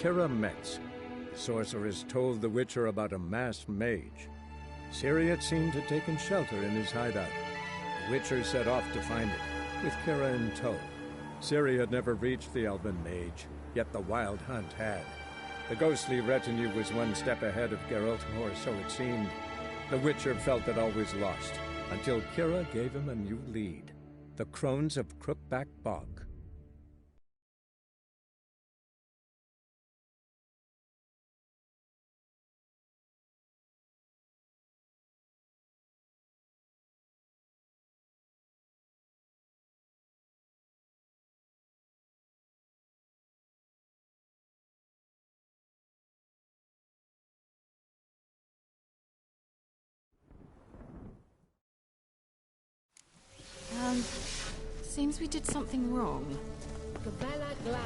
Kira Metz. The sorceress told the Witcher about a masked mage. Ciri had seemed to have taken shelter in his hideout. The Witcher set off to find it, with Kira in tow. Ciri had never reached the elven mage, yet the wild hunt had. The ghostly retinue was one step ahead of Geralt, or so it seemed. The Witcher felt that all was lost, until Kira gave him a new lead. The Crones of Crookback Bog. Seems we did something wrong. Gabella Glad.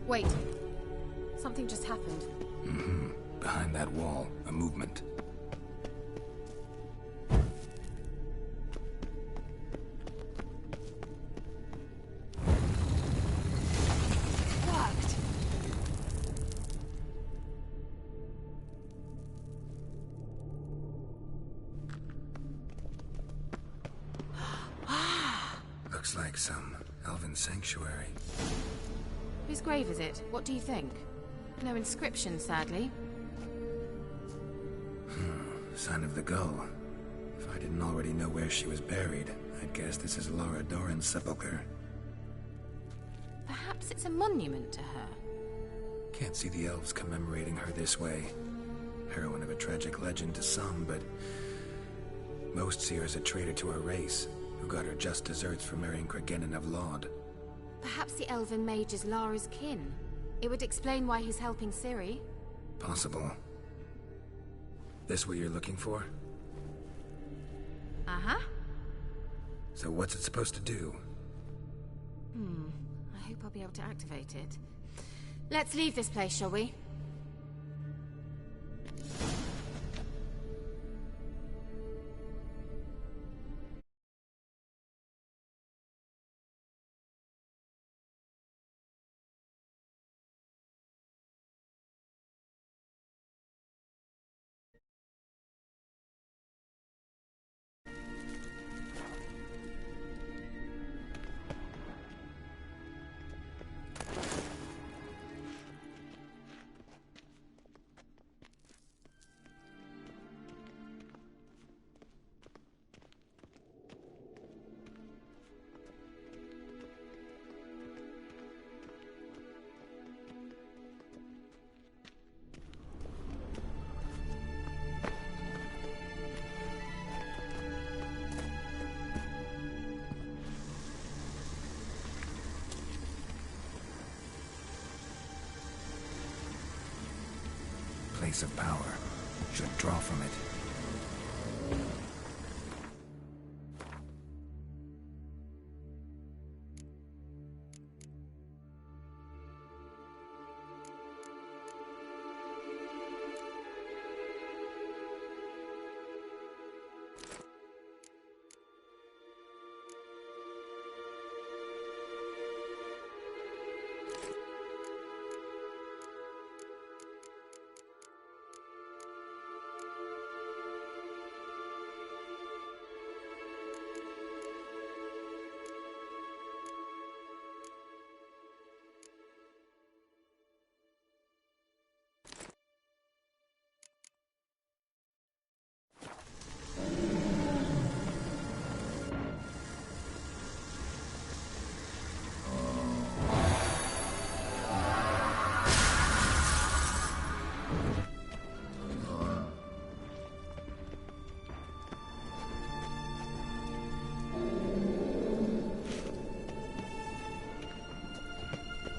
Wait. Something just happened. Behind that wall, a movement. Looks like some elven sanctuary. Whose grave is it? What do you think? No inscription, sadly. Sign of the gull. If I didn't already know where she was buried, I'd guess this is Laura Doran's sepulcher. Perhaps it's a monument to her. Can't see the elves commemorating her this way. Heroine of a tragic legend to some, but most see her as a traitor to her race, who got her just desserts for marrying Cregennan of Laud. Perhaps the elven mage is Lara's kin. It would explain why he's helping Ciri. Possible. This what you're looking for? Uh-huh. So what's it supposed to do? I hope I'll be able to activate it. Let's leave this place, shall we? Place of power. Should draw from it.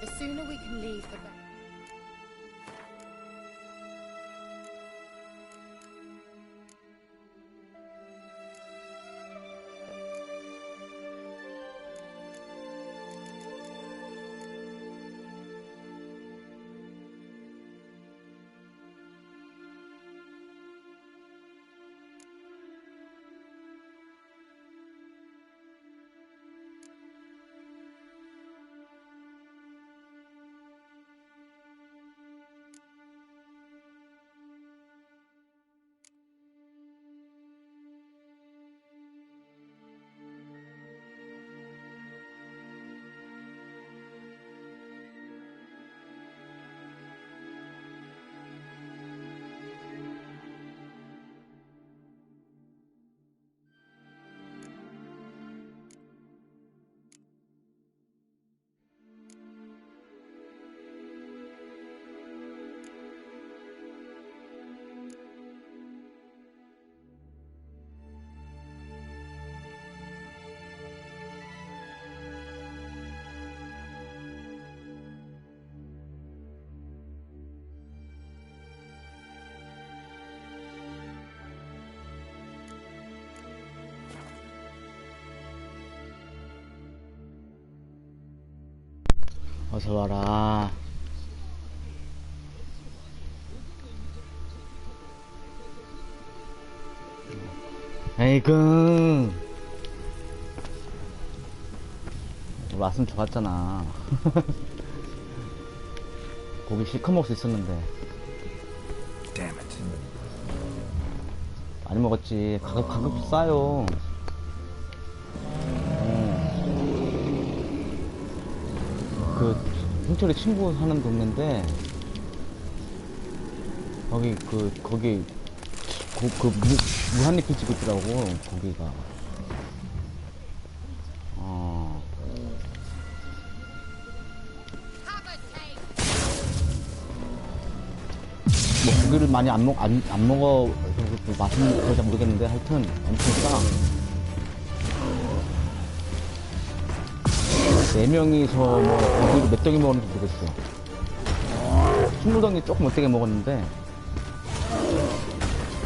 The sooner we can leave, the better. 어서 와라. 에이그 왔으면 좋았잖아. 고기 실컷 먹을 수 있었는데. Damn it. 많이 먹었지. 가격도 싸요. 그 홍철이 친구 사는 동네인데 거기 무한리필 집이 있더라고. 거기가 뭐 고기를 많이 안 먹어 맛은 그런지 모르겠는데 하여튼 엄청 싸. 4명이서 뭐 고기를 몇 덩이 먹었는지 모르겠어. 20덩이 조금 못되게 먹었는데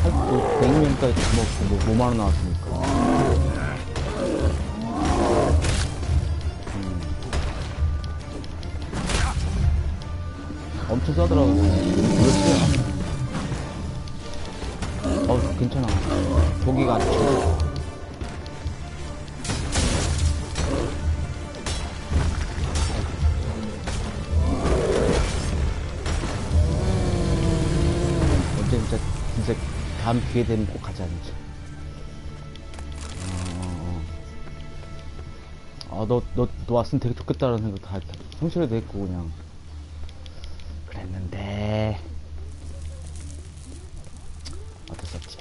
한 100명까지 다 먹고 뭐 5만원 나왔으니까. 엄청 싸더라고. 그렇지? 괜찮아. 고기가 안 쳐. 진짜 다음 기회 되면 꼭 가자, 진짜. 너 왔으면 되게 좋겠다라는 생각 다 성실해도 했고, 그냥. 그랬는데. 어쩔 수 없지.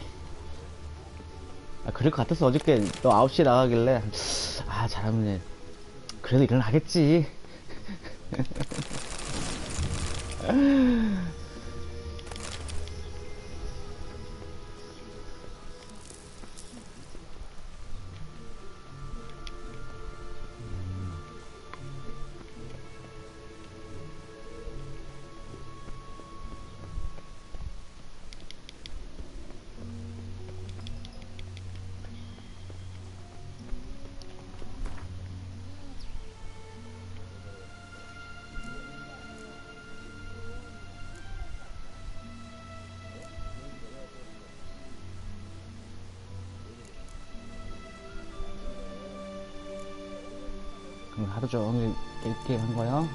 그럴 것 같았어. 어저께 너 9시에 나가길래. 잘하면 그래도 일어나겠지. 그럼 하루 종일 이렇게 한 거야?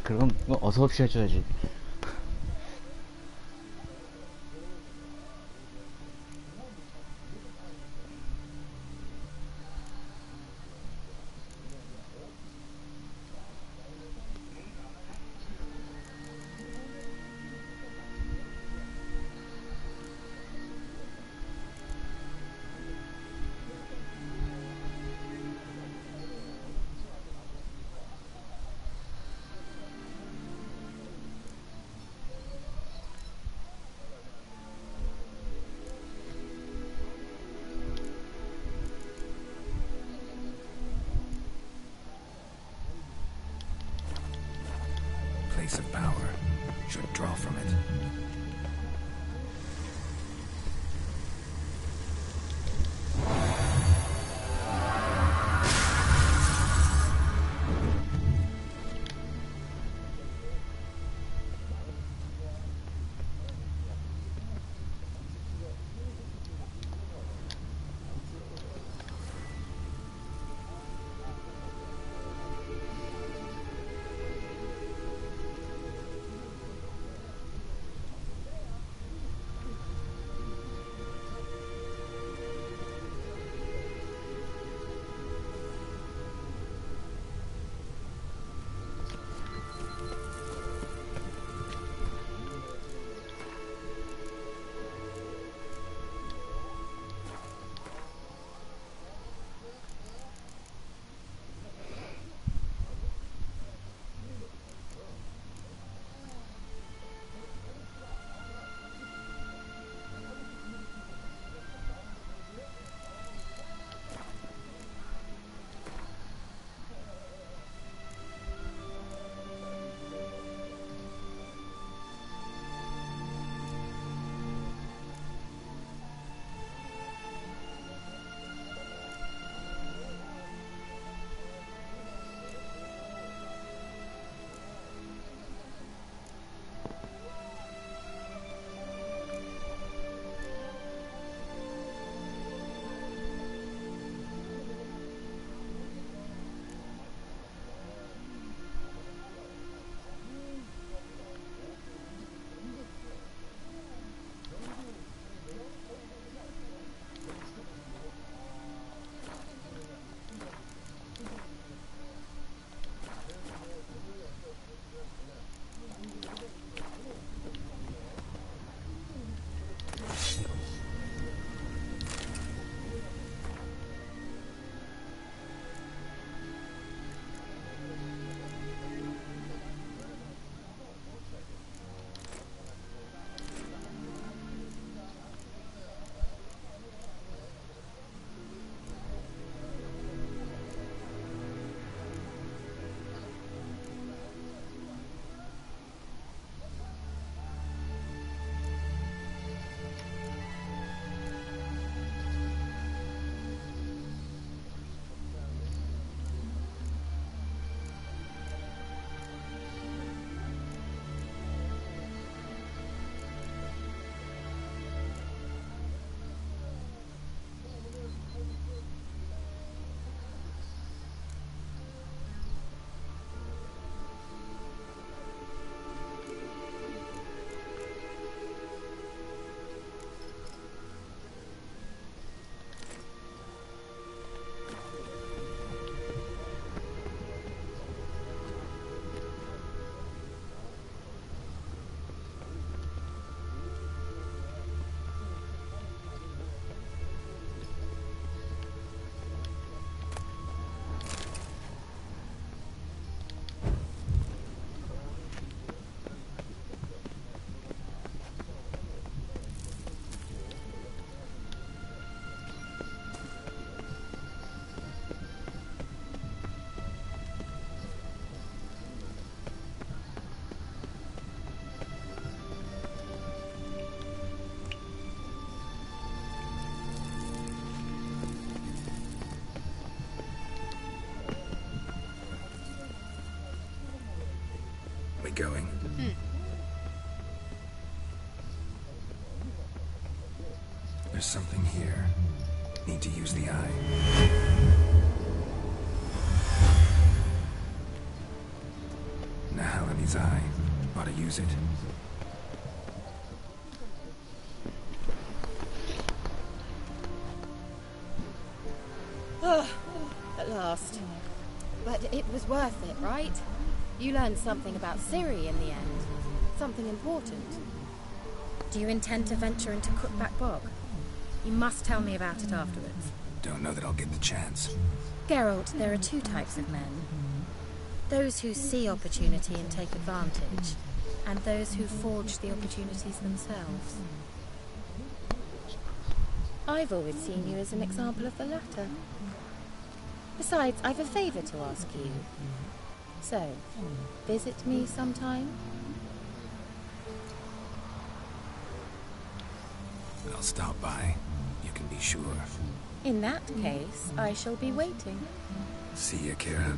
그럼 어서 없이 해줘야지. Place of power should draw from it. we going? There's something here. Need to use the eye. Nahala's eye. Ought to use it. At last. But it was worth it, right? You learned something about Ciri in the end. Something important. Do you intend to venture into Crookback Bog? You must tell me about it afterwards. Don't know that I'll get the chance. Geralt, there are two types of men. Those who see opportunity and take advantage, and those who forge the opportunities themselves. I've always seen you as an example of the latter. Besides, I've a favour to ask you. So, visit me sometime? I'll stop by. You can be sure. In that case, I shall be waiting. See you, Kira.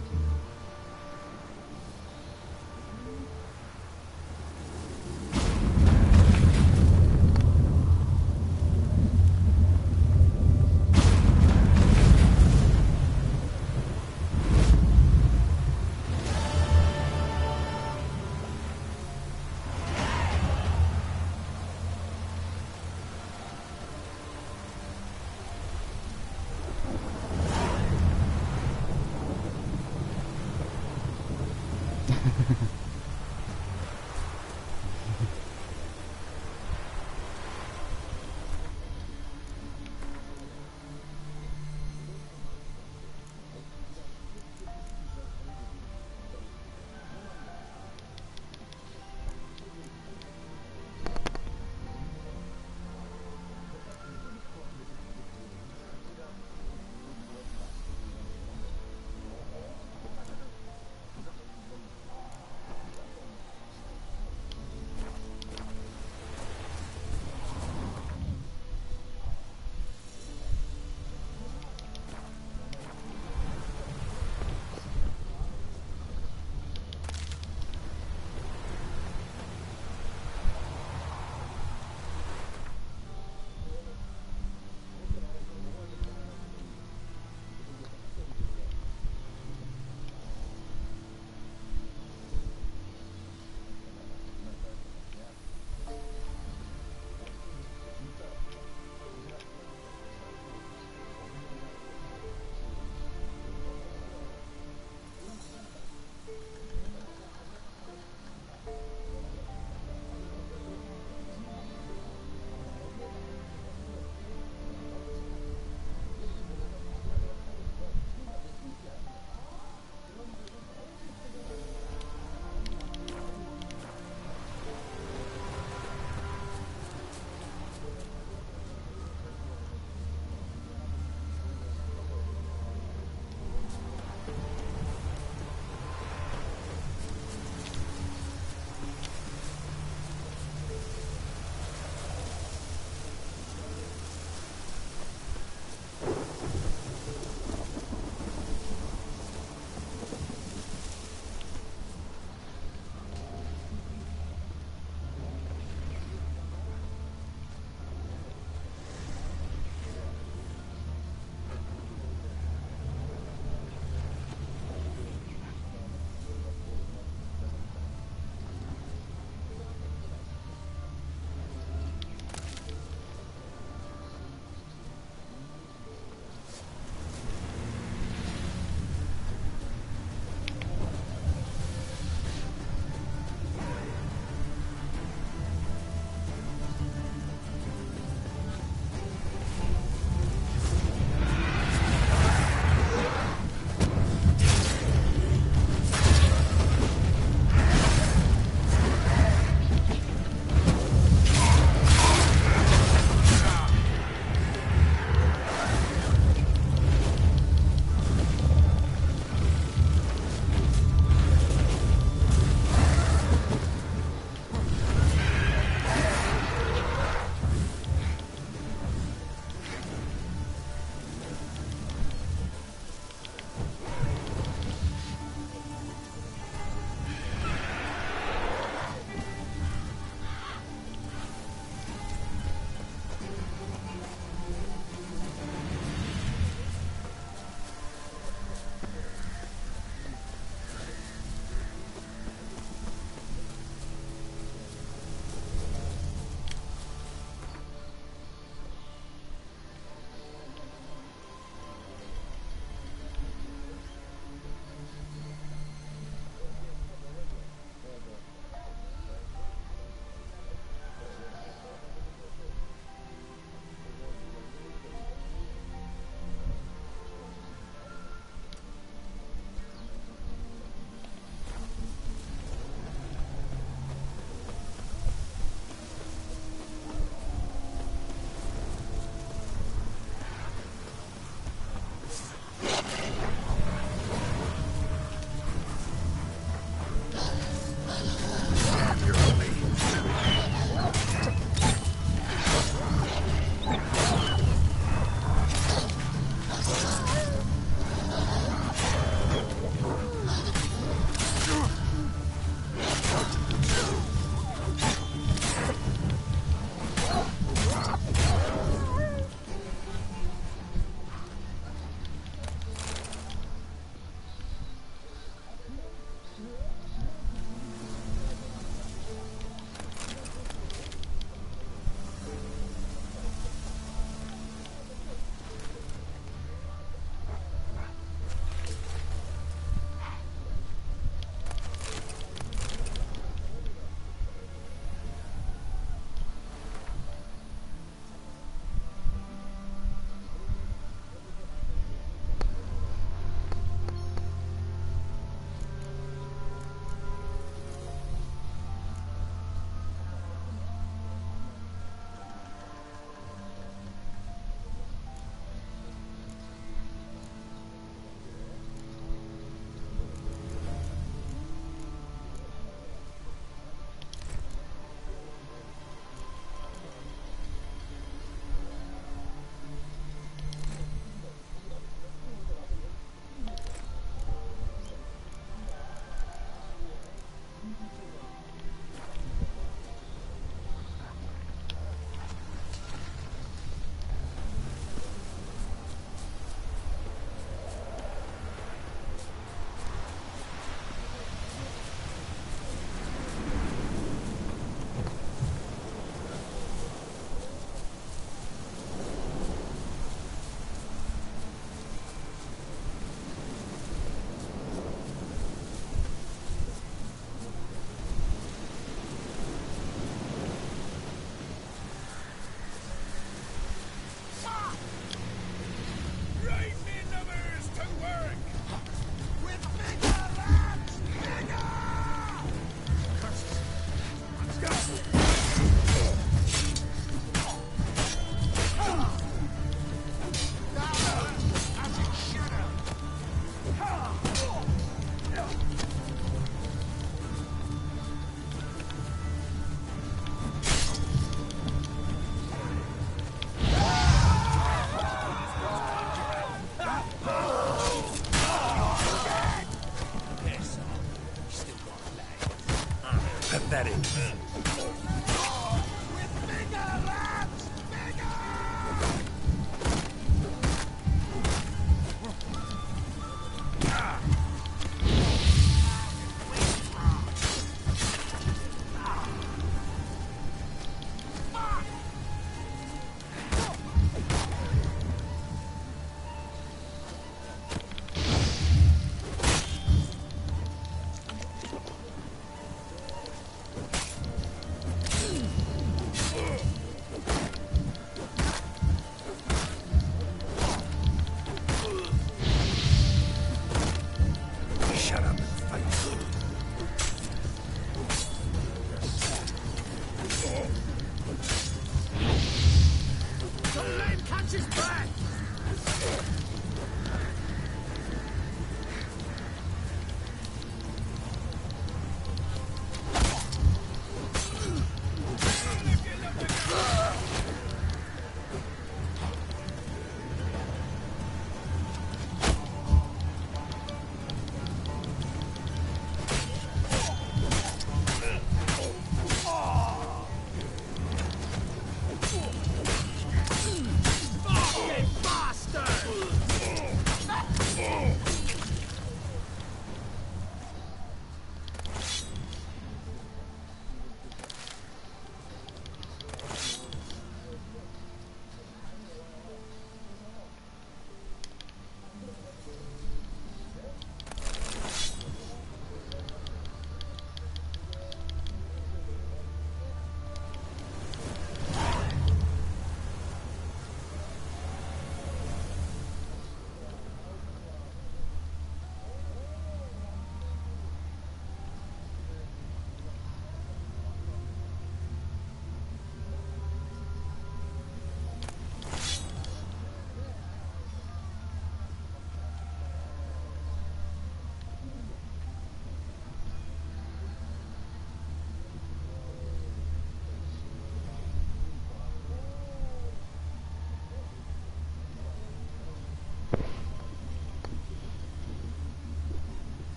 Pathetic.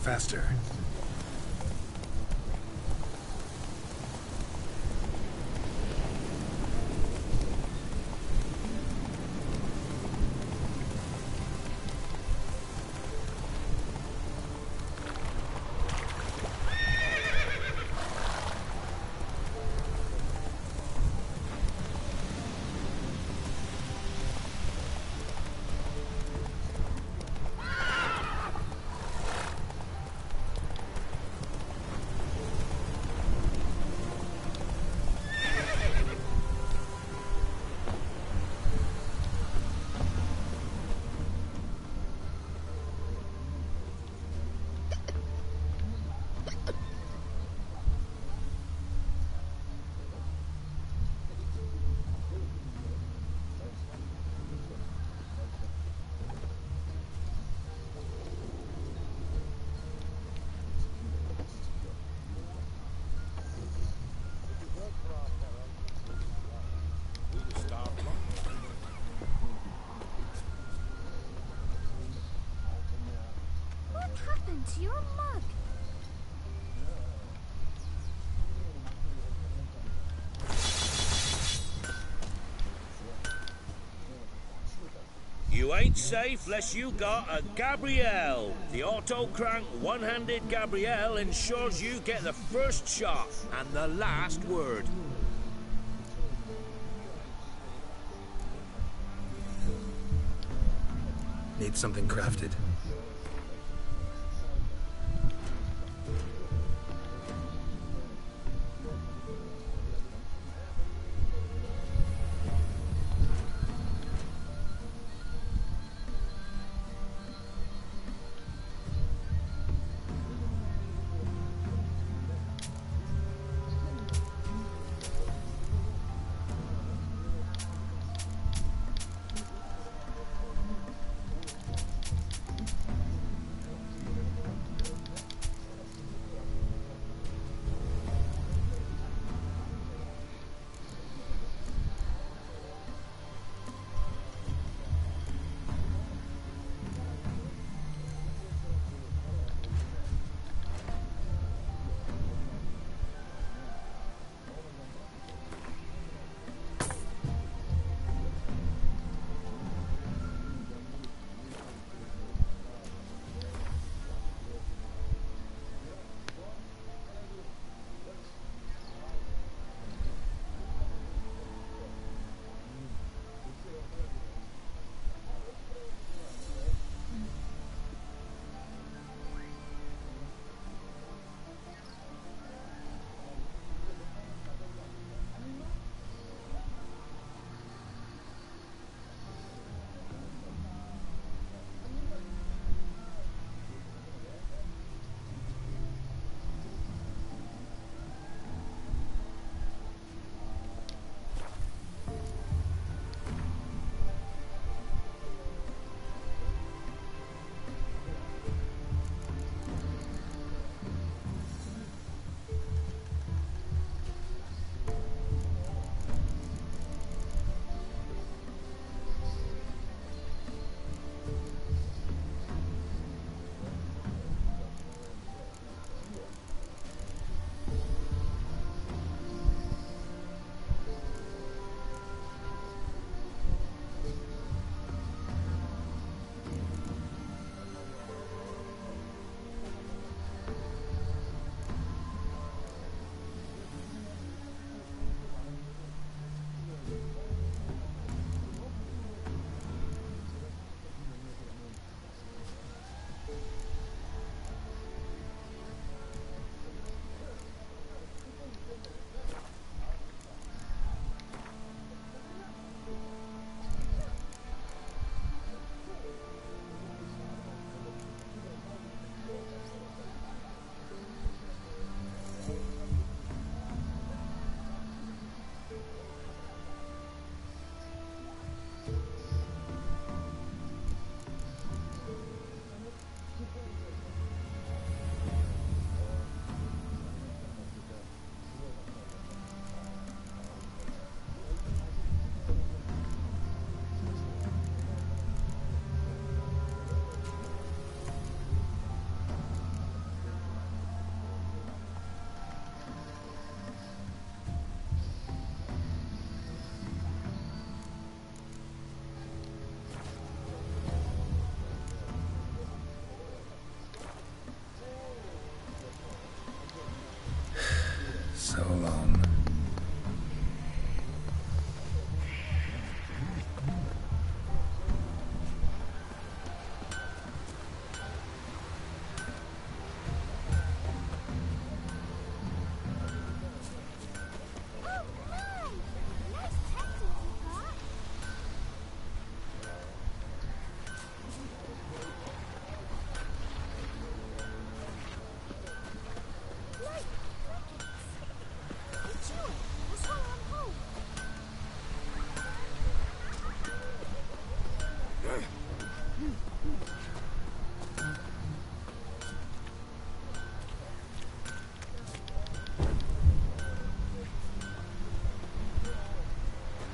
Faster. To your mug. You ain't safe less you got a Gabrielle. The auto-crank one-handed Gabrielle ensures you get the first shot and the last word. Need something crafted.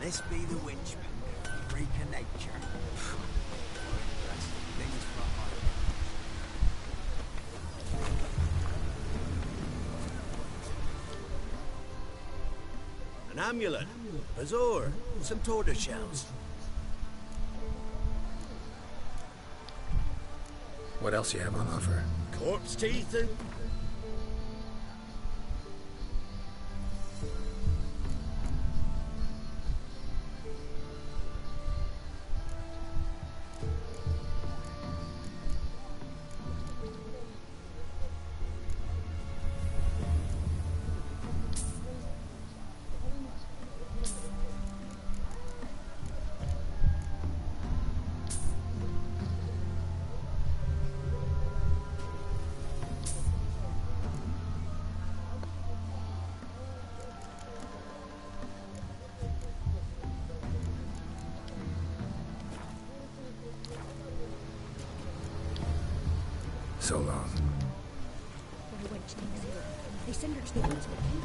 This be the winchman, freak of nature. That's things from my... An amulet, bazaar, some tortoise shells. What else you have on offer? Corpse teeth and... So long. They send her to the woods with him.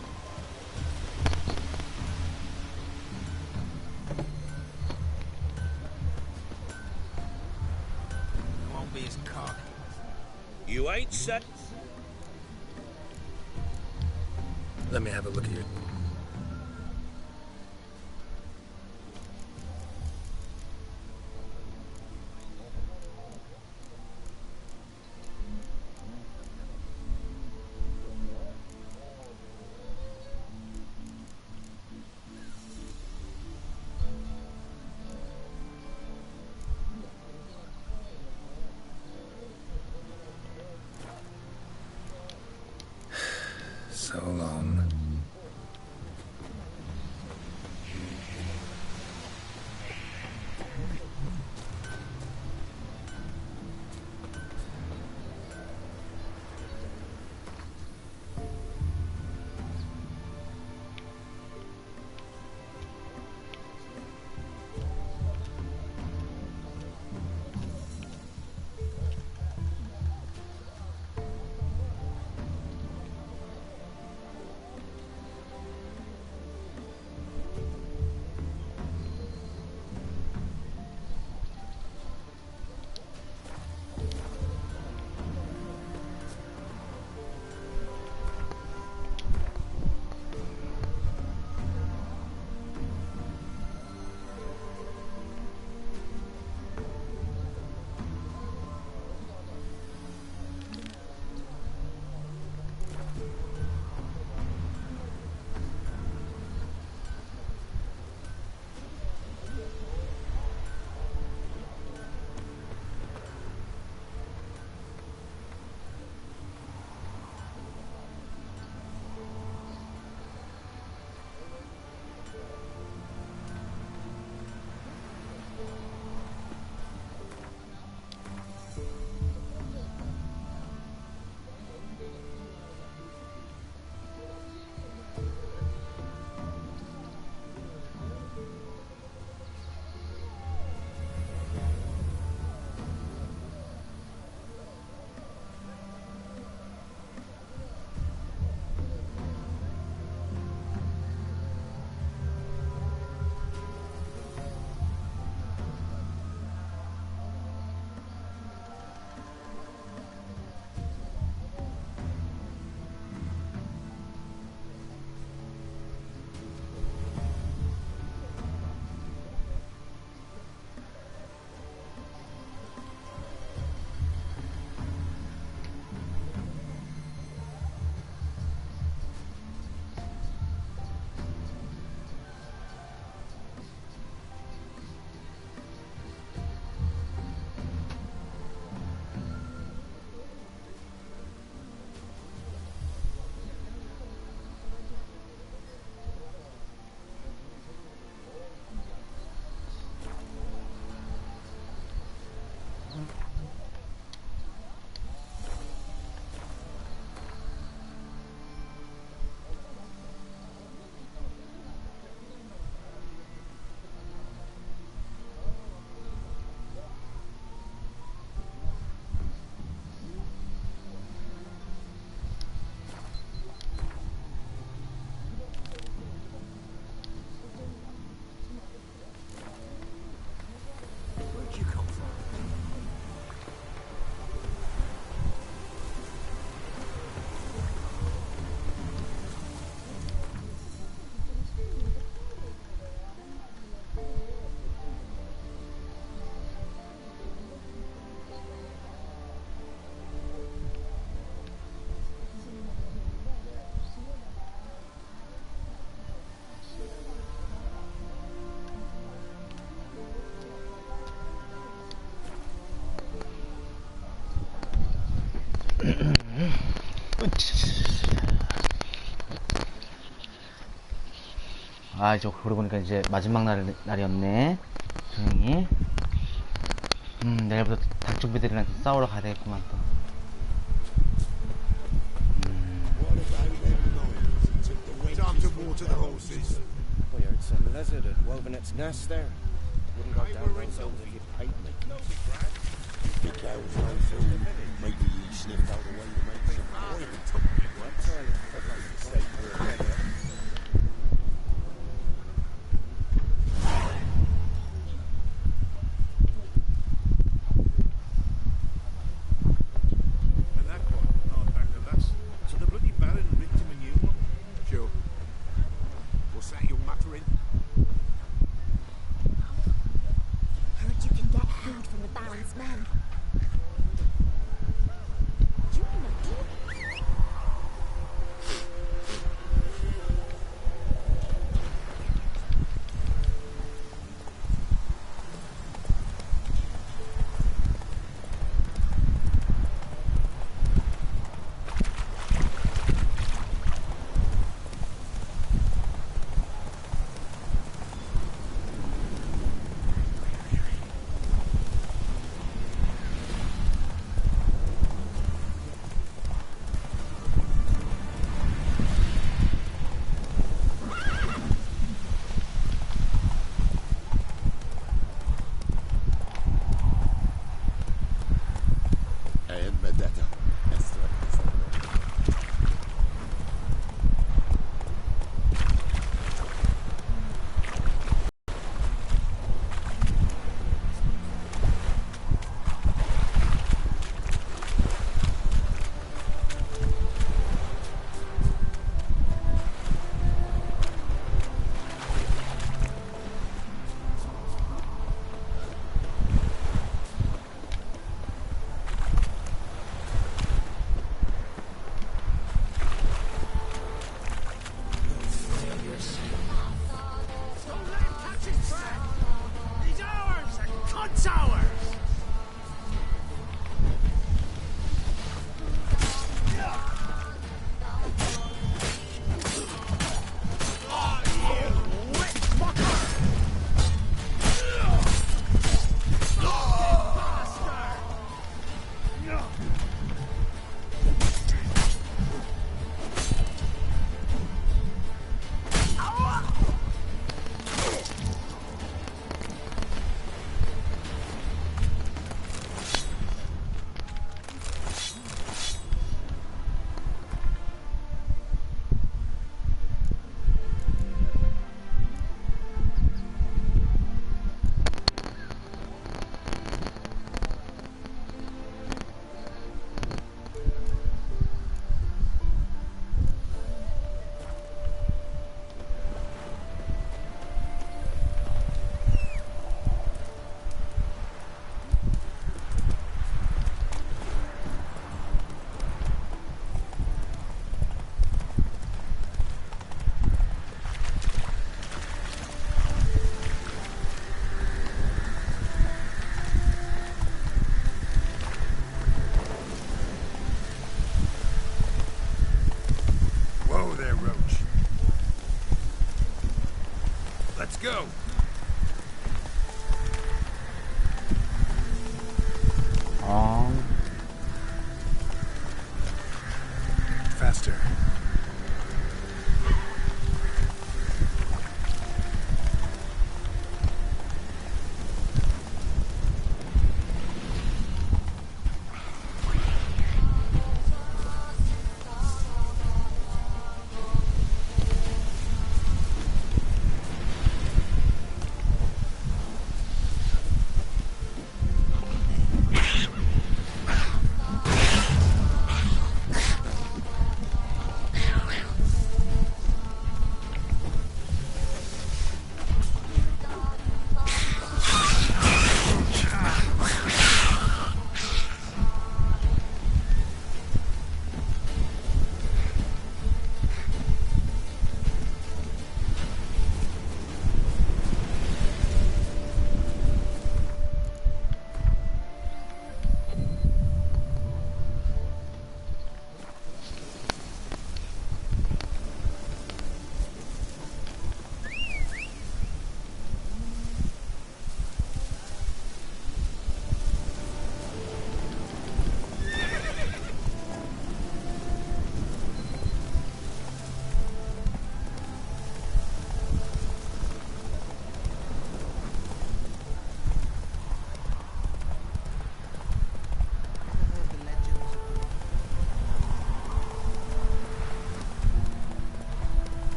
Won't be his cock. You ain't set. Let me have a look at your... So long. 아, 그러고 보니까 이제 마지막 날이었네. 조용히. 내일부터 닭좀비들이랑 싸우러 가야 되겠구만, 또. Time to water the horses. We heard some lizard had woven its nest there. Wouldn't go down those hills if you paid me. Be careful, Phil. Maybe you sniffed out the way to make some oil. And that one, oh, back to that. So the bloody Baron ripped him a new one? Sure. What's that you're muttering? Heard you can get food from the Baron's men. You know.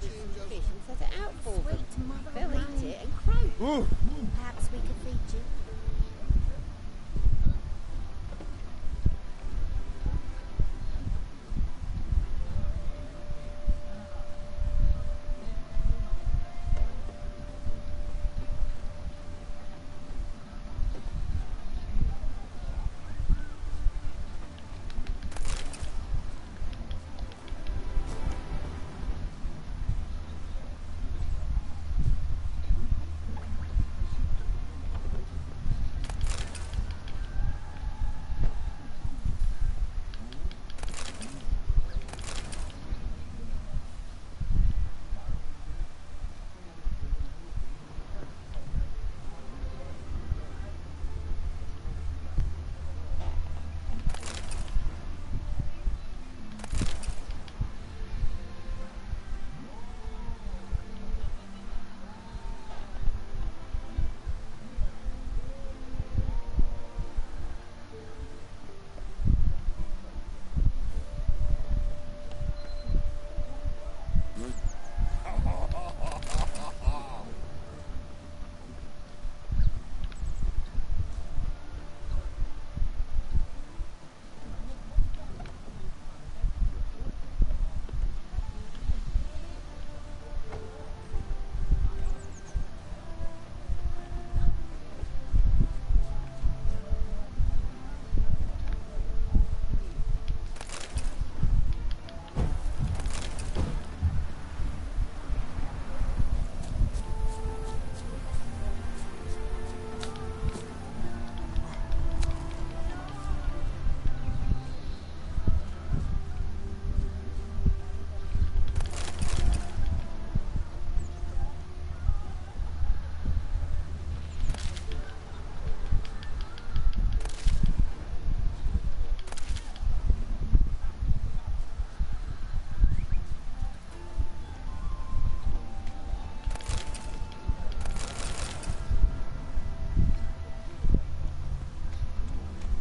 some fish and set it out for them. Sweet mother of They'll eat mine. it and croak. Perhaps we could feed you.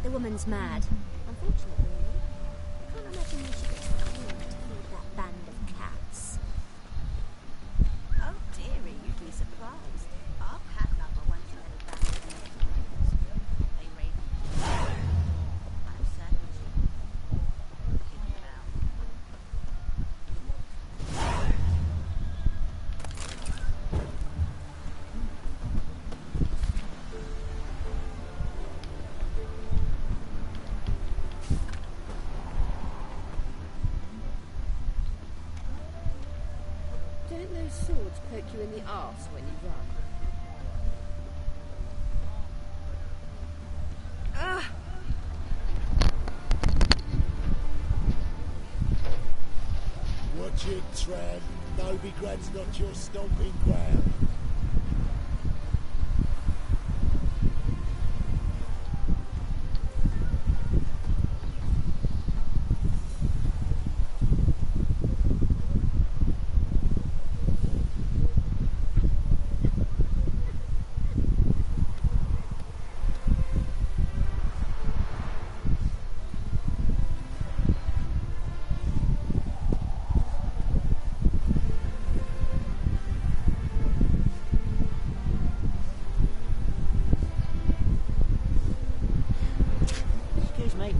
The woman's mad. Unfortunately, I can't imagine we should expect you to feed that band of cats. Oh dearie, you'd be surprised. Our cat lover once had a band of kittens. They raid I'm certain she kicked them out. Don't those swords poke you in the arse when you run? Ah! Watch it, Tram. Novigrad's not your stomping ground. Excuse me.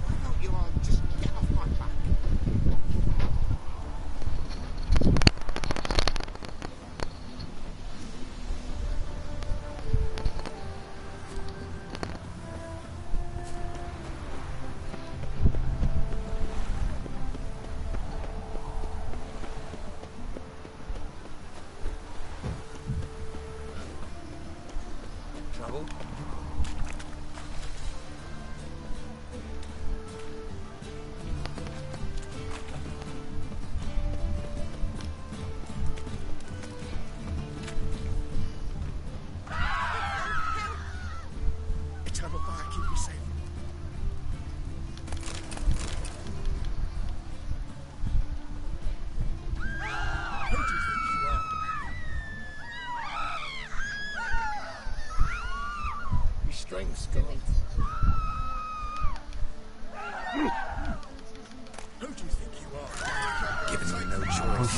Why don't you all just get off my back? Trouble? Eternal fire, keep you safe. Who do you think you are? strength, Scott. Who do you think you are? Giving you no choice.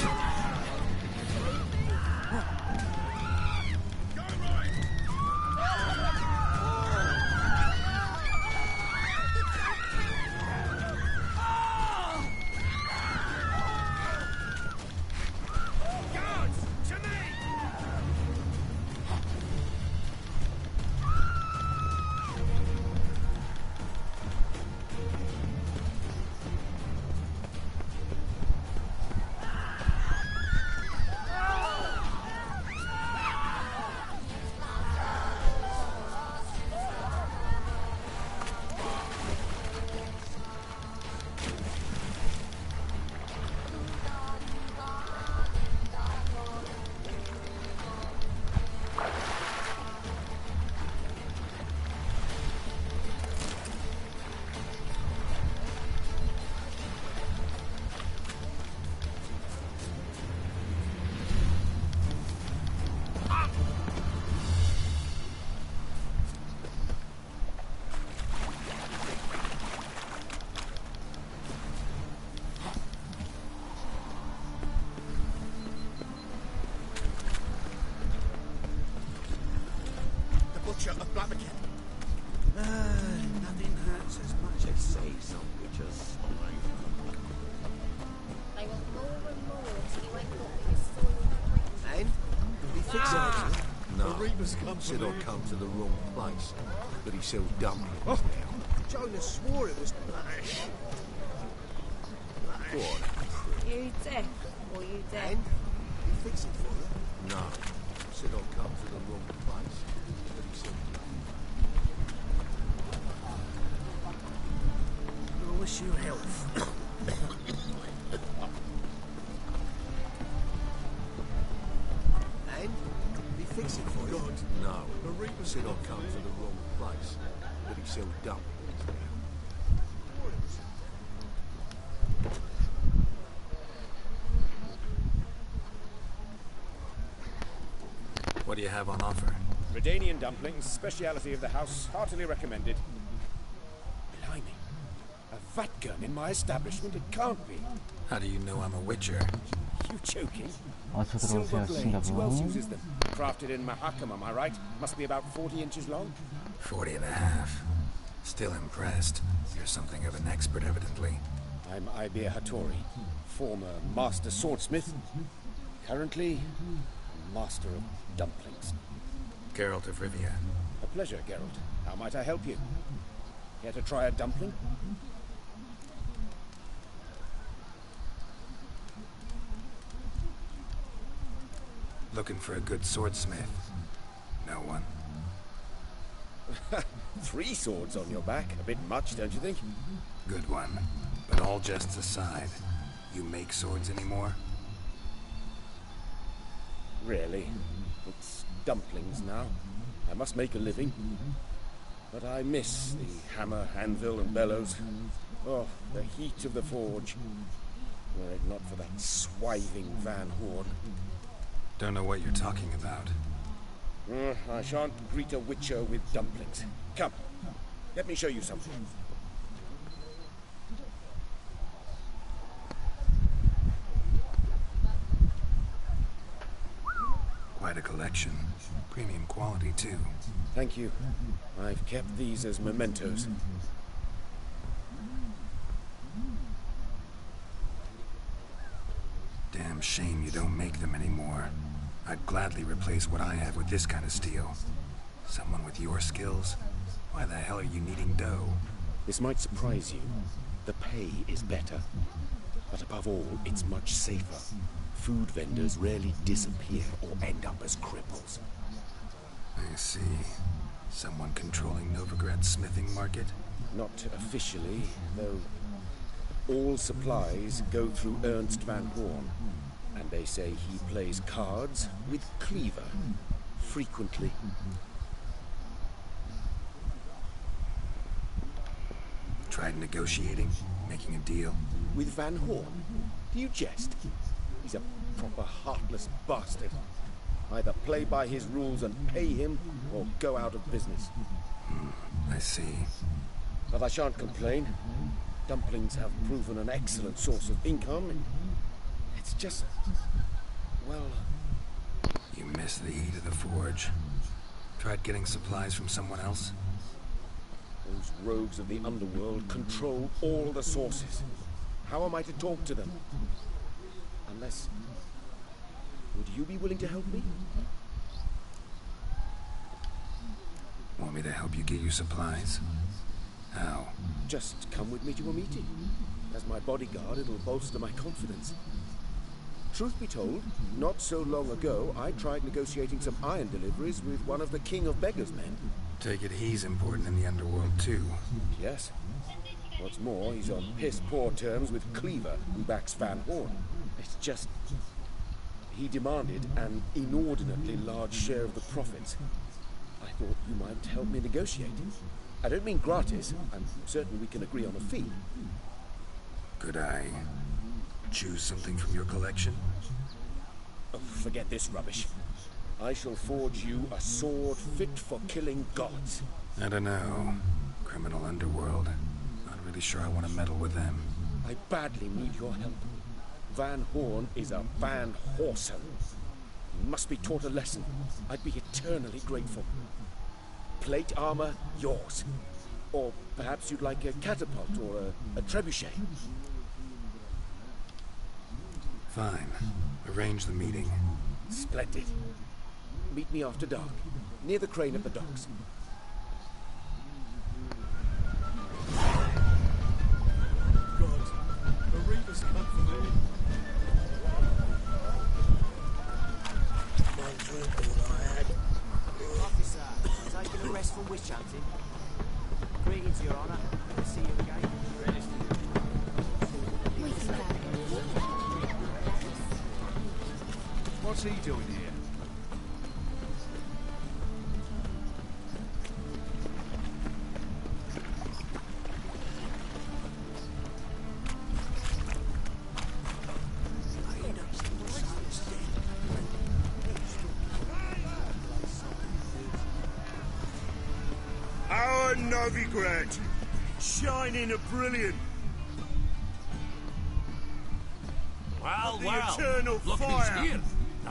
Nothing hurts as much as say some witches. They want more and more till you ain't got your soil. And? He fixes it. No. The Reapers come Said from I'd come to the wrong place, but he sells dumplings now. Jonas swore it was Blash. What? You deaf or you deaf? And? He fixes it for you. No. Said I'd come to the wrong place, but he sells I wish you health. And? He fixes it for you. God, no. The Reaper said I'd come to the wrong place, but he sells dumplings now. What do you have on offer? Redanian dumplings, speciality of the house, heartily recommended. Blimey, a vat gun in my establishment? It can't be. How do you know I'm a witcher? You joking? 어서 Silver 들어오세요, blades, who else 시청자분. uses them? Crafted in Mahakam, am I right? Must be about 40 inches long? 40 and a half. Still impressed. You're something of an expert, evidently. I'm Ibir Hattori, former master swordsmith, currently master of dumplings. Geralt of Rivia. A pleasure, Geralt. How might I help you? Care to try a dumpling? Looking for a good swordsmith. No one. 3 swords on your back. A bit much, don't you think? Good one. But all jests aside, you make swords anymore? Really? It's dumplings now. I must make a living. But I miss the hammer, anvil, and bellows. Oh, the heat of the forge. Were it not for that swiving Van Horn. Don't know what you're talking about. I shan't greet a witcher with dumplings. Come, let me show you something. Quite a collection. Premium quality, too. Thank you. I've kept these as mementos. Damn shame you don't make them anymore. I'd gladly replace what I have with this kind of steel. Someone with your skills? Why the hell are you needing dough? This might surprise you. The pay is better. But above all, it's much safer. Food vendors rarely disappear or end up as cripples. I see. Someone controlling Novigrad's smithing market? Not officially, though all supplies go through Ernst Van Horn. And they say he plays cards with Cleaver. Frequently. Tried negotiating? Making a deal? With Van Horn? Do you jest? He's a proper heartless bastard. Either play by his rules and pay him, or go out of business. I see. But I shan't complain. Dumplings have proven an excellent source of income. It's just... well... You miss the heat of the forge. Tried getting supplies from someone else? Those rogues of the underworld control all the sources. How am I to talk to them? Unless... would you be willing to help me? Want me to help you get you supplies? How? Just come with me to a meeting. As my bodyguard, it'll bolster my confidence. Truth be told, not so long ago, I tried negotiating some iron deliveries with one of the King of Beggars' men. Take it he's important in the underworld, too. Yes. What's more, he's on piss-poor terms with Cleaver, who backs Van Horn. It's just... he demanded an inordinately large share of the profits. I thought you might help me negotiate. I don't mean gratis. I'm certain we can agree on a fee. Could I choose something from your collection? Oh, forget this rubbish. I shall forge you a sword fit for killing gods. I don't know. Criminal underworld. Not really sure I want to meddle with them. I badly need your help. Van Horn is a Van Horsen. He must be taught a lesson. I'd be eternally grateful. Plate armor, yours. Or perhaps you'd like a catapult or a trebuchet. Fine. Arrange the meeting. Splendid. Meet me after dark, near the crane at the docks. God, the Reaper's come for me. One drink all I had. Officer, taking a rest from witch hunting. Greetings, Your Honour. Good to see you again. What's he doing here? Our Novigrad, shining a brilliant. Well, the eternal look fire. who's here.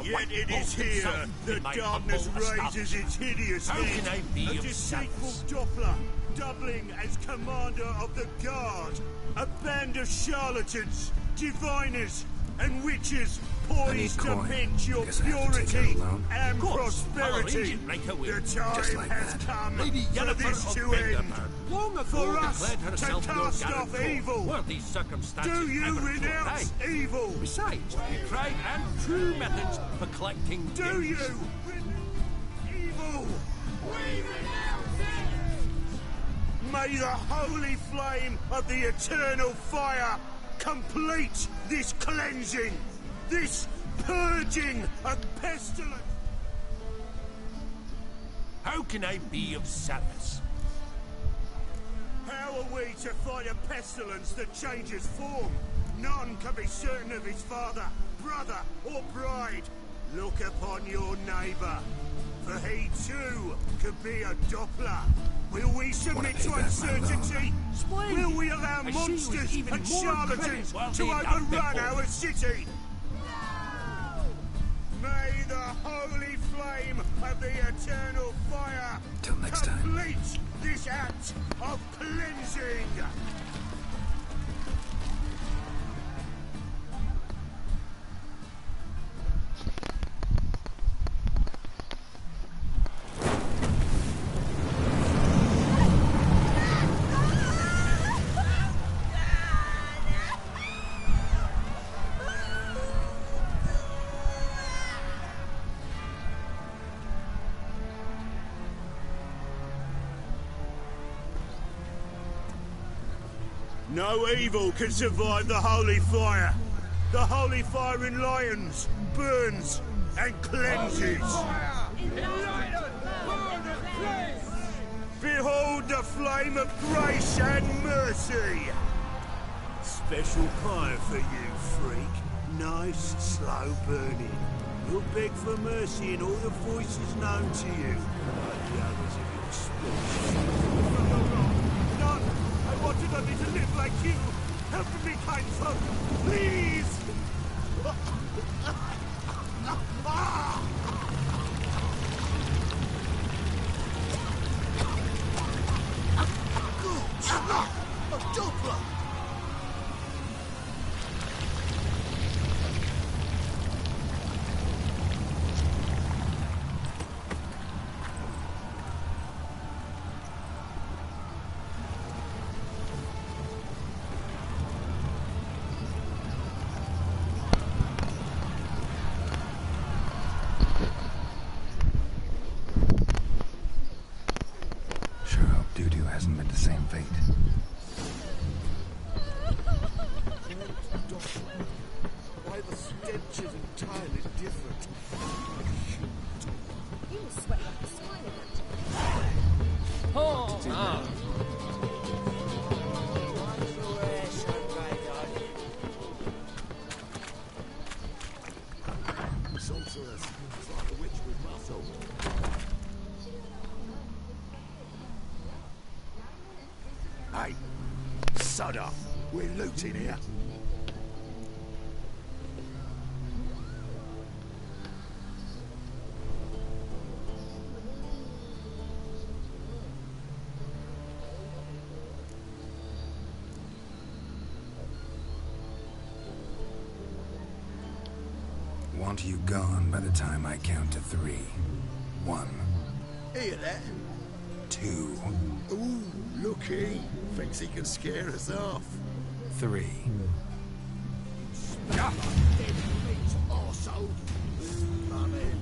Yet it is here the darkness raises its hideous head. A deceitful Doppler, doubling as commander of the guard. A band of charlatans, diviners, and witches poised to pinch your purity and prosperity. The time has come for this to end. For us to cast off evil. Do you renounce evil? Besides, you tried and true methods for collecting Do you evil? We renounce it! May the holy flame of the eternal fire complete this cleansing, this purging of pestilence. How can I be of service? How are we to fight a pestilence that changes form? None can be certain of his father, brother, or bride. Look upon your neighbour, for he too could be a Doppler. Will we submit to uncertainty? Will we allow monsters and charlatans to overrun our city? May the holy flame of the eternal fire Till next time. complete this act of cleansing. No evil can survive the holy fire. The holy fire enlightens, burns, and cleanses. Behold the flame of grace and mercy. Special fire for you, freak. Nice, slow burning. You'll beg for mercy in all the voices known to you. Like the others of your species. No, none. I wanted only to live like you. Help me, kind folk, please! A Doppler! Hasn't met the same fate. Why the stench is entirely different. You were sweating like a swine about Oh, ah. Sorceress, it's like a witch with muscle. Hey, sod up. We're looting here. Want you gone by the time I count to 3. 1. Hear that? 2. Ooh, looky. Thinks he can scare us off. 3. Stop! Dead meat, arsehole! I'm in.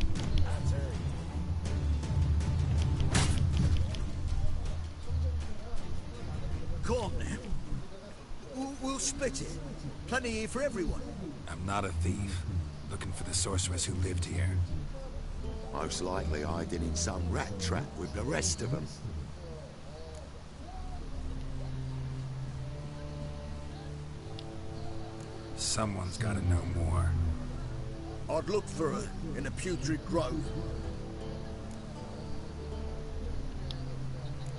Go on now. We'll split it. Plenty here for everyone. I'm not a thief. Looking for the sorceress who lived here. Most likely hiding in some rat trap with the rest of them. Someone's got to know more. I'd look for her in the Putrid Grove.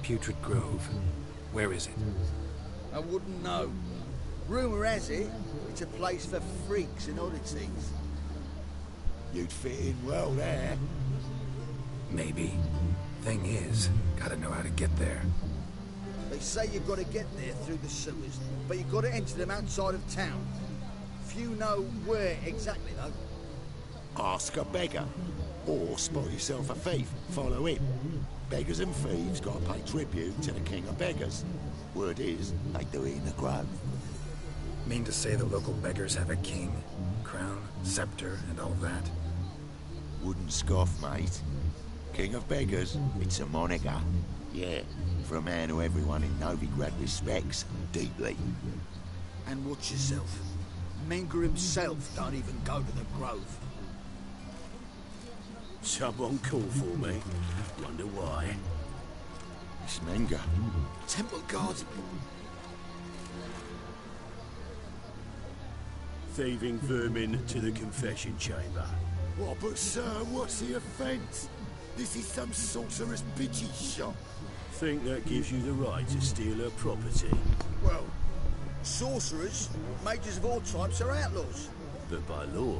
Putrid Grove. Where is it? I wouldn't know. Rumour has it, it's a place for freaks and oddities. You'd fit in well there. Maybe. Thing is, gotta know how to get there. They say you've got to get there through the sewers, but you've got to enter them outside of town. Few know where exactly, though. Ask a beggar. Or spot yourself a thief. Follow him. Beggars and thieves got to pay tribute to the king of beggars. Word is, they do it in the grove. Mean to say the local beggars have a king? Crown, scepter, and all that? Wouldn't scoff, mate. King of beggars, it's a moniker. Yeah, for a man who everyone in Novigrad respects deeply. And watch yourself. Menger himself don't even go to the grove. Someone called for me. Wonder why. It's Menger. Temple guards. Thieving vermin to the confession chamber. What, but sir, what's the offence? This is some sorceress bitchy shop. Think that gives you the right to steal her property? Well, sorcerers, mages of all types are outlaws. But by law,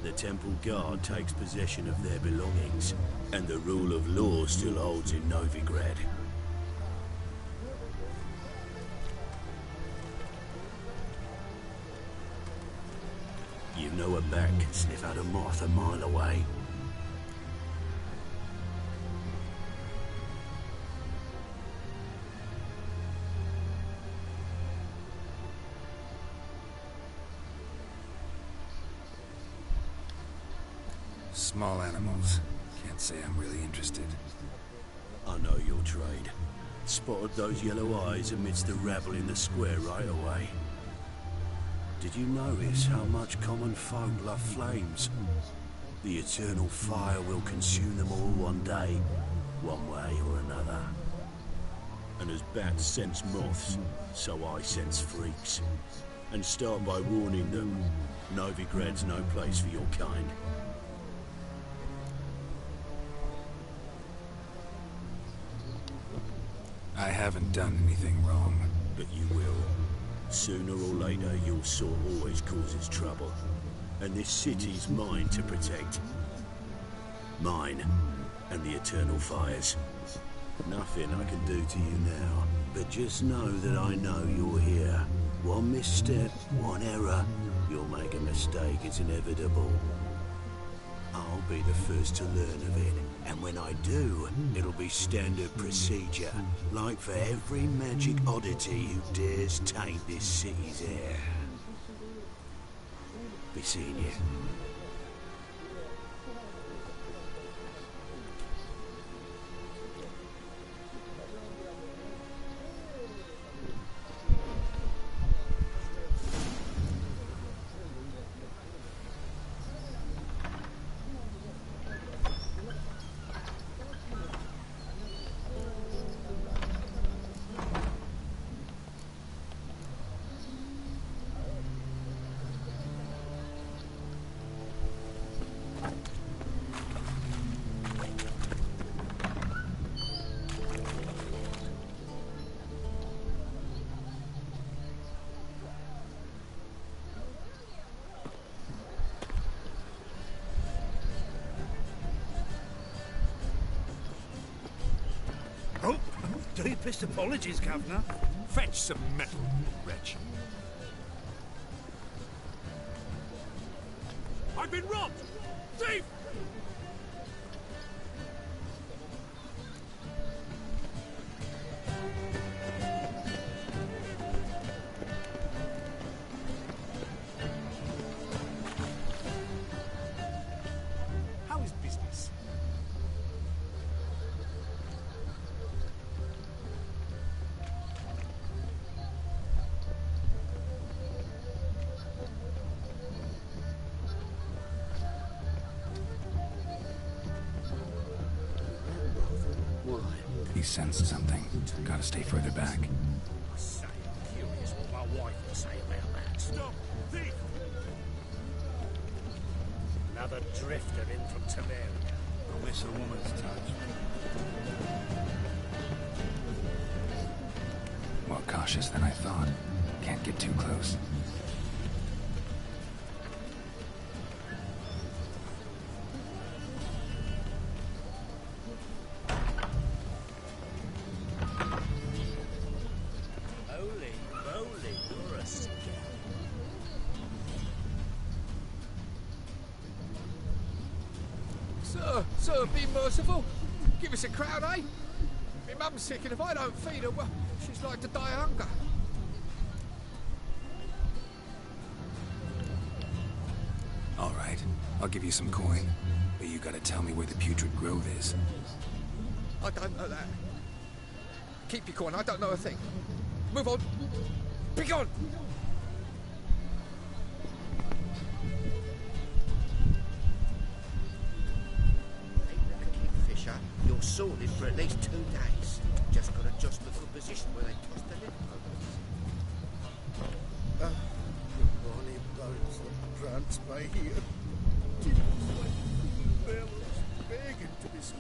the temple guard takes possession of their belongings, and the rule of law still holds in Novigrad. You know a bat can sniff out a moth a mile away. Small animals. Can't say I'm really interested. I know your trade. Spotted those yellow eyes amidst the rabble in the square right away. Did you notice how much common folk love flames? The eternal fire will consume them all one day, one way or another. And as bats sense moths, so I sense freaks. And start by warning them, Novigrad's no place for your kind. I haven't done anything wrong. But you will. Sooner or later, your sort always causes trouble. And this city's mine to protect. Mine and the eternal fires. Nothing I can do to you now, but just know that I know you're here. One misstep, one error, you'll make a mistake, it's inevitable. I'll be the first to learn of it, and when I do, it'll be standard procedure, like for every magic oddity who dares taint this city's air. Be seeing you. Deepest apologies, Governor. Fetch some metal, wretch. I've been robbed! Thief! How is business? He sensed something. Gotta stay further back. I say, I'm curious what my wife will say about that. Stop! Thief! Another drifter in from Temeria. I miss a woman's touch. More cautious than I thought. Can't get too close. Sir, be merciful. Give us a crown, eh? My mum's sick, and if I don't feed her, well, she's like to die of hunger. All right, I'll give you some coin, but you gotta tell me where the putrid grove is. I don't know that. Keep your coin, I don't know a thing. Move on. Be gone! You're sorted for at least 2 days. Just got to adjust the good position where they tossed the lip over. Good morning, boats and grants by here. There was begging to be seen.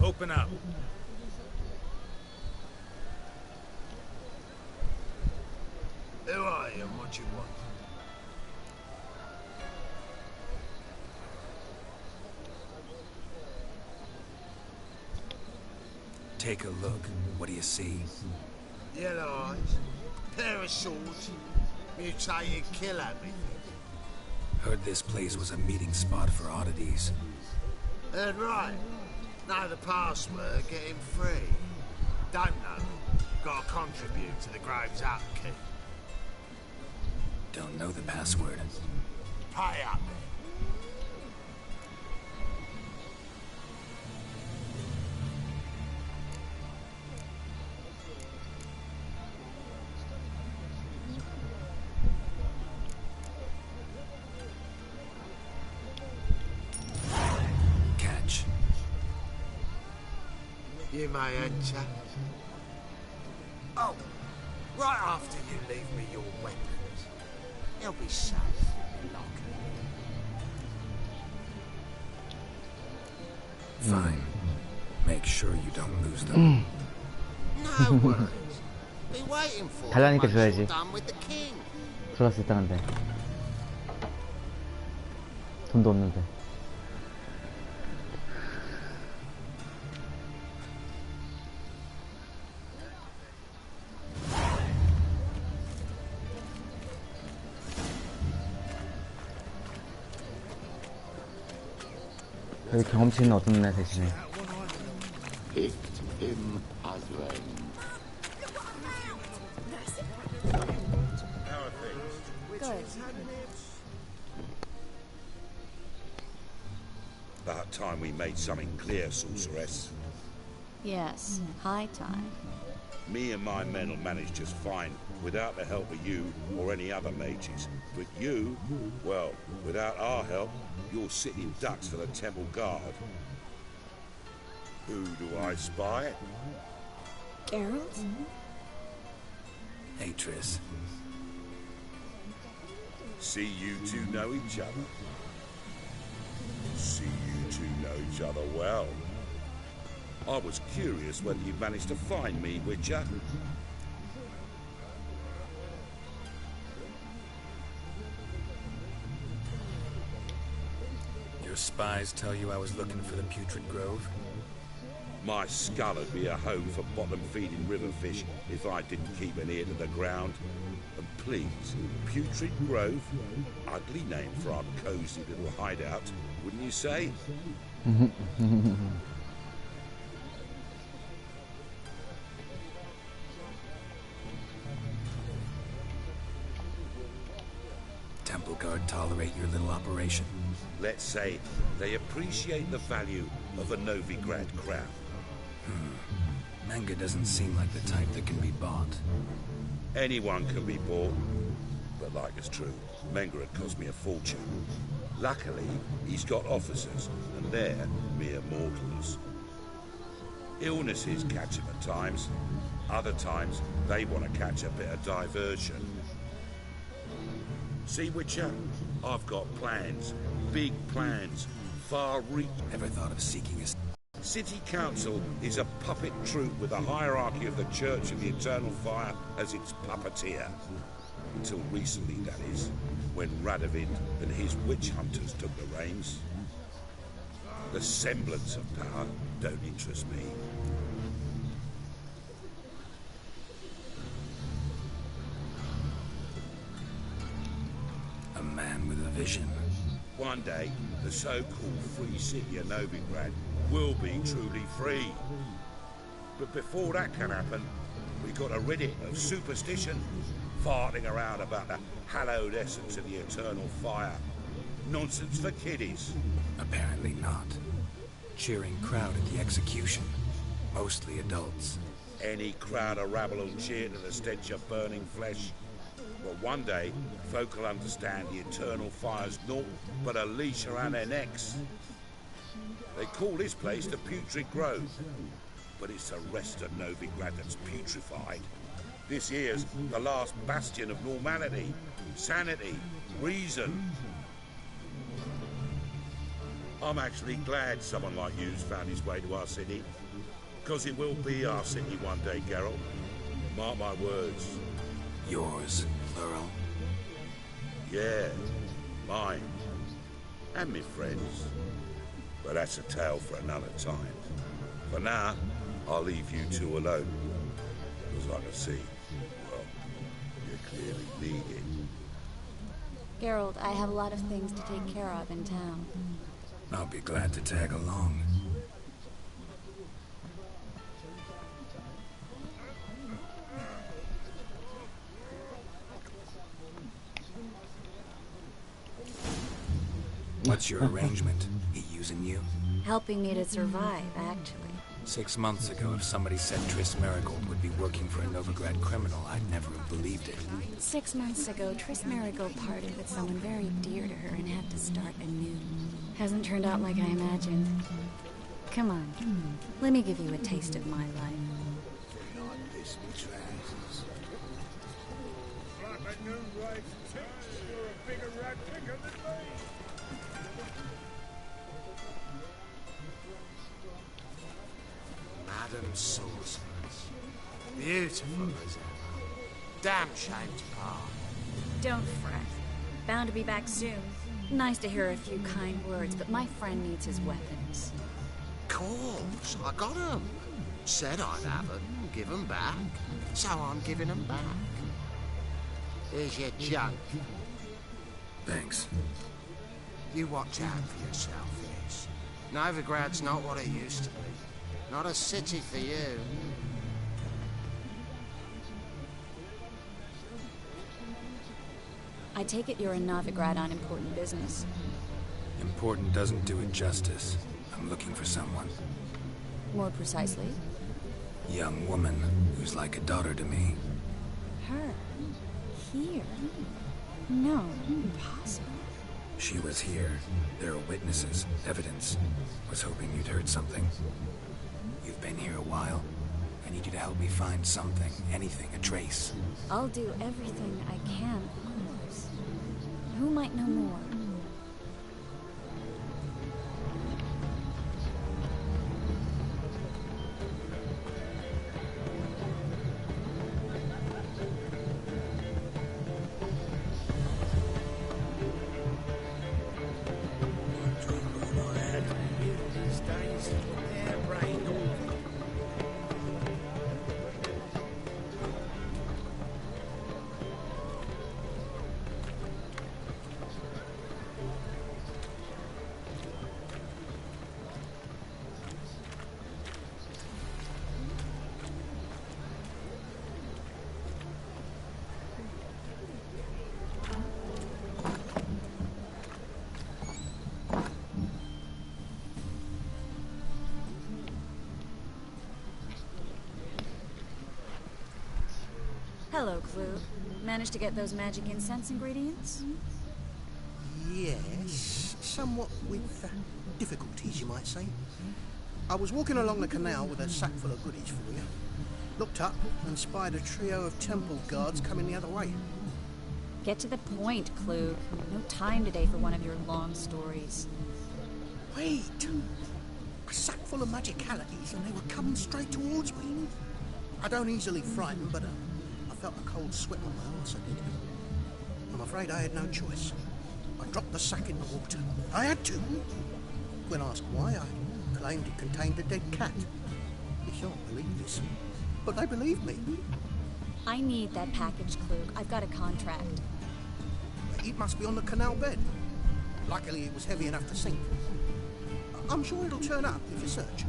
Open up. Who are you and what do you want? Take a look. What do you see? Yellow eyes, pair of swords, mutated kill everything. Heard this place was a meeting spot for oddities. Heard right. Know the password, get him free. Don't know. Gotta contribute to the Grove's upkeep. Don't know the password. Pay up. Catch. You may enter. Oh, right after you leave me your weapons. They'll be safe in the locker. Fine. Make sure you don't lose them. No worries. Be waiting for 달라니까 once you're 줘야지. done with the king. 들어갈 수 있다는데. 돈도 없는데. 여기 경험치는 어떤 애 대신에? Picked him as well. Good. About time we made something clear, sorceress. Yes, high time. Me and my men will manage just fine without the help of you or any other mages. But you, well, without our help, you're sitting ducks for the temple guard. Who do I spy? Geralt? Hey, Triss. See you two know each other. See you two know each other well. I was curious whether you managed to find me, Witcher. Your spies tell you I was looking for the Putrid Grove? My skull would be a home for bottom-feeding river fish if I didn't keep an ear to the ground. And please, Putrid Grove, ugly name for our cosy little hideout, wouldn't you say? Temple Guard tolerate your little operation? Let's say they appreciate the value of a Novigrad crown. Manga doesn't seem like the type that can be bought. Anyone can be bought, but like it's true, Menga had cost me a fortune. Luckily, he's got officers, and they're mere mortals. Illnesses catch him at times. Other times, they want to catch a bit of diversion. See, Witcher, I've got plans. Big plans. Far-reach. Ever thought of seeking a... City Council is a puppet troupe with a hierarchy of the Church of the Eternal Fire as its puppeteer. Until recently, that is, when Radovid and his witch hunters took the reins. The semblance of power don't interest me. A man with a vision. One day, the so-called free city of Novigrad will be truly free. But before that can happen, we've got to rid it of superstition, farting around about the hallowed essence of the eternal fire. Nonsense for kiddies. Apparently not. Cheering crowd at the execution. Mostly adults. Any crowd of rabble will cheer to the stench of burning flesh. But one day, folk will understand the eternal fire's naught but a leash around their necks. They call this place the Putrid Grove, but it's the rest of Novigrad that's putrefied. This here's the last bastion of normality, sanity, reason. I'm actually glad someone like you's found his way to our city. Because it will be our city one day, Geralt. Mark my words. Yours, plural? Yeah, mine. And me friends. But that's a tale for another time. For now, I'll leave you two alone. Because I can see, well, you clearly need it. Geralt, I have a lot of things to take care of in town. I'll be glad to tag along. What's your arrangement? He using you? Helping me to survive, actually. 6 months ago, if somebody said Triss Marigold would be working for a Novigrad criminal, I'd never have believed it. 6 months ago, Triss Marigold parted with someone very dear to her and had to start anew. Hasn't turned out like I imagined. Come on, let me give you a taste of my life. Madam Sorceress. Beautiful as ever. Damn shame to part. Don't fret. Bound to be back soon. Nice to hear a few kind words, but my friend needs his weapons. Course, I got 'em. Said I'd have 'em, give 'em back. So I'm giving 'em back. Here's your junk. Thanks. You watch out for yourself, yes. Novigrad's not what it used to be. Not a city for you. I take it you're in Novigrad on important business. Important doesn't do it justice. I'm looking for someone. More precisely? Young woman who's like a daughter to me. Her? Here? No, impossible. She was here. There are witnesses, evidence. Was hoping you'd heard something. You've been here a while. I need you to help me find something, anything, a trace. I'll do everything I can, of course. Who might know more? Hello, Clue. Managed to get those magic incense ingredients? Yes, somewhat with difficulties, you might say. I was walking along the canal with a sack full of goodies for you. Looked up and spied a trio of temple guards coming the other way. Get to the point, Clue. No time today for one of your long stories. Wait! A sack full of magicalities and they were coming straight towards me. I don't easily frighten, but I felt a cold sweat on my arse, I did. I'm afraid I had no choice. I dropped the sack in the water. I had to. When asked why, I claimed it contained a dead cat. You shan't believe this, but they believed me. I need that package, Clue. I've got a contract. It must be on the canal bed. Luckily, it was heavy enough to sink. I'm sure it'll turn up if you search.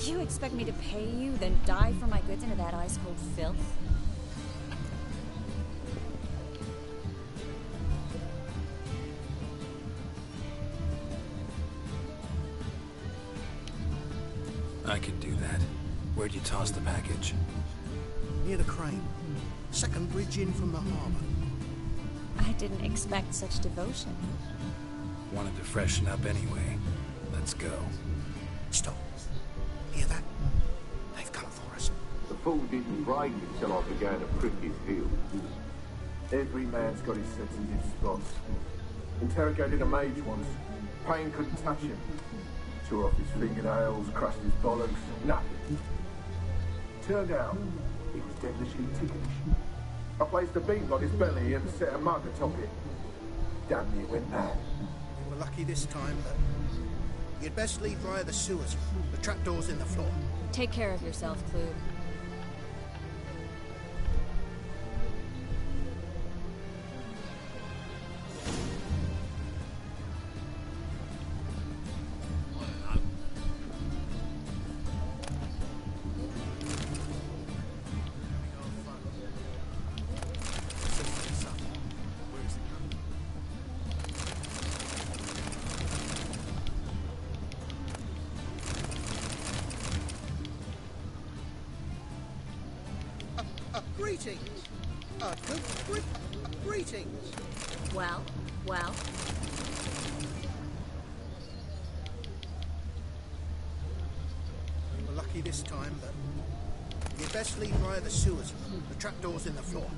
You expect me to pay you, then dive for my goods into that ice-cold filth? I could do that. Where'd you toss the package? Near the crane. Second bridge in from the harbour. I didn't expect such devotion. Wanted to freshen up anyway. Let's go. Stop. Hear that? They've come for us. The fall didn't break until I began to prick his heels. Every man's got his sensitive spots. Interrogated a mage once. Pain couldn't touch him. Tore off his fingernails, crushed his bollocks, nothing. Turned out, he was devilishly ticklish. I placed a beam on his belly and set a mug atop it. Damn near went mad. You were lucky this time, but you'd best leave via the sewers. The trapdoor's in the floor. Take care of yourself, Clue. Greetings. Greetings. Well. You were lucky this time, but you'd best leave via the sewers. The trapdoor's in the floor.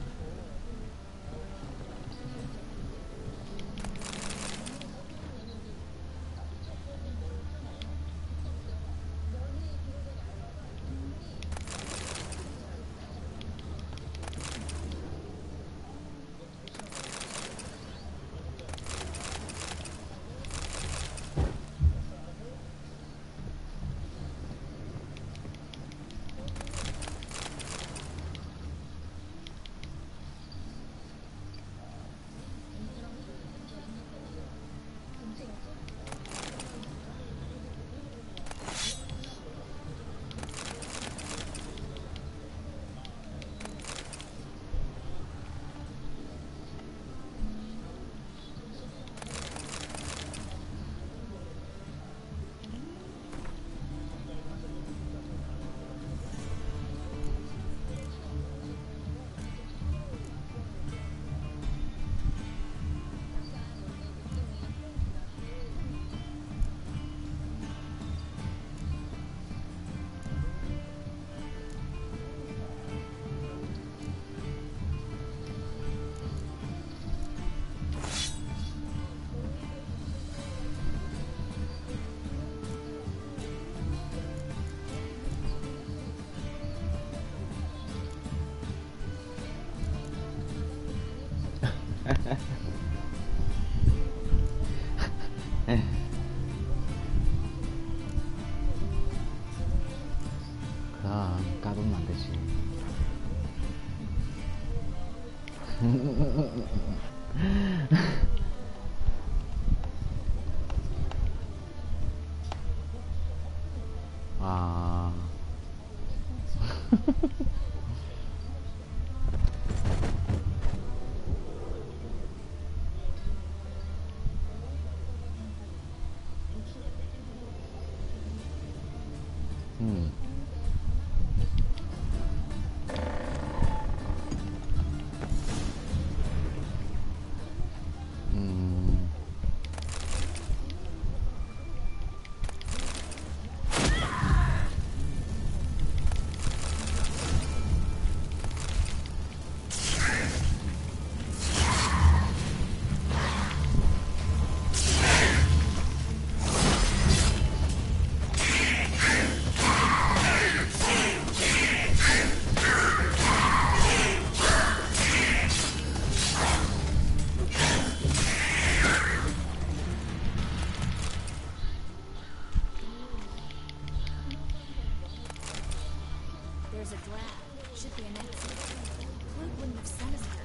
그럼 까불면 안 되지. 아. There's a draft. Should be an exit. Clue wouldn't have sent us there.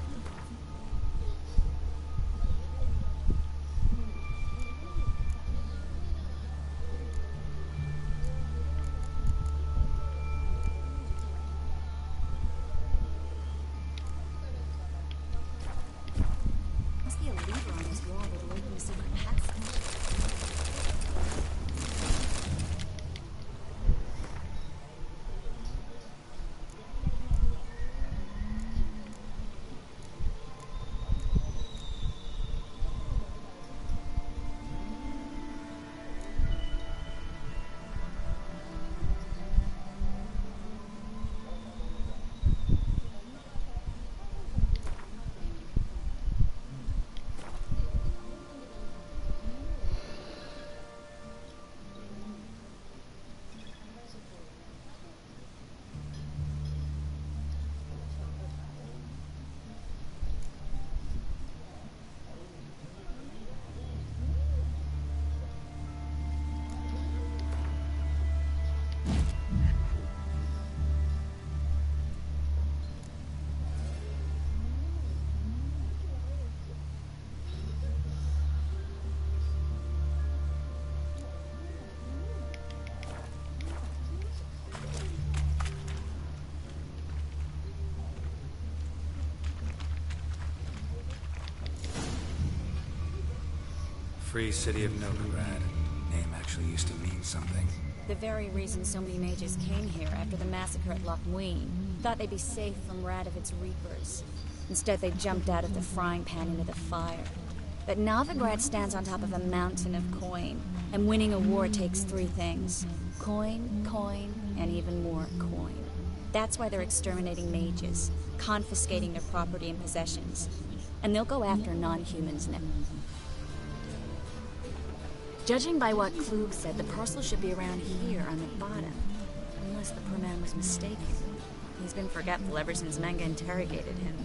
Must be a lever on his wall that'll open the secret passage. Free city of Novigrad. Name actually used to mean something. The very reason so many mages came here after the massacre at Loch Muin. Thought they'd be safe from Radovit's reapers. Instead, they jumped out of the frying pan into the fire. But Novigrad stands on top of a mountain of coin, and winning a war takes three things. Coin, coin, and even more coin. That's why they're exterminating mages, confiscating their property and possessions. And they'll go after non-humans now. Judging by what Klug said, the parcel should be around here on the bottom. Unless the poor man was mistaken. He's been forgetful ever since Manga interrogated him.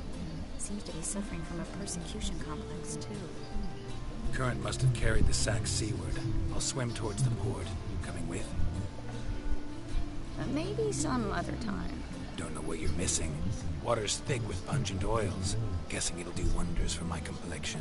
Seems to be suffering from a persecution complex, too. Current must have carried the sack seaward. I'll swim towards the port. Coming with? Maybe some other time. Don't know what you're missing. Water's thick with pungent oils. Guessing it'll do wonders for my complexion.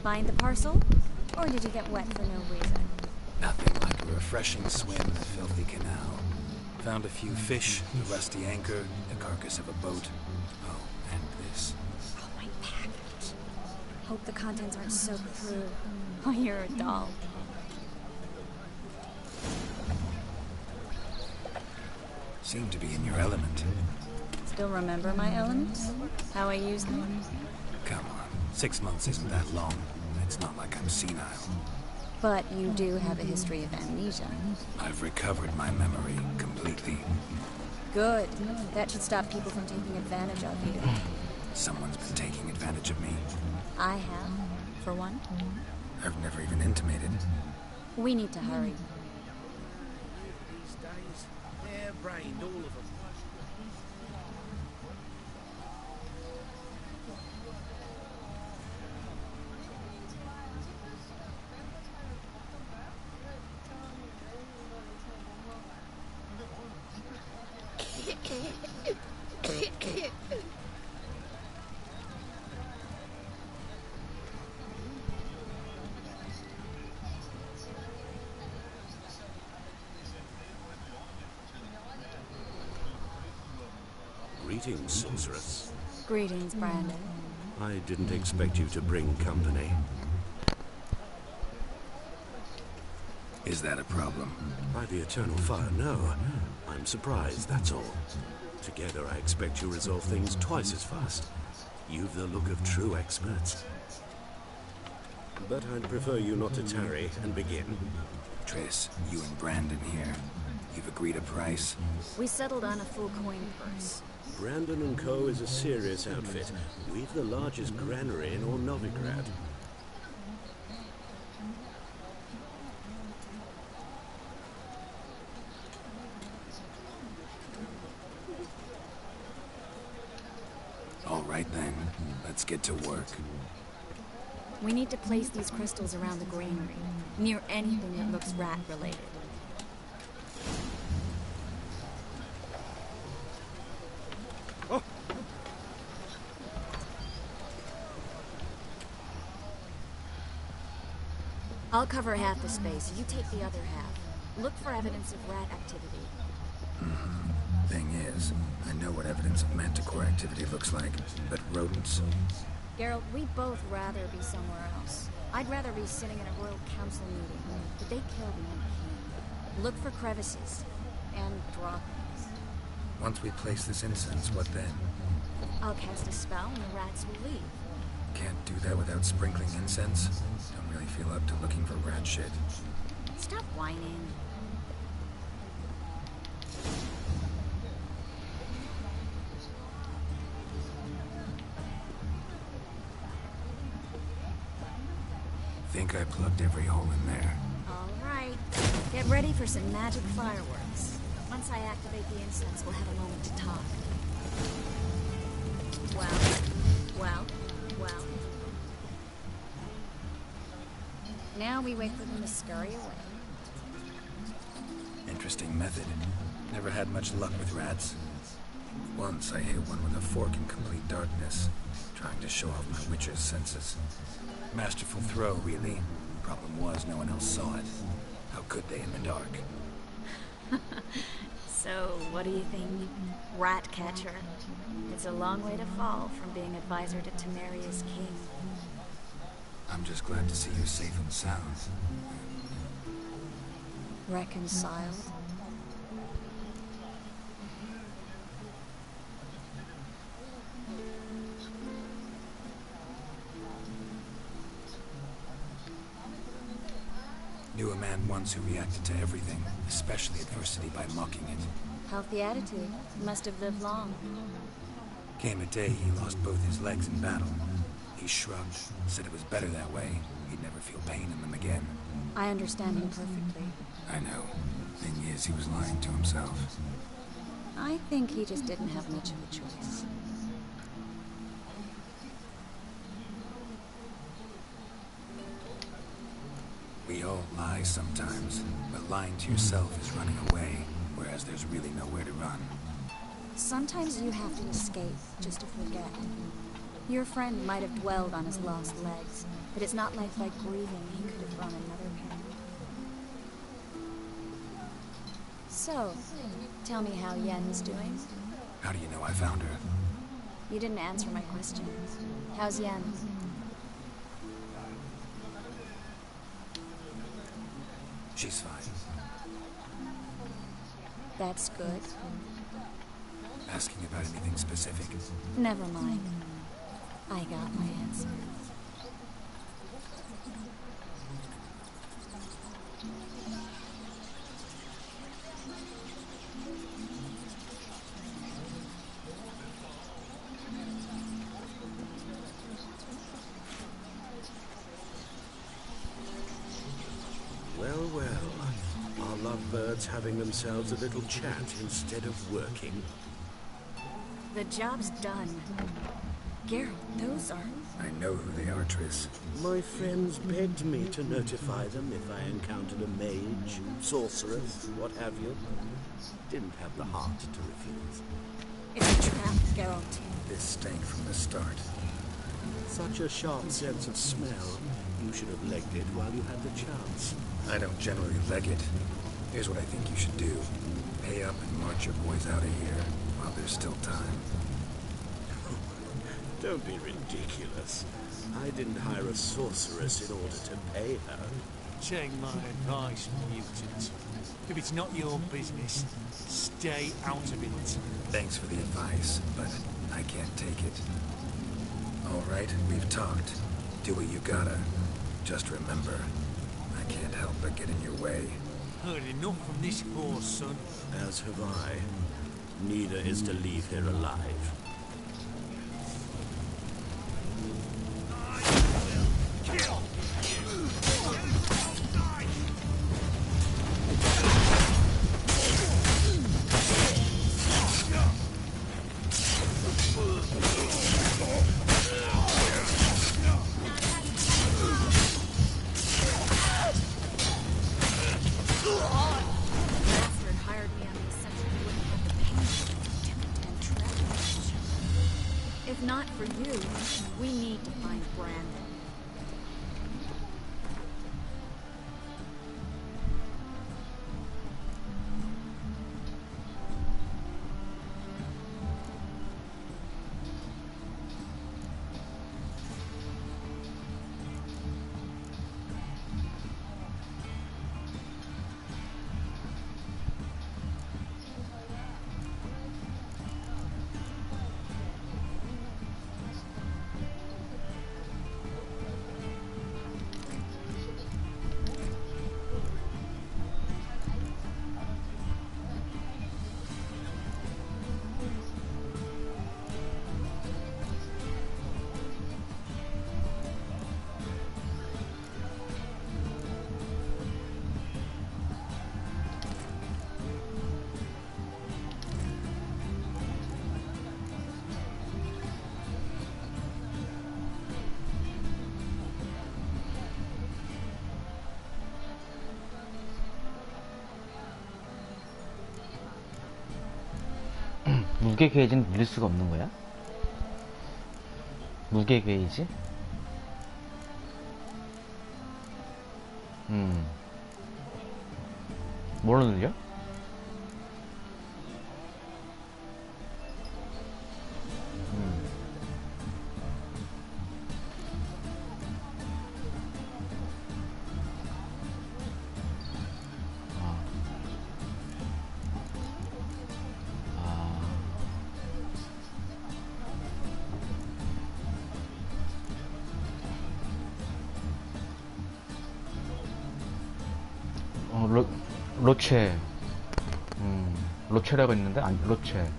Find the parcel? Or did you get wet for no reason? Nothing like a refreshing swim in the filthy canal. Found a few fish, a rusty anchor, the carcass of a boat. Oh, and this. Oh, my package. Hope the contents aren't soaked through. Oh, you're a doll. Seem to be in your element. Still remember my elements? How I use them? Come on, 6 months isn't that long. It's not like I'm senile. But you do have a history of amnesia. I've recovered my memory completely. Good. That should stop people from taking advantage of you. Someone's been taking advantage of me. I have, for one. I've never even intimated. We need to hurry. These days, they're brained, all of them. Greetings, sorceress. Greetings, Brandon. I didn't expect you to bring company. Is that a problem? By the eternal fire, no. I'm surprised, that's all. Together, I expect you resolve things twice as fast. You've the look of true experts. But I'd prefer you not to tarry and begin. Triss, you and Brandon here. You've agreed a price? We settled on a full coin purse. Brandon & Co. is a serious outfit. We've the largest granary in all Novigrad. All right then, let's get to work. We need to place these crystals around the granary, near anything that looks rat-related. I'll cover half the space, you take the other half. Look for evidence of rat activity. Thing is, I know what evidence of manticore activity looks like, but rodents... Geralt, we'd both rather be somewhere else. I'd rather be sitting in a royal council meeting, but they killed me on the Look for crevices and droppings. Once we place this incense, what then? I'll cast a spell and the rats will leave. Can't do that without sprinkling incense? Don't really feel up to looking for rat shit. Stop whining. Think I plugged every hole in there. All right. Get ready for some magic fireworks. Once I activate the incense, we'll have a moment to talk. Well. Now we wait for them to scurry away. Interesting method. Never had much luck with rats. Once I hit one with a fork in complete darkness, trying to show off my witcher's senses. Masterful throw, really. Problem was, no one else saw it. How could they in the dark? So, what do you think? Rat catcher. It's a long way to fall from being advisor to Temeria's king. I'm just glad to see you safe and sound. Reconciled? Knew a man once who reacted to everything, especially adversity, by mocking it. Healthy attitude. Must have lived long. Came a day he lost both his legs in battle. He shrugged, said it was better that way. He'd never feel pain in them again. I understand him perfectly. I know. Thing is, he was lying to himself. I think he just didn't have much of a choice. We all lie sometimes, but lying to yourself is running away, whereas there's really nowhere to run. Sometimes you have to escape, just to forget. Your friend might have dwelled on his lost legs, but it's not like by grieving he could have run another path. So, tell me how Yen's doing. How do you know I found her? You didn't answer my question. How's Yen? She's fine. That's good. Asking about anything specific? Never mind. I got my answer. Well, our lovebirds having themselves a little chat instead of working. The job's done. Geralt, those are... I know who they are, Triss. My friends begged me to notify them if I encountered a mage, sorceress, what have you. Didn't have the heart to refuse. It's a trap, Geralt. This stank from the start. Such a sharp sense of smell. You should have legged it while you had the chance. I don't generally leg it. Here's what I think you should do. Pay up and march your boys out of here while there's still time. Don't be ridiculous. I didn't hire a sorceress in order to pay her. Take my advice, mutant. If it's not your business, stay out of it. Thanks for the advice, but I can't take it. All right, we've talked. Do what you gotta. Just remember, I can't help but get in your way. Heard enough from this horse, son. As have I. Neither is to leave here alive. If not for you, we need to find Brandon. 무게 게이지는 늘릴 수가 없는 거야? 무게 게이지? 뭘로 늘려? 로체. 로체라고 있는데? 아니, 로체.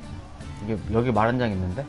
이게, 여기 말 한 장 있는데?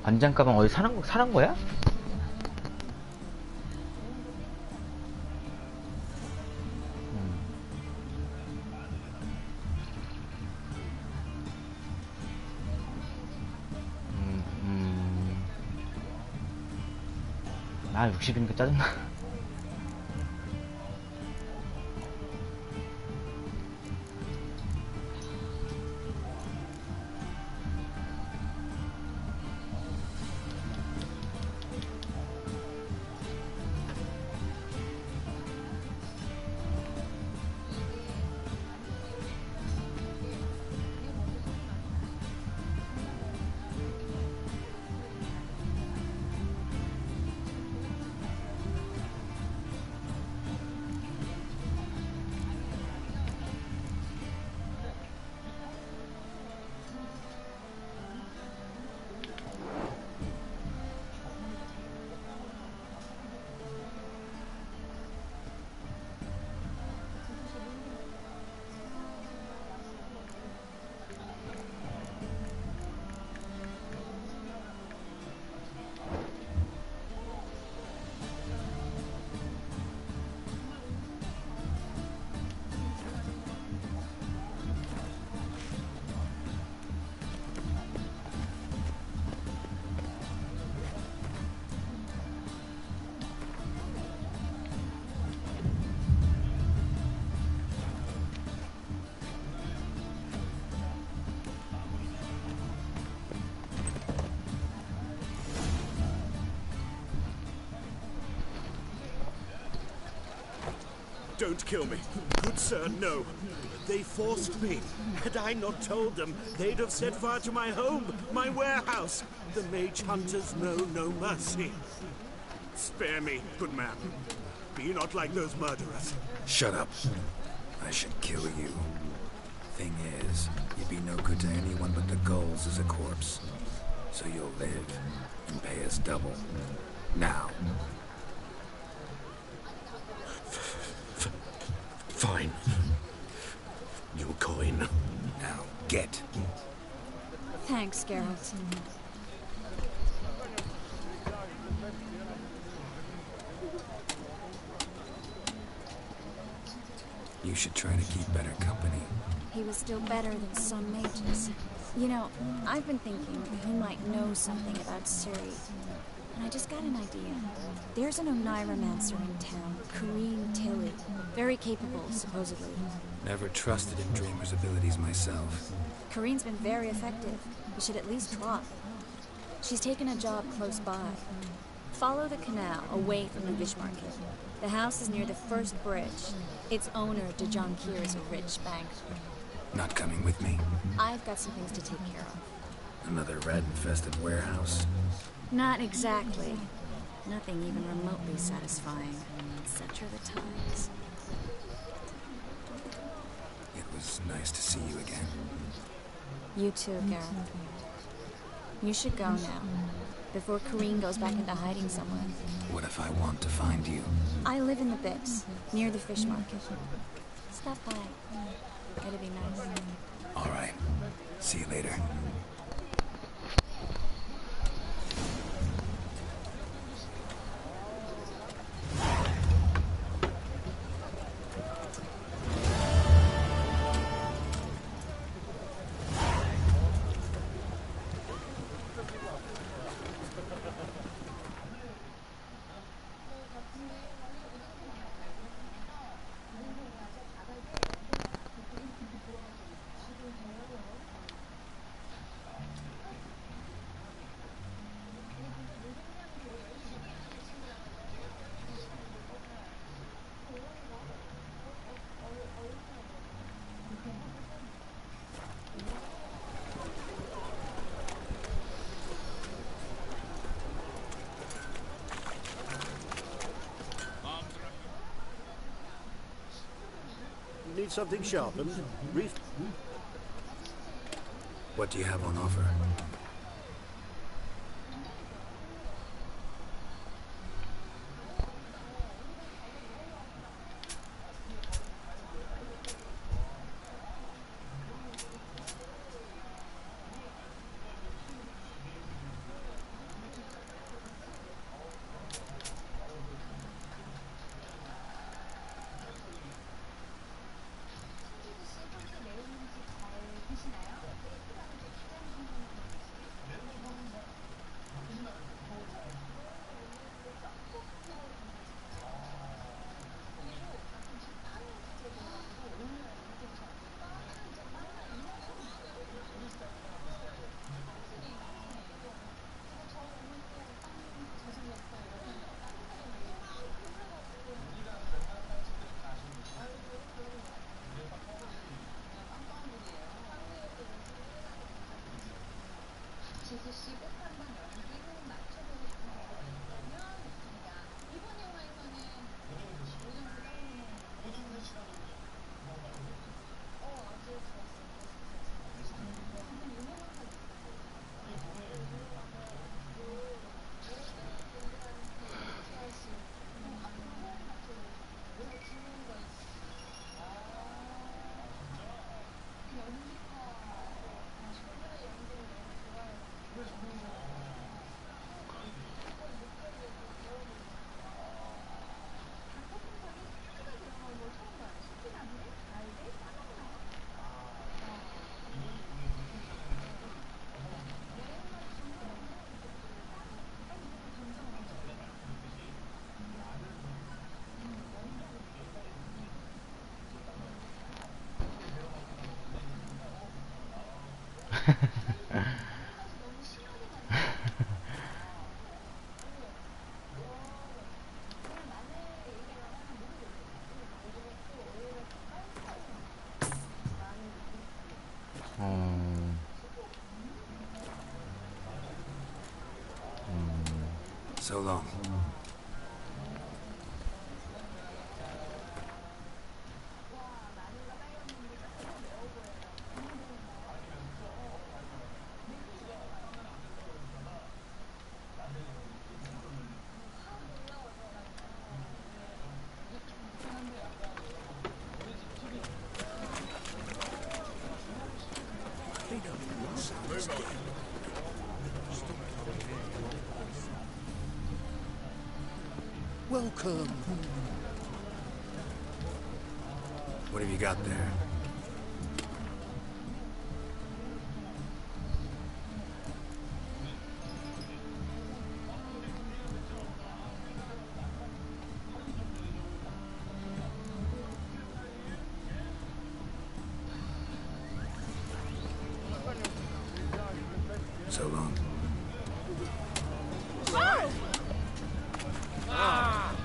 반장 가방 어디 사는 거야? 아, 60이니까 짜증나. Don't kill me. Good sir, no. They forced me. Had I not told them, they'd have set fire to my home, my warehouse. The mage hunters know no mercy. Spare me, good man. Be not like those murderers. Shut up. I should kill you. Thing is, you'd be no good to anyone but the gulls as a corpse. So you'll live and pay us double. Now. Fine. Your coin. Now get. Thanks, Geralt. You should try to keep better company. He was still better than some mages. You know, I've been thinking he might know something about Ciri. And I just got an idea. There's an Oneiromancer in town, Kareem Tilly. Very capable, supposedly. Never trusted in Dreamer's abilities myself. Kareem's been very effective. You should at least try. She's taken a job close by. Follow the canal away from the fish market. The house is near the first bridge. Its owner, Dejan Kier, is a rich banker. Not coming with me. I've got some things to take care of. Another rat-infested warehouse? Not exactly. Nothing even remotely satisfying. Such are the times. It was nice to see you again. You too, Gareth. You should go now, before Kareem goes back into hiding somewhere. What if I want to find you? I live in the Bix, near the fish market. Stop by. It'd be nice. All right. See you later. Need something sharpened? What do you have on offer? So long. Welcome. What have you got there? So long. Oh! Ah!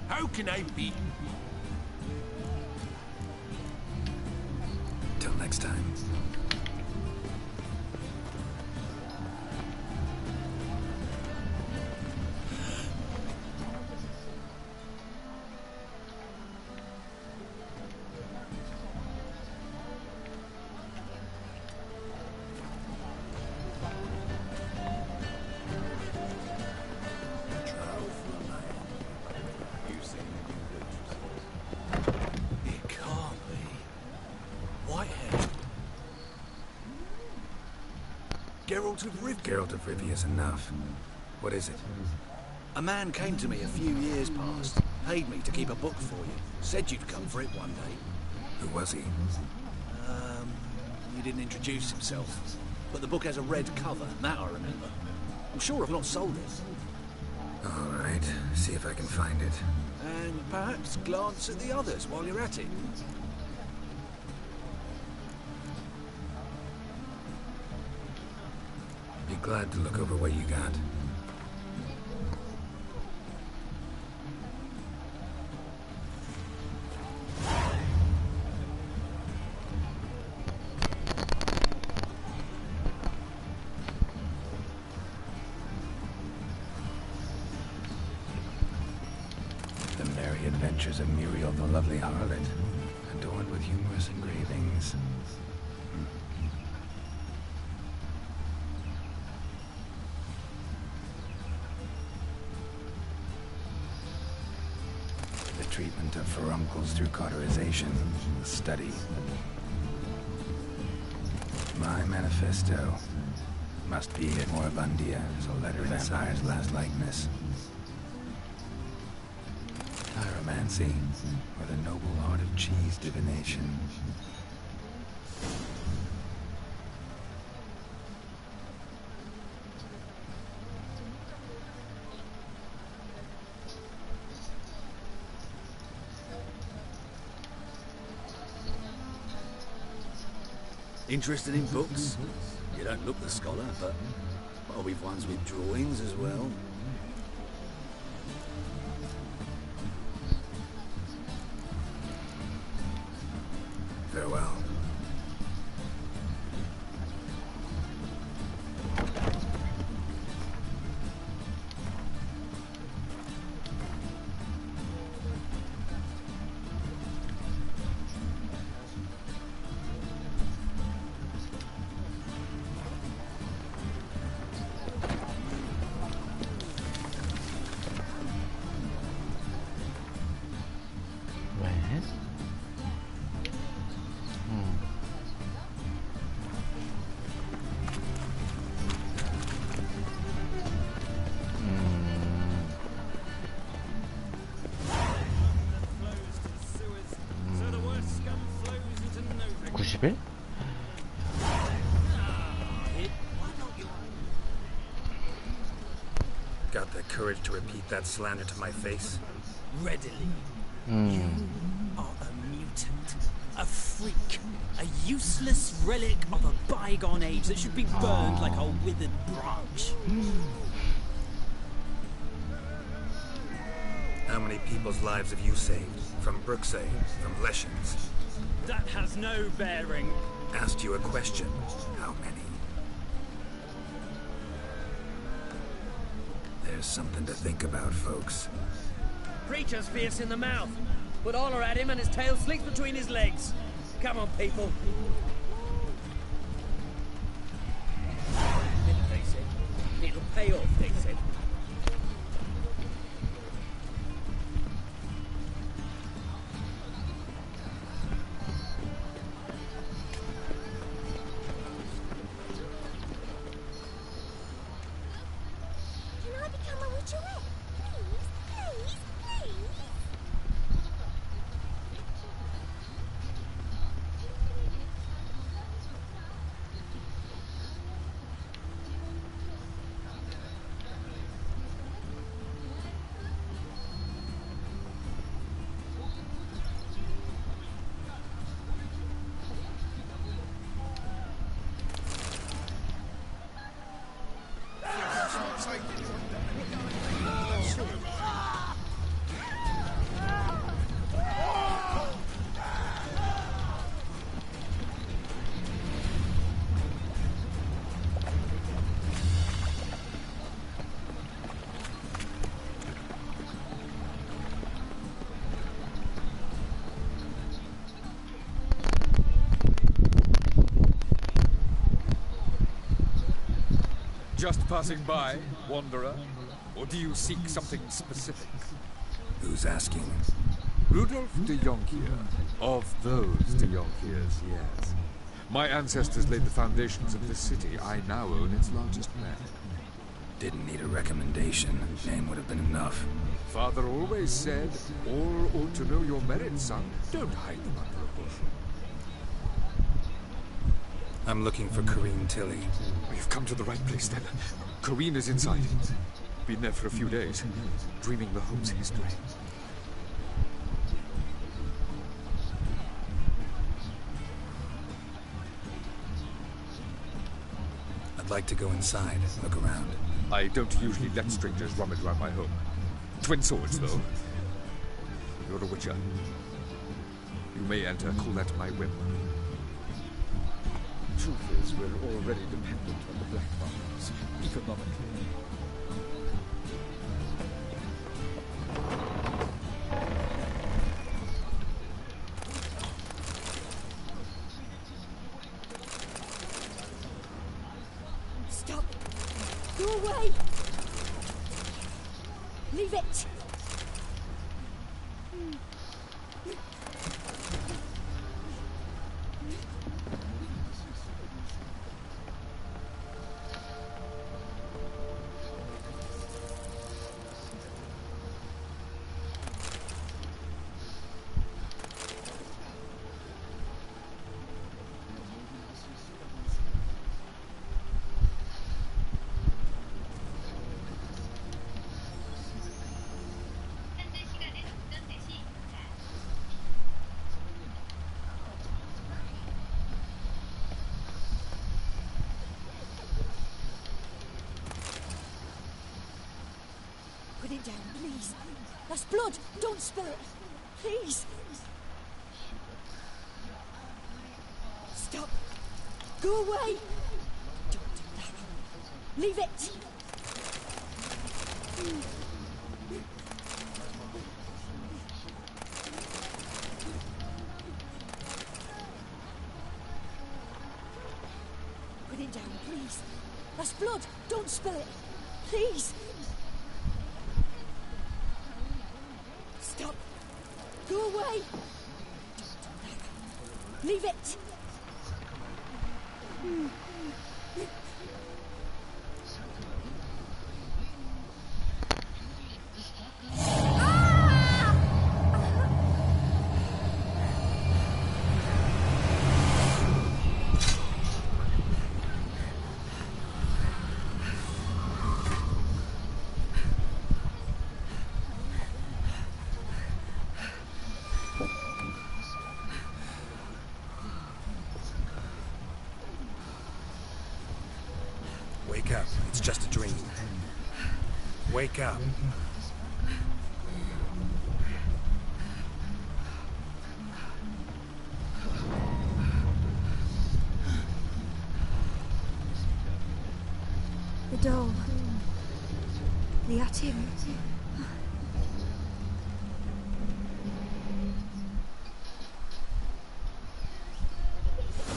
How can I be? Till next time. Geralt of Rivia is enough. What is it? A man came to me a few years past, paid me to keep a book for you. Said you'd come for it one day. Who was he? He didn't introduce himself. But the book has a red cover, that I remember. I'm sure I've not sold it. All right, see if I can find it. And perhaps glance at the others while you're at it. Be glad to look over what you got. The merry adventures of Muriel the lovely harlot, adorned with humorous engravings. Treatment of furuncles through cauterization, a study. My manifesto must be at Moribundia as a letter vampire's last likeness. Chiromancy, or the noble art of cheese divination. Interested in books? You don't look the scholar, but we've ones with drawings as well. Farewell. Got the courage to repeat that slander to my face? Readily. You are a mutant, a freak, a useless relic of a bygone age that should be burned like a withered branch. How many people's lives have you saved? From Brooksay, from Leshens? That has no bearing. Asked you a question. How many? There's something to think about, folks. Preacher's fierce in the mouth. Put holler at him and his tail slicks between his legs. Come on, people. They said. It'll pay off, they said. Can I become a witcherette? Just passing by, wanderer? Or do you seek something specific? Who's asking? Rudolf de Jonkier. Of those de Jonkiers, yes. My ancestors laid the foundations of this city. I now own its largest man. Didn't need a recommendation. Name would have been enough. Father always said, all ought to know your merits, son. Don't hide them under a bushel. I'm looking for Corinne Tilly. You've come to the right place, then. Corinne is inside. Been there for a few days, dreaming the home's history. I'd like to go inside, look around. I don't usually let strangers rummage around my home. Twin swords, though. You're a witcher. You may enter, call that my whim. Truth is, we're already dependent on the black markets, economically. Stop! Go away! Leave it! Put it down, please. That's blood. Don't spill it. Please. Stop. Go away. Don't do that. Leave it. Put it down, please. That's blood. Don't spill it. Please. Stop. Go away. Don't do that. Leave it. Wake up. It's just a dream. Wake up. The doll. The attic.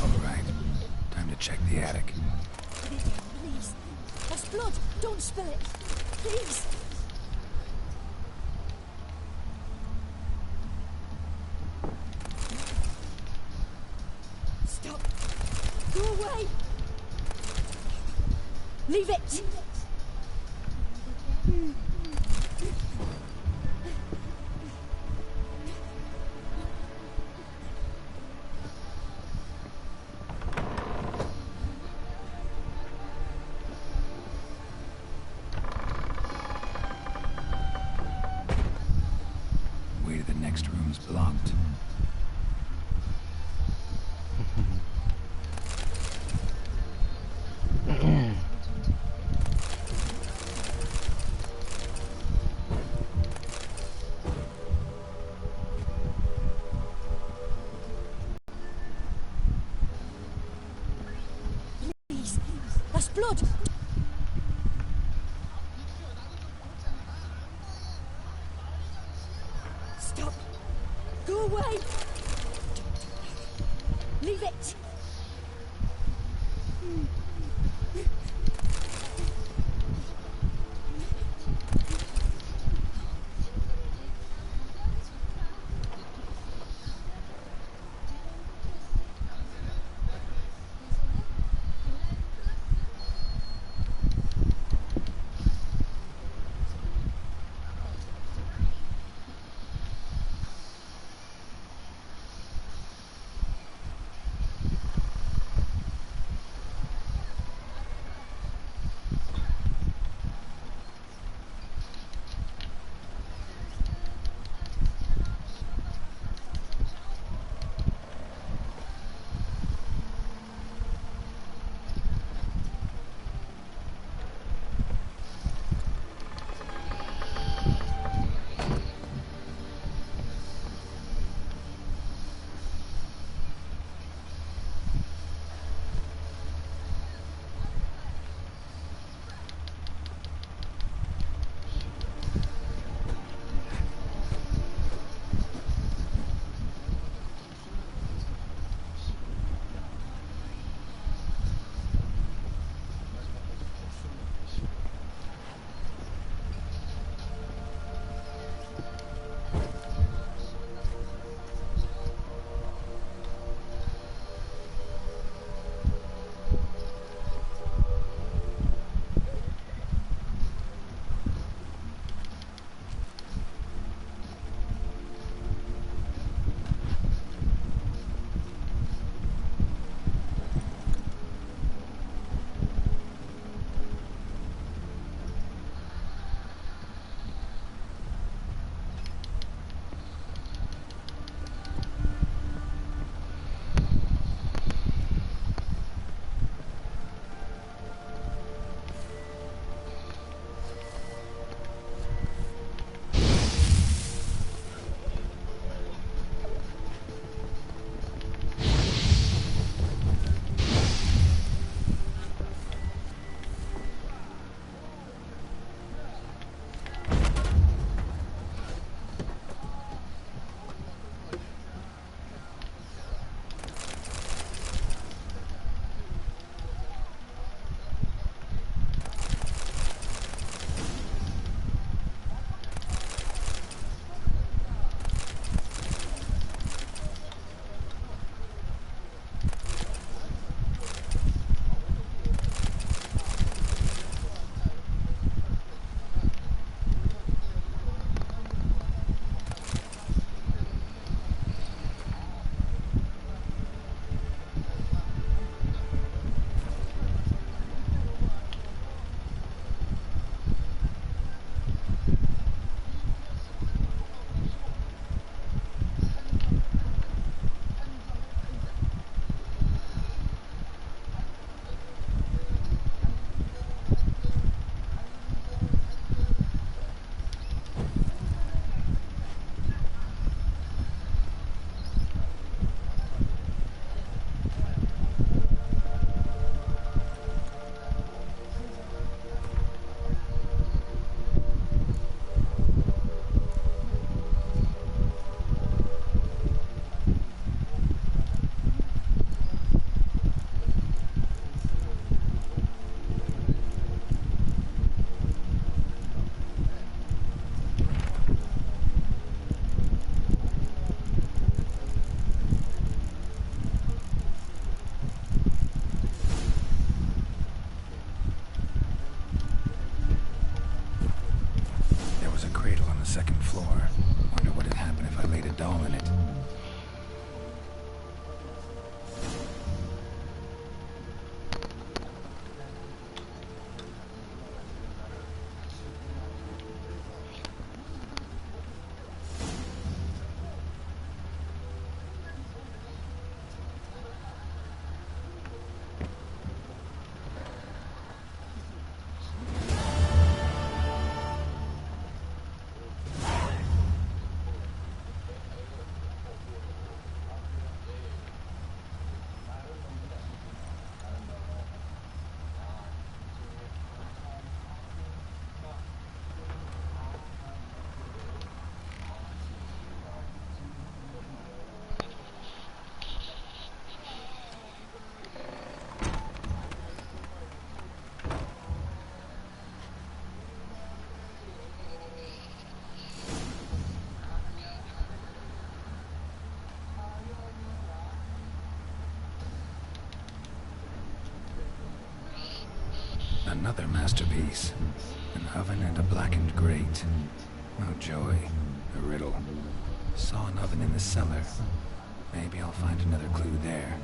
All right. Time to check the attic. Put it down, please. That's blood. Don't spill it. Please. Stop. Go away. Leave it. Way to the next room's blocked. Please. That's blood. Stop. Go away. Leave it. cradle on the second floor. Wonder what would happen if I laid a doll in it. Another masterpiece. An oven and a blackened grate. Oh joy. A riddle. Saw an oven in the cellar. Maybe I'll find another clue there.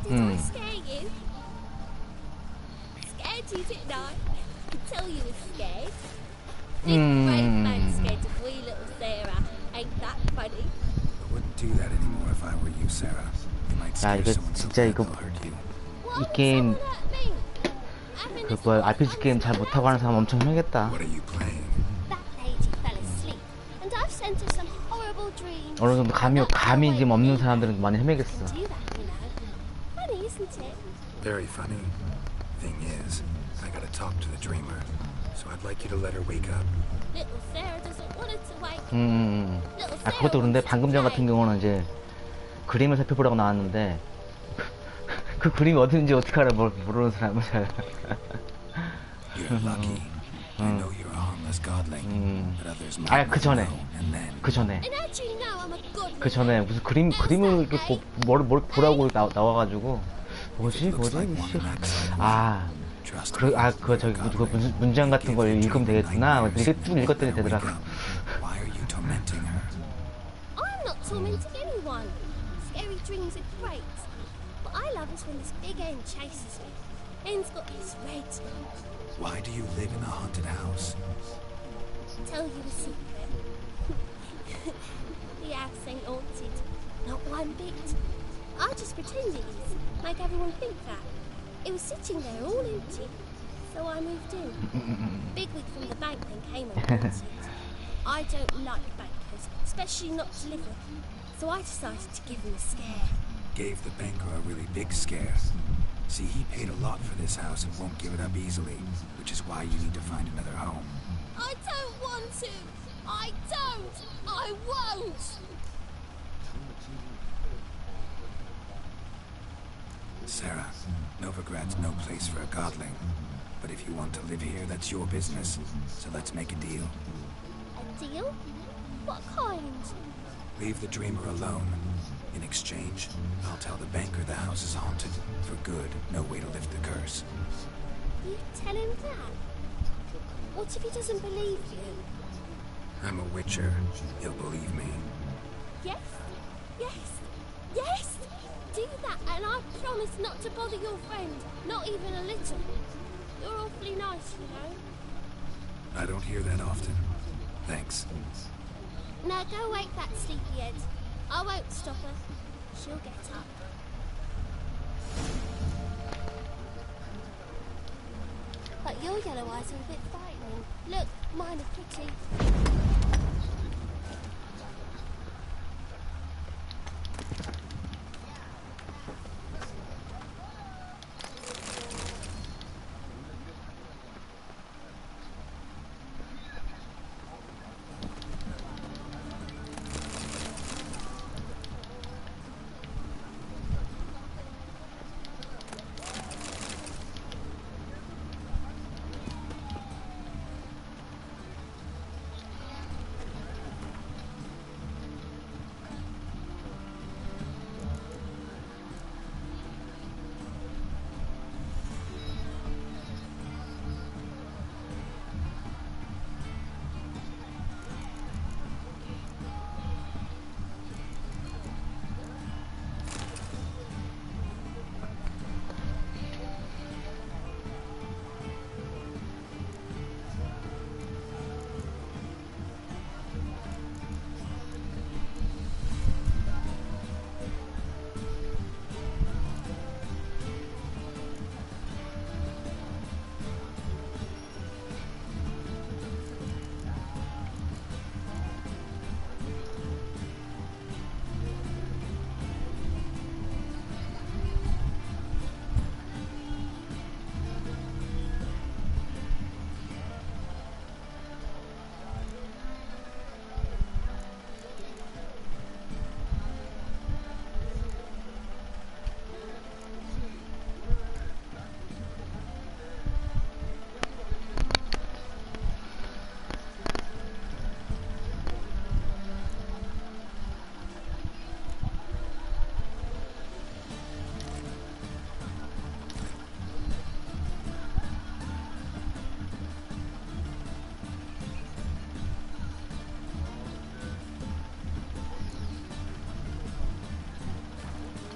Did I scare you? Scared you, didn't I? I could tell you were scared. Big brave man scared of wee little Sarah. Ain't that funny? I wouldn't do that anymore if I were you, Sarah. You might scare someone so bad they'll hurt you. 이 게임 그 뭐야 RPG 게임 잘 못하고 하는 사람 엄청 힘들겠다. That lady fell asleep, and I've sent her some horrible dreams. 어느 정도 감이 지금 없는 사람들은 많이 헤매겠어. Funny, isn't it? Very funny. Thing is, I gotta talk to the dreamer, so I'd like you to let her wake up. Little Sarah doesn't want her to wake. 아 그것도 그런데 방금 전 같은 경우는 이제 그림을 살펴보라고 나왔는데 그 그림이 어딘지 어떻게 알아 모르는 사람은 잘. You're lucky. I know you're a harmless godling, but others might 아 그 전에 무슨 그림을 이렇게 뭘 보라고 나와가지고 뭐지 그 저기 그 문장 같은 걸 읽으면 되겠구나. 이렇게 쭉 읽었더니 되더라. Why are you tormenting her? I'm not tormenting anyone. Scary dreams are great. What I love is when this big end chases me. End's got this red. Why do you live in a haunted house? Tell you a secret. The house ain't haunted. Not one bit. I just pretend it is. Make everyone think that. It was sitting there all empty. So I moved in. Bigwig from the bank then came and bought it. I don't like bankers, especially not to live with. So I decided to give him a scare. Gave the banker a really big scare. See, he paid a lot for this house and won't give it up easily, which is why you need to find another home. I don't want to! I don't! I won't! Sarah, Novigrad's no place for a godling. But if you want to live here, that's your business. So let's make a deal. A deal? What kind? Leave the dreamer alone. In exchange, I'll tell the banker the house is haunted. For good, no way to lift the curse. You tell him that? What if he doesn't believe you? I'm a witcher. He'll believe me. Yes? Yes? Yes? Do that and I promise not to bother your friend. Not even a little. You're awfully nice, you know. I don't hear that often. Thanks. Now go wake that sleepyhead. I won't stop her. She'll get up. But your yellow eyes are a bit frightening. Look, mine are pretty.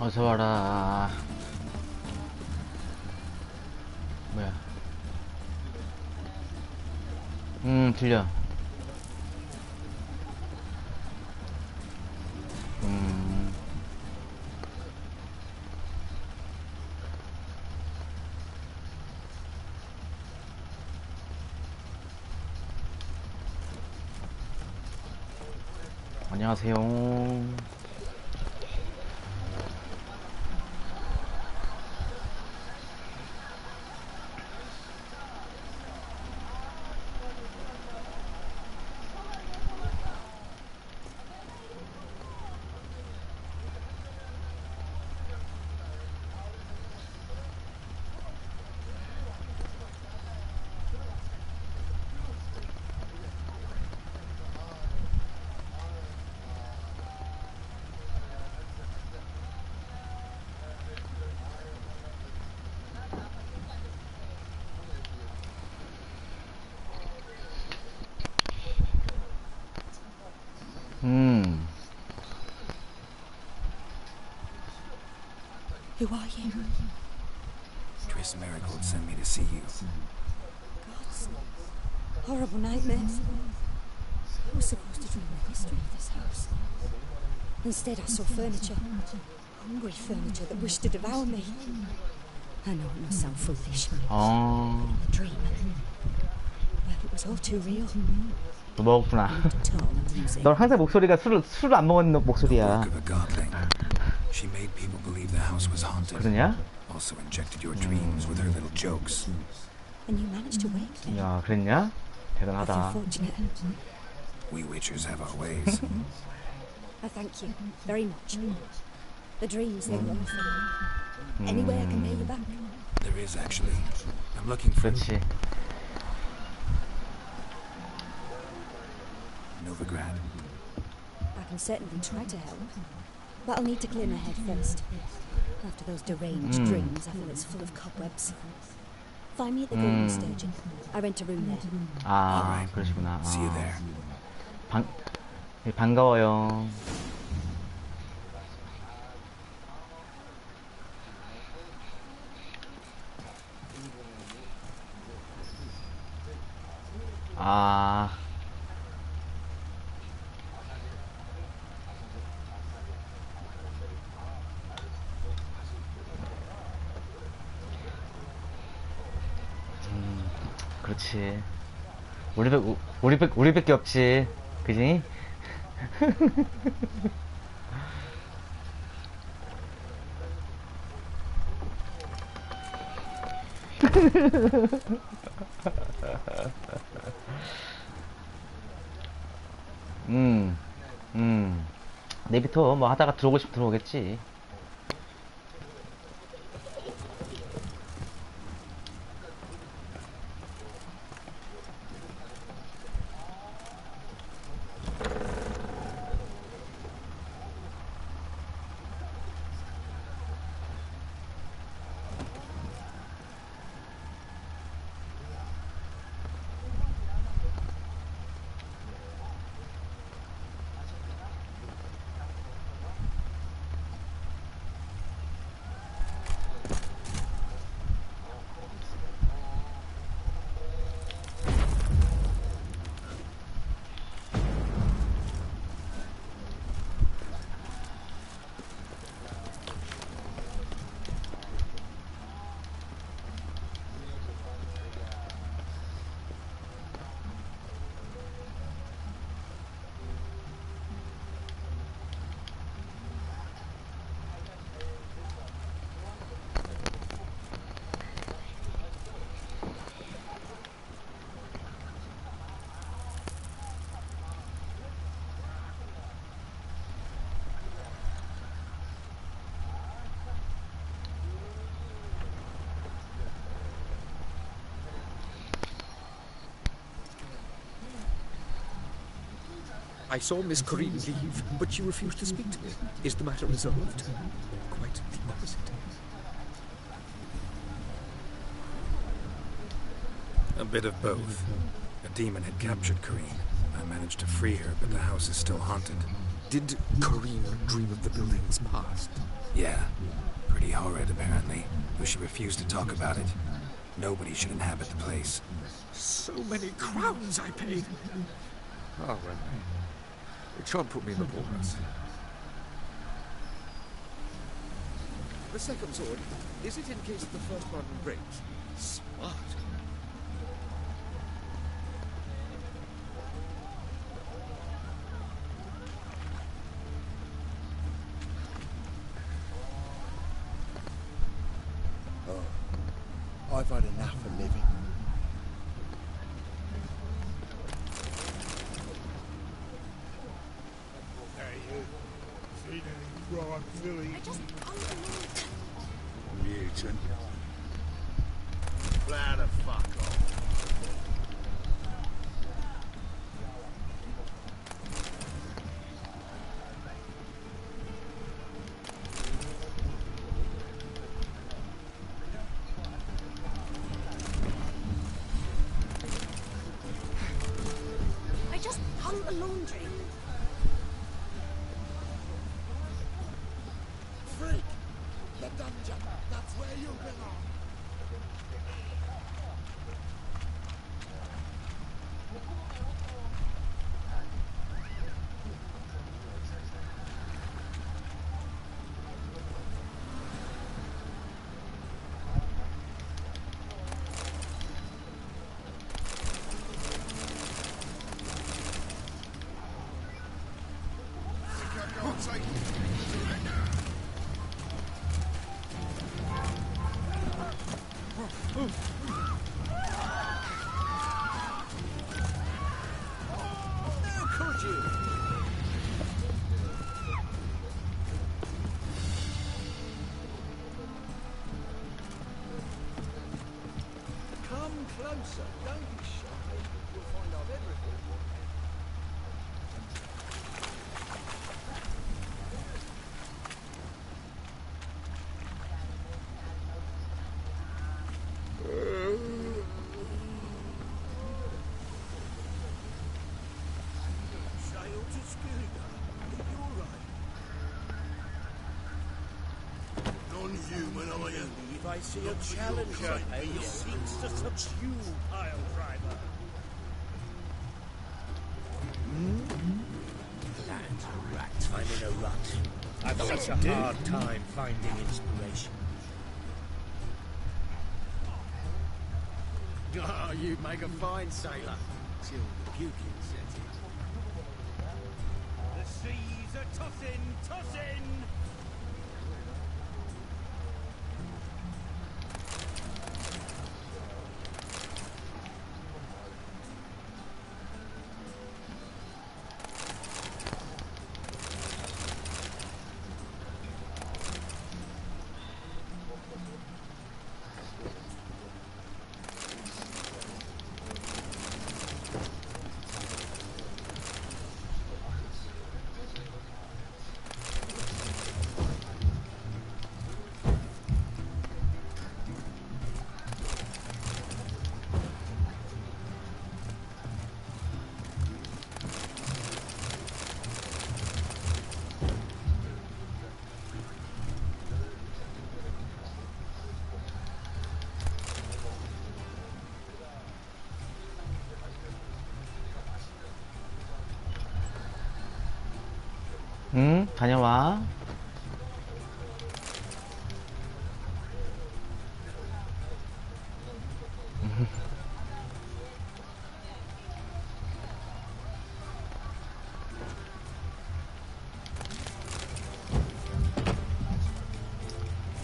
어서 와라. 뭐야? 들려. 안녕하세요. Who are you? Triss Marigold sent me to see you. Gods. Horrible nightmares. I was supposed to dream the history of this house. Instead, I saw furniture. Hungry furniture that wished to devour me. I know it must sound foolish. A dream. Well, it was all too real. 너 먹었구나. 넌 항상 목소리가 술을 안 먹은 목소리야. She made people believe the house was haunted. 그러냐? Also injected your dreams with her little jokes. And you managed to wake me. 야, 그랬냐? 대단하다. We witchers have our ways. I thank you very much. The dreams they were for. Any way I can pay you back? There is actually. I'm looking for. 그렇지. Novigrad. I can certainly try to help, but I'll need to clear my head first. After those deranged dreams, I feel it's full of cobwebs. Find me at the Golden Sturgeon. I rent a room there. 아, 그러시구나. See you there. 반가워요. 그렇지. 우리밖에 없지. 그지? 내비터 뭐 하다가 들어오고 싶으면 들어오겠지. I saw Miss Corinne leave, but she refused to speak to me. Is the matter resolved? Quite the opposite. A bit of both. A demon had captured Corinne. I managed to free her, but the house is still haunted. Did Corinne dream of the building's past? Yeah. Pretty horrid, apparently. Though she refused to talk about it. Nobody should inhabit the place. So many crowns I paid. Oh, well. It shan't put me in the poorhouse. The second sword, is it in case the first one breaks? Smart. Oh, I've had enough of living. Mutant. Plow the fuck off. I just hung the laundry. Freak! The dungeon! That's where you belong! Closer, don't be shy. You'll find out everything. Sail to Skilligan. You're right. Non-human, I am. If I see a challenger, who seeks to subdue pile driver. That's a rat. I'm in a rut. I've such a hard time finding inspiration. Oh, you'd make a fine sailor. Till the puking set in. The seas are tossing, tossing! 응? 다녀와.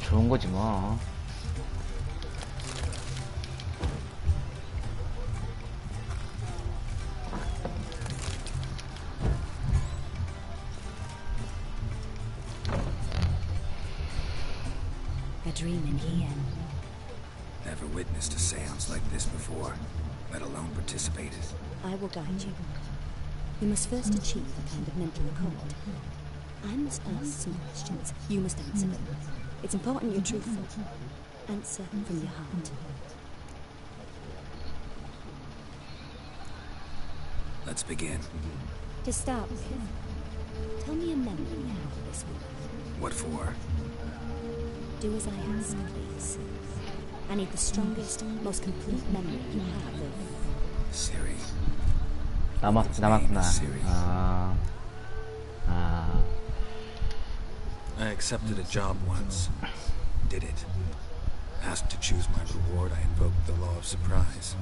좋은 거지 뭐. Dreaming here. Never witnessed a seance like this before, let alone participated. I will guide you. You must first achieve a kind of mental accord. I must ask some questions. You must answer them. It's important you're truthful. Answer from your heart. Let's begin. To start with, tell me a memory you have of this woman. What for? Do as I ask, please. I need the strongest, most complete memory you have of... Siri. 남았구나. I accepted a job once. Did it. Asked to choose my reward, I invoked the law of surprise.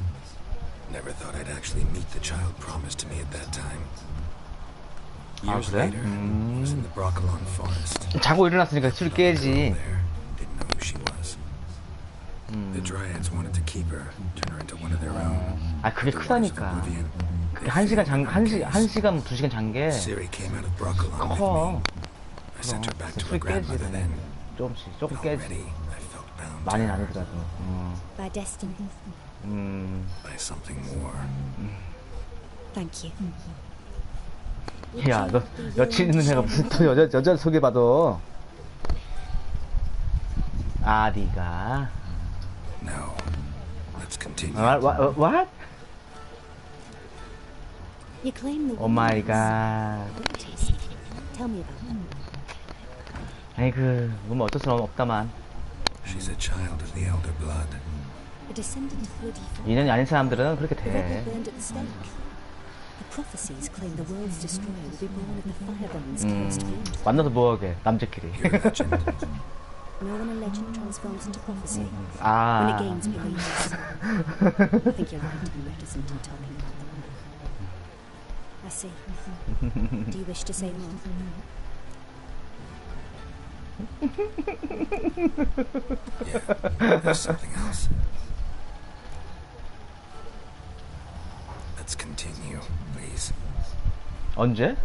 Never thought I'd actually meet the child promised to me at that time. Years later, I was in the Broccolon forest. 자고 일어났으니까 술 깨지. Didn't know who she was. The Dryads wanted to keep her, turn her into one of their own. 아 그게 크다니까. 그게 1시간 2시간 잔 게 커. 그럼 술 깨지. 조금 깨지. 많이는 아니더라도. By destiny. By something more. Thank you. 야, 너 여친 있는 애가 무슨 또 여자 소개받아? 아디가. No. Let's continue. What? You claim the Oh my god. Tell me about them. 아이 뭐 어쩔 수 없다만. She's a child of the elder blood. A descendant of bloody fathers. 인연이 아닌 사람들은 그렇게 The rebel 돼. burned at the stake. The prophecies claim the world's destroyer will be born of the firebrands cursed field. 만나서 뭐하게 남자끼리. Know when a legend transforms into prophecy. Ah. When it gains believers. I think you're right to be reticent in talking about them. I see. Do you wish to say more? Yeah, there's something else. Let's continue, please. 언제?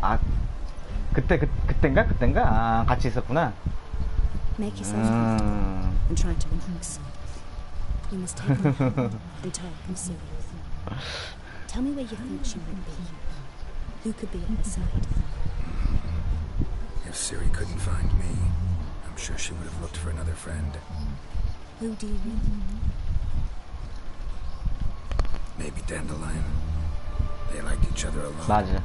아, 그땐가? 아, 같이 있었구나. Make yourself comfortable and try to relax. You must take me and talk and see. Tell me where you think she might be. Who could be at her side? If Siri couldn't find me, I'm sure she would have looked for another friend. Who do you really? Maybe Dandelion. They liked each other a lot. 맞아.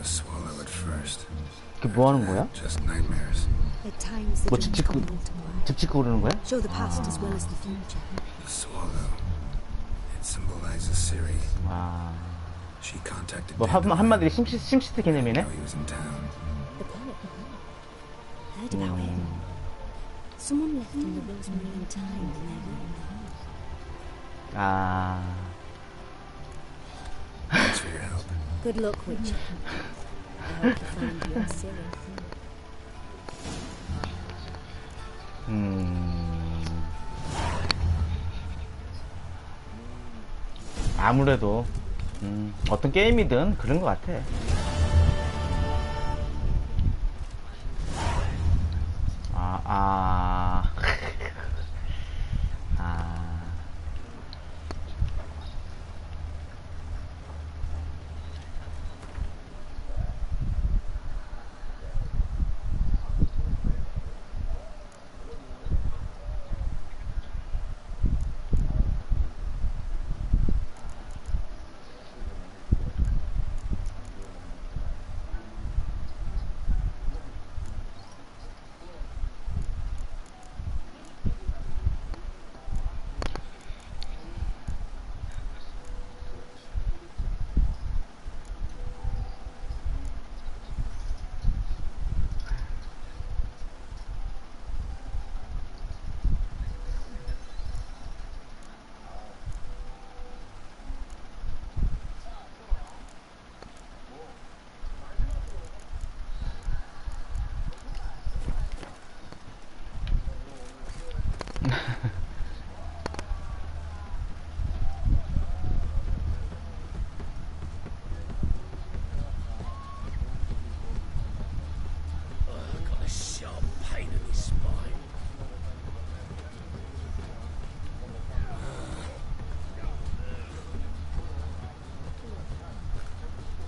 a swallow at first. 그게 뭐 하는 거야? Just nightmares. At times the 뭐 dreams 집 짓고 come multiply. 집 짓고 그러는 거야? Show the past as well as the future. The swallow. It symbolizes Siri. 아. She contacted 뭐 한마디로 심시트 개념이네? He was in town. The poet. Heard about him. Someone left him the rosemary and thyme in their room. 아. Thanks for your help. Good luck, Witcher. I hope you find your Siri. 아무래도 어떤 게임이든 그런 것 같아.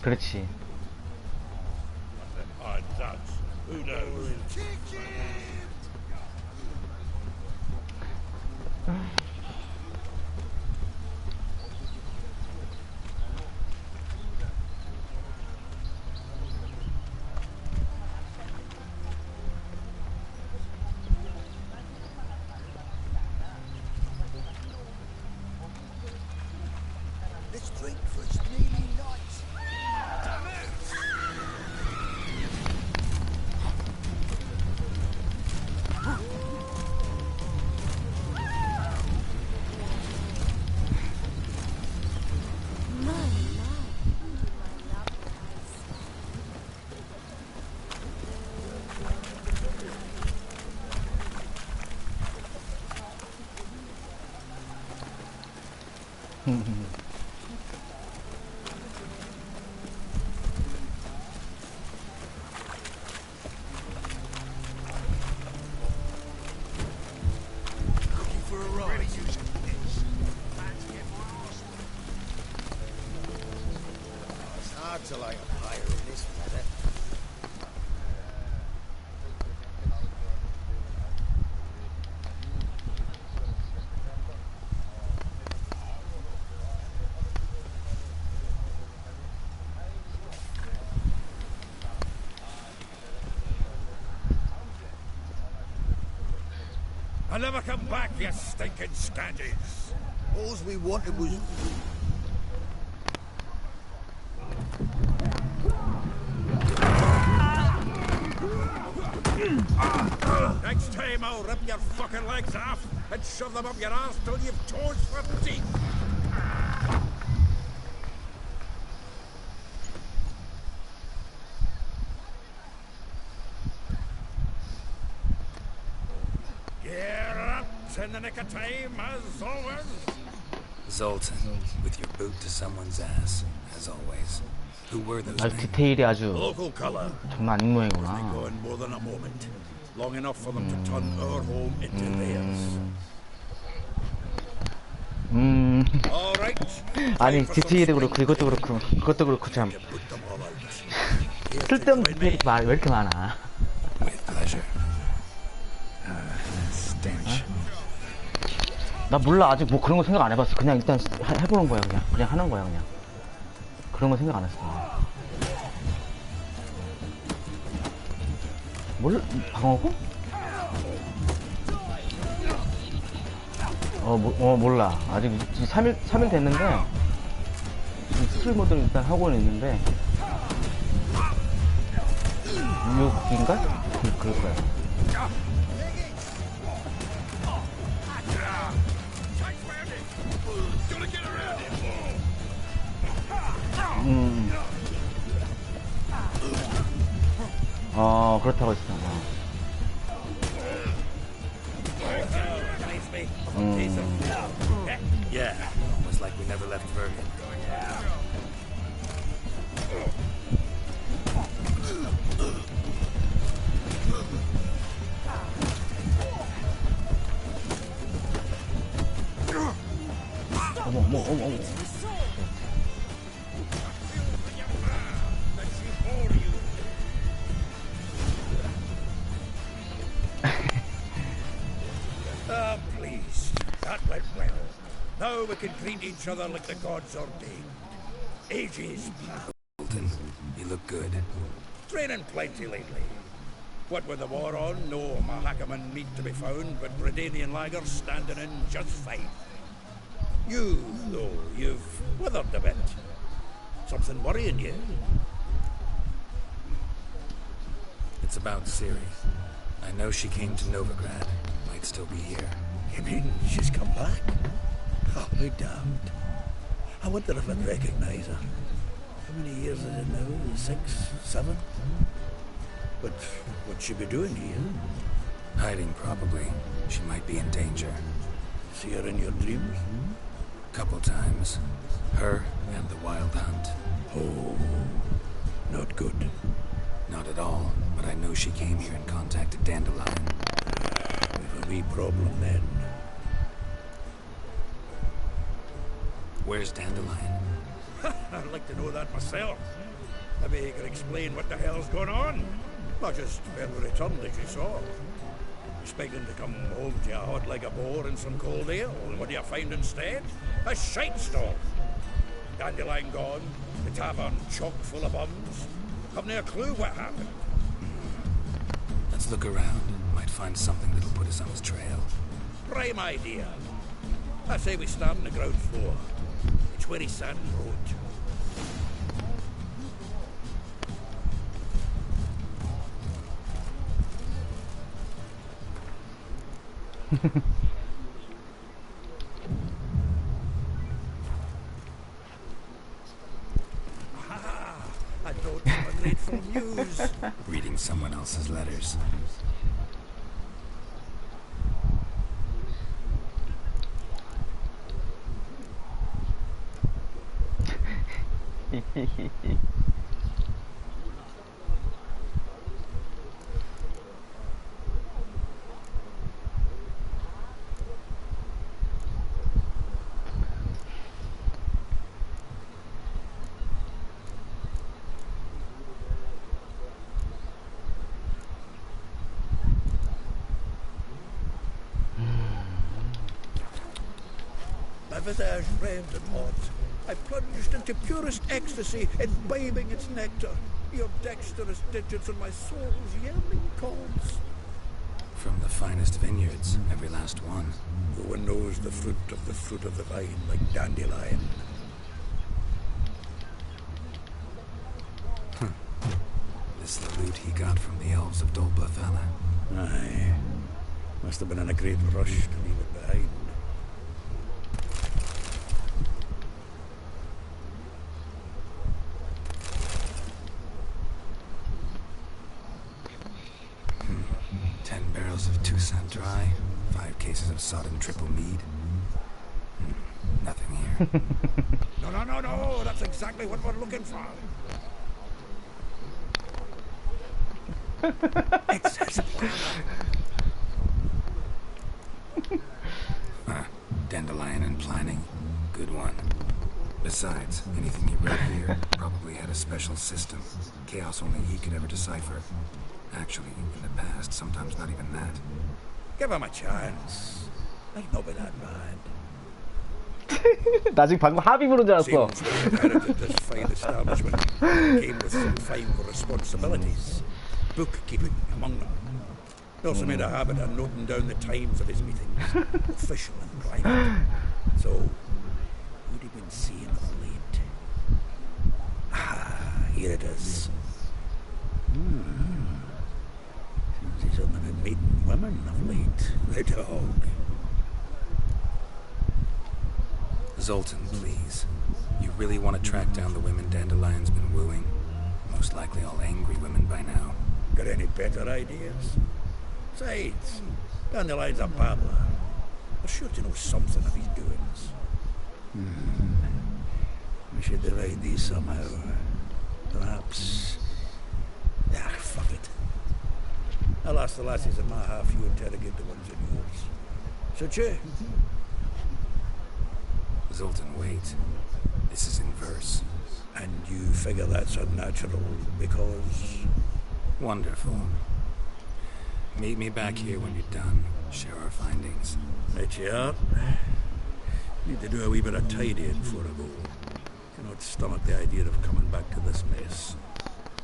그렇지. Who knows? Let's drink for its nearly night. To light a fire in this weather. I'll never come back, you stinking scandals. All we wanted was... Next time I'll rip your fucking legs off and shove them up your arse till you've toes for teeth. You're up in the nick of time, as always. Zoltan, with your boot to someone's ass, as always. Who were those 아주 men? 디테일이 아주 Local colour. 정말 안 모양이구나. Go in more than a moment. Long enough for them to turn our home into theirs. 아니 디테일도 그렇고 이것도 그렇고 참 쓸데없는 디테일이 왜 이렇게 많아. With pleasure. Stench. 나 몰라 아직 뭐 그런 거 생각 안 해봤어. 그냥 일단 해보는 거야 그냥 하는 거야 그냥. 그런 거 생각 안 했어. 방어구? 몰라. 아직 3일 됐는데 스킬 모드를 일단 하고는 있는데 6인가? 그럴 거야. 그렇다고 했어. Yeah, almost like we never left Bergen. 어머. Please. That went well. Now we can greet each other like the gods ordained. Ages past. Golden, you look good. Training plenty lately. What with the war on, no Mahakaman meat to be found, but Bredanian lagers standing in just fine. You, though, you've withered a bit. Something worrying you? It's about Ciri. I know she came to Novigrad. Might still be here. You mean she's come back? I'll be damned. I wonder if I'd recognize her. How many years is it now? 6, 7? But what'd she be doing here? Hiding, probably. She might be in danger. See her in your dreams? Couple times. Her and the Wild Hunt. Oh, not good. Not at all, but I know she came here and contacted Dandelion. We've a wee problem then. Where's Dandelion? I'd like to know that myself. Maybe you can explain what the hell's going on. Not just where we returned, as you saw. Expecting to come home to you hot like a boar in some cold ale, and what do you find instead? A shitestorm. Dandelion gone, the tavern chock full of bums. Haven't a clue what happened. Let's look around. Might find something that'll put us on his trail. Prime idea. I say we start on the ground floor. It's where he sat and wrote. I thought you were grateful news. Reading someone else's letters. My visage red and hot. I plunged into purest ecstasy, imbibing its nectar. Your dexterous digits on my soul's yearning chords. From the finest vineyards, every last one. No one knows the fruit of the vine like Dandelion. This is the loot he got from the elves of Dol Blathala. Aye. Must have been in a great rush to leave it behind. Of Toussaint Dry, 5 cases of sodden triple mead. Nothing here. No, that's exactly what we're looking for. Excess Dandelion and planning. Good one. Besides, anything he read here probably had a special system. Chaos only he could ever decipher. Actually, in the past, sometimes not even that. Give him a chance. Might not be that bad. 나 지금 방금 합의 부른 줄 알았어. Inherited this fine establishment. Came with some fine responsibilities. bookkeeping among them. He also made a habit of noting down the times of his meetings, official and private. So, who'd he been seeing of late? Ah, here it is. Seems he's only been meeting women of late. The dog. Zoltan, please. You really want to track down the women Dandelion's been wooing? Most likely all angry women by now. Got any better ideas? Besides, Dandelion's a babbler. They're sure to know something of his doings. We should divide these somehow. Perhaps... Ah, fuck it. I'll ask the lassies in my half, you interrogate the ones in yours. Should you? Zoltan, wait. This is in verse. And you figure that's unnatural because... Wonderful. Meet me back here when you're done. Share our findings. Right you are. Need to do a wee bit of tidying before I go. Cannot stomach the idea of coming back to this mess.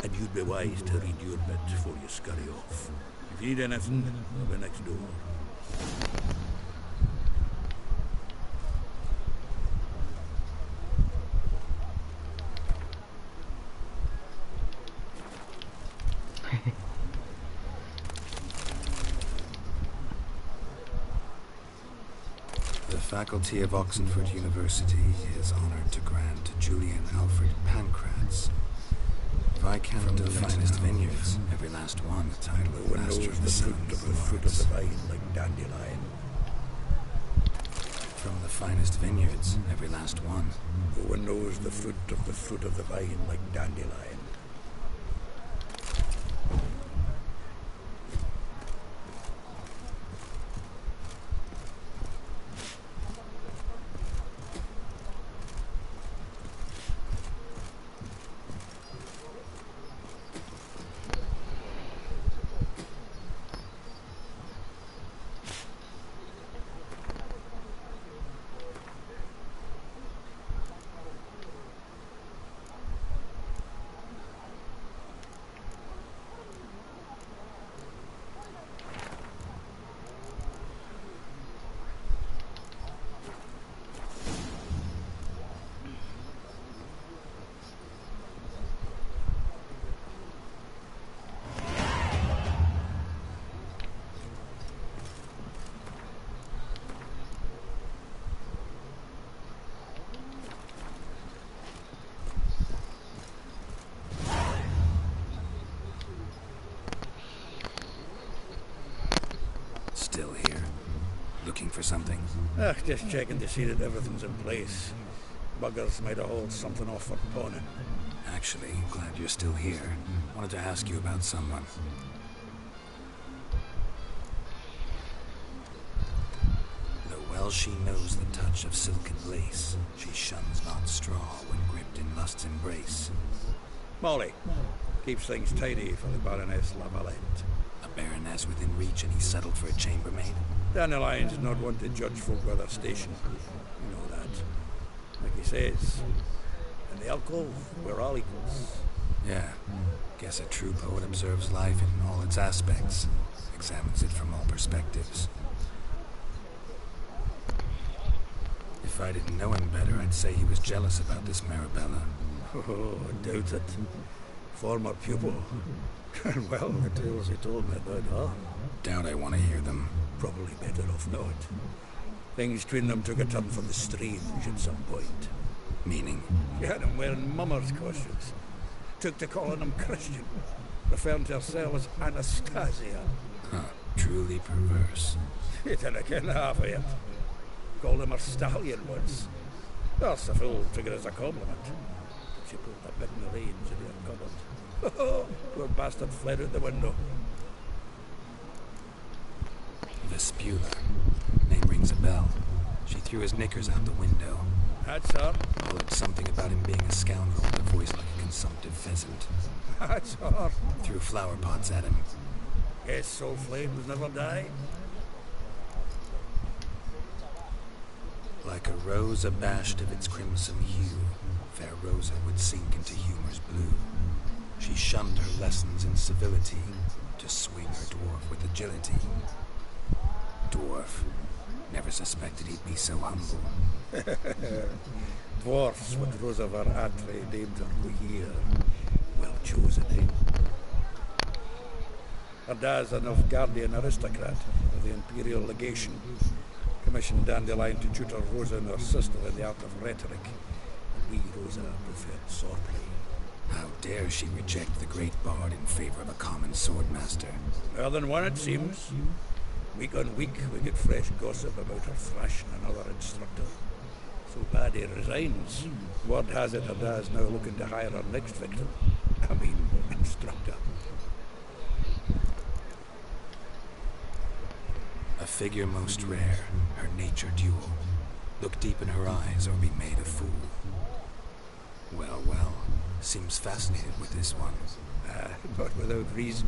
And you'd be wise to read your bit before you scurry off. If you need anything, I'll be next door. The faculty of Oxenford University is honored to grant Julian Alfred Pancratz, Viscount of the finest vineyards, every last one, the title of Master of the Sun of the fruit of the vine like dandelion. From the finest vineyards, every last one. No one knows the fruit of the vine like dandelion. Still here. Looking for something? Just checking to see that everything's in place. Buggers might have hauled something off for pawning. Actually, glad you're still here. Wanted to ask you about someone. Though well she knows the touch of silken lace, she shuns not straw when gripped in lust's embrace. Molly. Keeps things tidy for the Baroness Lavalette. A baroness within reach and he's settled for a chambermaid? Dandelion's not one to judge folk by their station. You know that. Like he says, in the alcove, we're all equals. Yeah. Guess a true poet observes life in all its aspects. Examines it from all perspectives. If I didn't know him better, I'd say he was jealous about this Marabella. Oh, I doubt it. Former pupil. Well, the tales he told me about her. Doubt I want to hear them. Probably better off not. Things between them took a turn for the strange at some point. Meaning? She had him wearing mummers' costumes. Took to calling him Christian. Referring to herself as Anastasia. Huh. Truly perverse. She didn't ken half of it. Called him her stallion once. That's the fool took it as a compliment. She pulled the bit in the reins in her cupboard. Poor bastard fled out the window. Vespula. Name rings a bell. She threw his knickers out the window. That's her. Hollered something about him being a scoundrel with a voice like a consumptive pheasant. That's her. Threw flower pots at him. Guess soul flames never die. Like a rose abashed of its crimson hue, fair Rosa would sink into humor's blue. She shunned her lessons in civility to swing her dwarf with agility. Dwarf. Never suspected he'd be so humble. Dwarfs with Rosavar Atre named her here. Well chosen, eh? Her dad's a Novgardian aristocrat of the Imperial Legation. Commissioned Dandelion to tutor Rosa and her sister in the art of rhetoric. And we, Rosa, preferred swordplay. How dare she reject the great bard in favor of a common swordmaster? More than one, it seems. Week on week, we get fresh gossip about her thrashing another instructor. So bad he resigns. Word has it her dad's now looking to hire her next victim. I mean, instructor. A figure most rare, her nature dual. Look deep in her eyes or be made a fool. Well, well, seems fascinated with this one. Not without reason.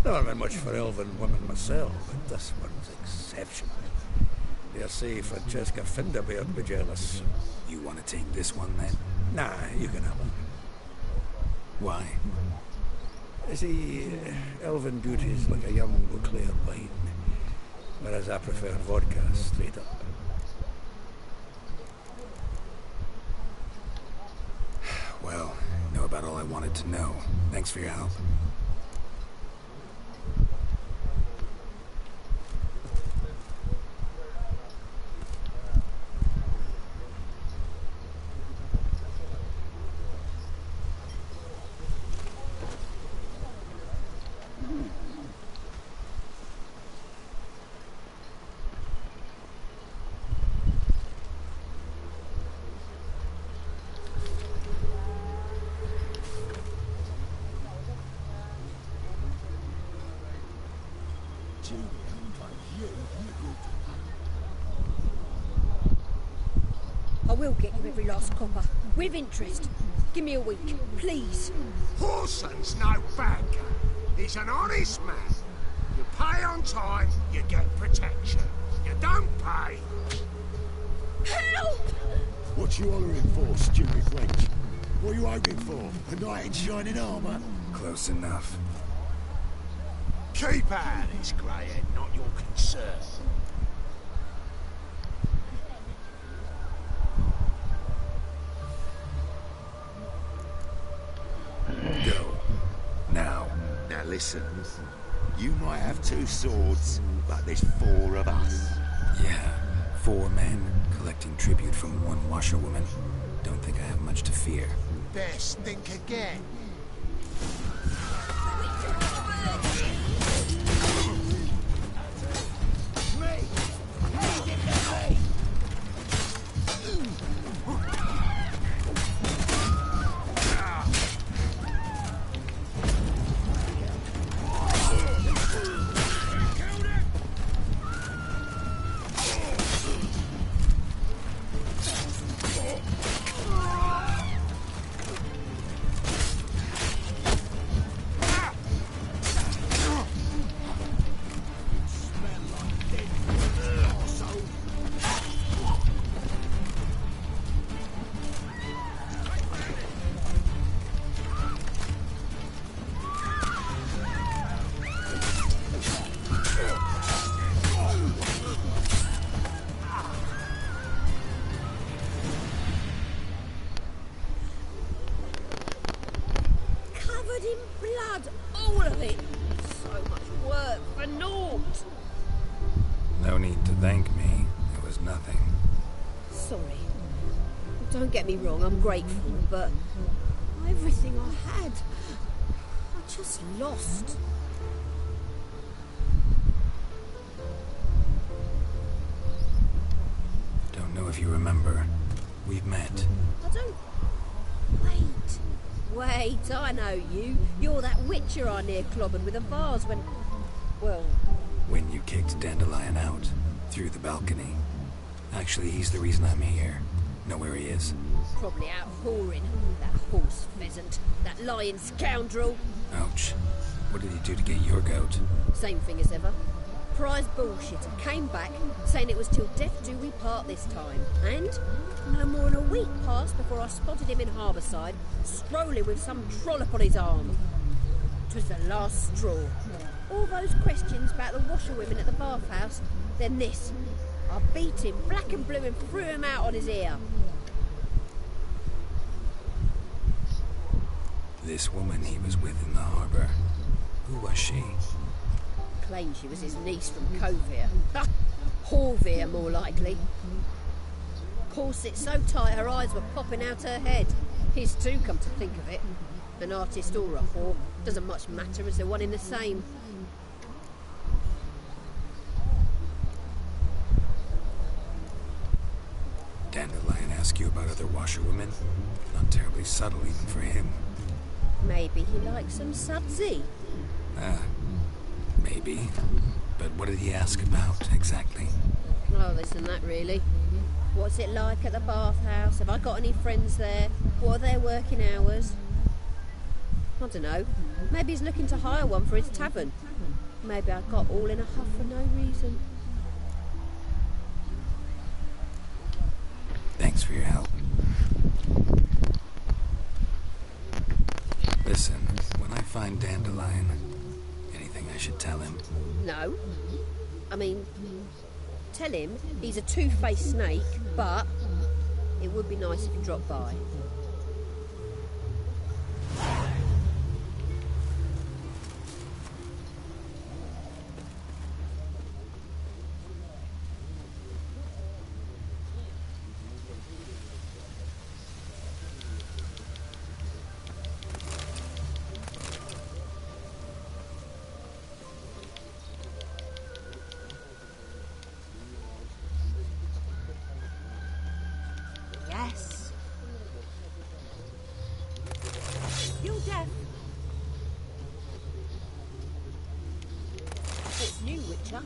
Never been much for elven women myself, but this one's exceptional. Dare say Francesca Finderbeard be jealous. You want to take this one then? Nah, you can have her. Why? See, elven beauty's like a young Beauclair wine, whereas I prefer vodka straight up. Well, know about all I wanted to know. Thanks for your help. I will get you every last copper, with interest. Give me a week, please. Horson's no banker. He's an honest man. You pay on time, you get protection. You don't pay. Help! What you hollering for, stupid wench? What are you hoping for? A knight in shining armour? Close enough. Keep out of this, greyhead, not your concern. Go. Now. Now listen. You might have 2 swords, but there's 4 of us. Yeah, 4 men collecting tribute from 1 washerwoman. Don't think I have much to fear. Best think again. All of it. So much work for naught. No need to thank me. It was nothing. Sorry. Don't get me wrong, I'm grateful, but everything I had, I just lost. Don't know if you remember. We've met. I don't... Wait, I know you. You're that witcher I near clobbered with a vase when... Well... When you kicked Dandelion out, through the balcony. Actually, he's the reason I'm here. Know where he is? Probably out whoring. That horse pheasant. That lying scoundrel. Ouch. What did he do to get your goat? Same thing as ever. surprise bullshit and came back saying it was till death do we part this time. And no more than a week passed before I spotted him in Harbourside, strolling with some trollop on his arm. 'Twas the last straw. All those questions about the washerwomen at the bathhouse, then this. I beat him black and blue and threw him out on his ear. This woman he was with in the harbour, who was she? Claimed she was his niece from Covere. Horvere, more likely. Corset so tight her eyes were popping out her head. His too, come to think of it. An artist or a whore, doesn't much matter as they're one in the same. Dandelion ask you about other washerwomen? Not terribly subtle even for him. Maybe he likes some sudsy. Maybe. But what did he ask about, exactly? Oh, this and that, really. What's it like at the bathhouse? Have I got any friends there? What are their working hours? I don't know. Maybe he's looking to hire one for his tavern. Maybe I got all in a huff for no reason. Thanks for your help. Listen, when I find Dandelion, anything I should tell him? No. I mean, tell him he's a two-faced snake, but it would be nice if he dropped by. Yes. You're deaf. What's new, Witcher?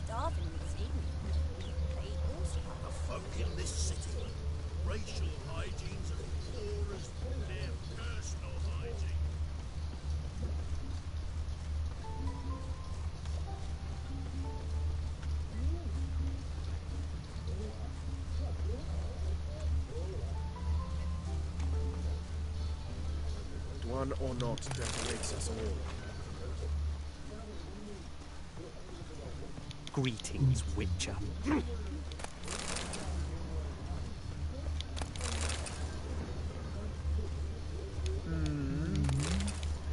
Starving this evening. They eat horse. The folk in this city, racial hygiene's as poor as their personal hygiene. One or not desolates us all. Greetings, Witcher.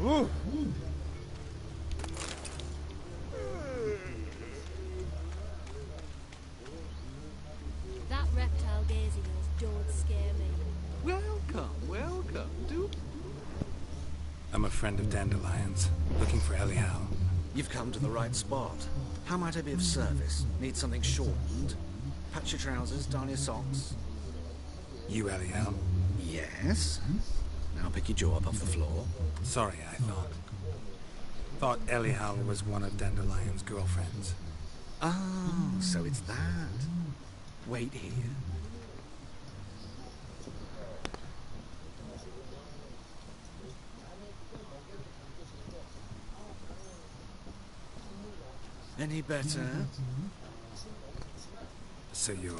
Ooh. That reptile gaze of yours don't scare me. Welcome, welcome. Do I'm a friend of Dandelion's, looking for Elial. You've come to the right spot. How might I be of service? Need something shortened? Patch your trousers, darn your socks. You, Elial? Yes? Now pick your jaw up off the floor. Sorry, I thought Elial was one of Dandelion's girlfriends. Oh, so it's that. Wait here. Any better? So you're...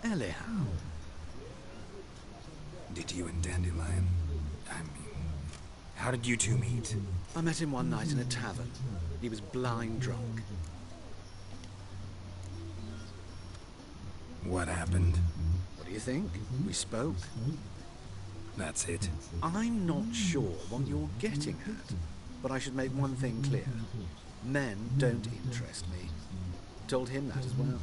Anyhow. Did you and Dandelion... I mean... How did you two meet? I met him one night in a tavern. He was blind drunk. What happened? What do you think? We spoke. That's it? I'm not sure what you're getting at, but I should make one thing clear. Men don't interest me. Told him that as well.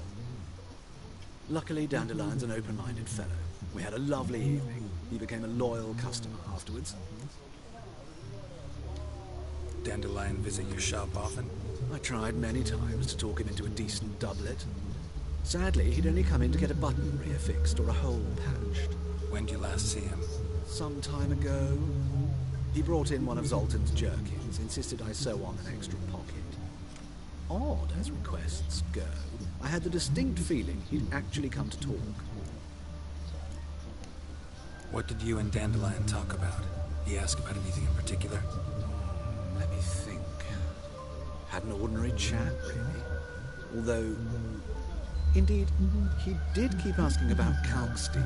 Luckily, Dandelion's an open-minded fellow. We had a lovely evening. He became a loyal customer afterwards. Dandelion visit your shop often? I tried many times to talk him into a decent doublet. Sadly, he'd only come in to get a button reaffixed or a hole patched. When did you last see him? Some time ago. He brought in one of Zoltan's jerkins, insisted I sew on an extra pocket. Odd as requests go, I had the distinct feeling he'd actually come to talk. What did you and Dandelion talk about? He asked about anything in particular? Let me think. Had an ordinary chat, really. Although, indeed, he did keep asking about Kalkstein.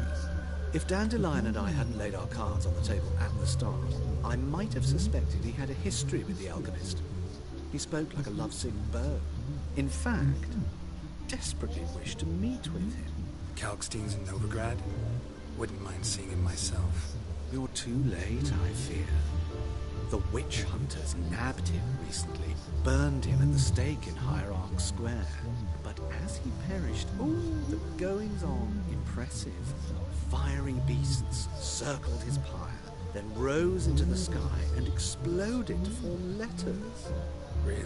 If Dandelion and I hadn't laid our cards on the table at the start, I might have suspected he had a history with the alchemist. He spoke like a lovesick bird. In fact, desperately wished to meet with him. Kalkstein's in Novigrad? Wouldn't mind seeing him myself. You're too late, I fear. The witch hunters nabbed him recently, burned him at the stake in Hierarch Square. But as he perished, the goings-on impressive. Fiery beasts circled his pyre, then rose into the sky and exploded to form letters. Really?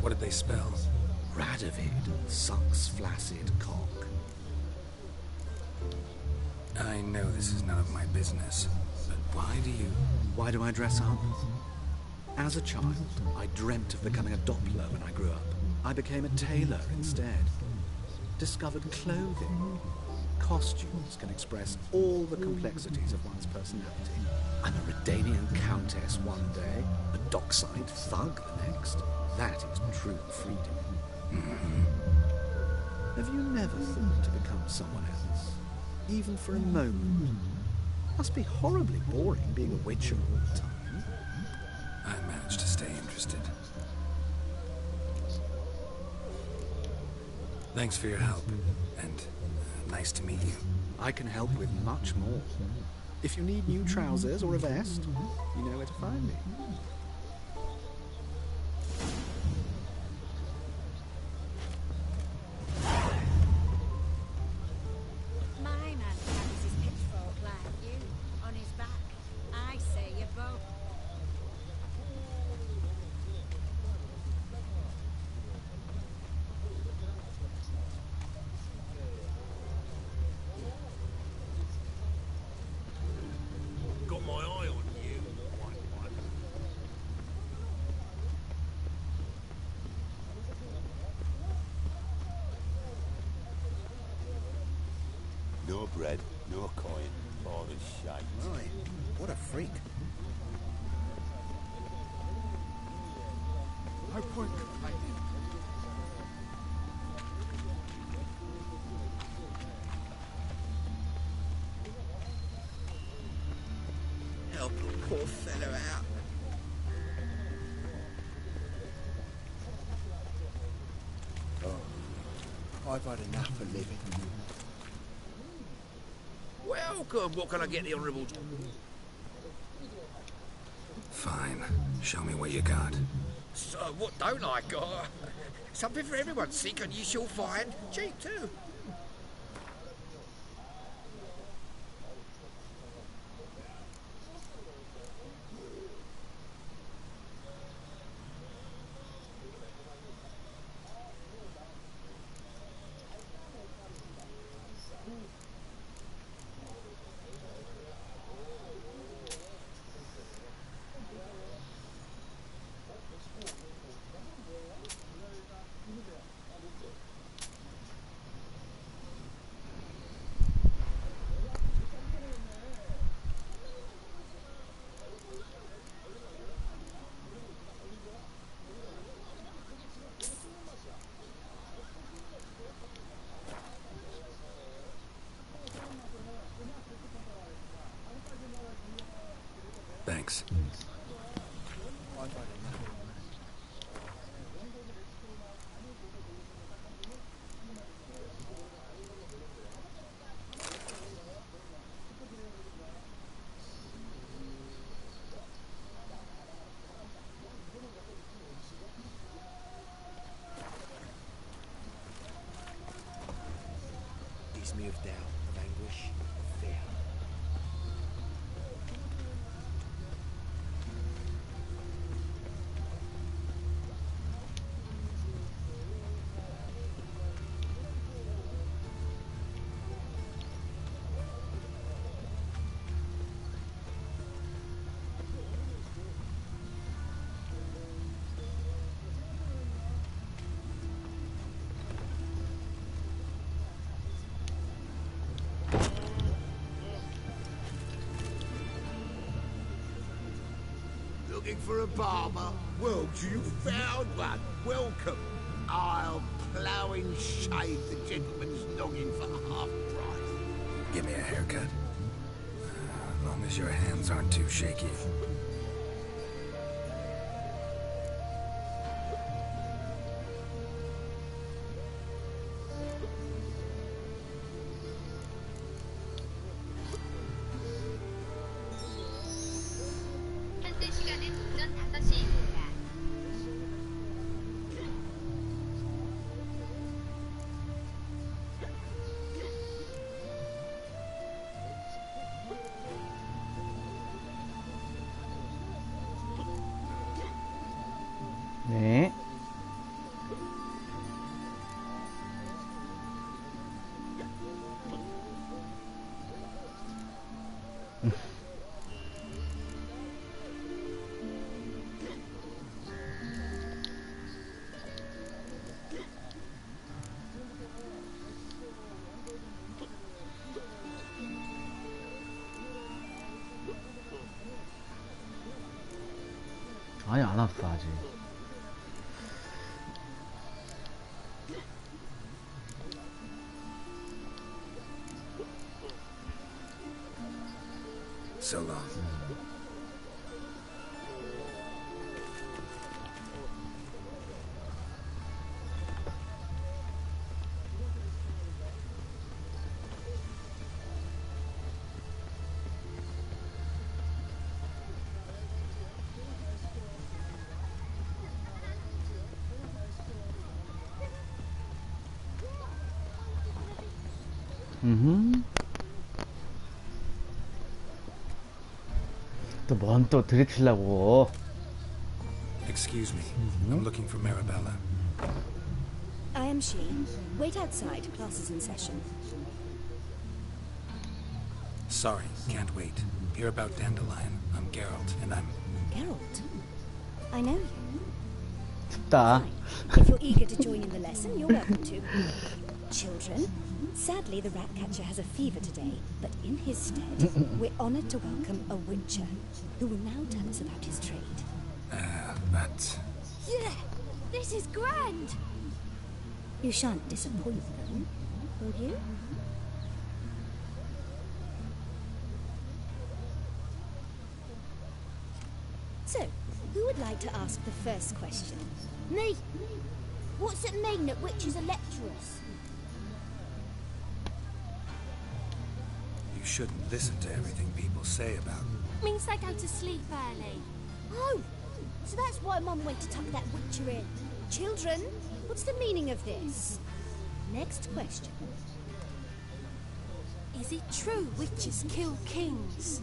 What did they spell? Radovid, Suck's flaccid cock. I know this is none of my business, but why do I dress up? As a child, I dreamt of becoming a Doppler when I grew up. I became a tailor instead. Discovered clothing. Costumes can express all the complexities of one's personality. I'm a Redanian countess one day, a dockside thug the next. That is true freedom. Have you never thought to become someone else? Even for a moment? Must be horribly boring being a witcher all the time. I managed to stay interested. Thanks for your help, and nice to meet you. I can help with much more. If you need new trousers or a vest, you know where to find me. My man carries his pitchfork like you, on his back. I say you both. Got my eye on you, white one. No bread, no coin, all the shite. Right, what a freak. No point complaining. Help a poor fellow out. Oh, I've had enough of living. Welcome. What can I get the Honourable? Fine. Show me what you got. So, what don't I got? Something for everyone. Seek and you shall find. Cheap too. Gives me of doubt, of anguish, of fear. Looking for a barber? Well, you found one. Welcome. I'll plough and shave the gentleman's noggin for half price. Give me a haircut. As long as your hands aren't too shaky. 현재 시간은 오전 5시입니다. 네. 아니 안 왔어 아직. So long. 또 뭔 또 들이치려고. Excuse me. I'm looking for Marabella. I am she. Wait outside. Class is in session. Sorry, can't wait. Hear about Dandelion. I'm Geralt, and I'm... Geralt? I know you. 춥다. If you're eager to join in the lesson, you're welcome to. Children, sadly the rat catcher has a fever today, but in his stead, we're honoured to welcome a witcher, who will now tell us about his trade. But... Yeah, this is grand. You shan't disappoint them, will you? So, who would like to ask the first question? Me. What's it mean that witches are lecturers? You shouldn't listen to everything people say about... Means they go to sleep early. Oh, so that's why Mum went to tuck that witcher in. Children, what's the meaning of this? Next question. Is it true witches kill kings?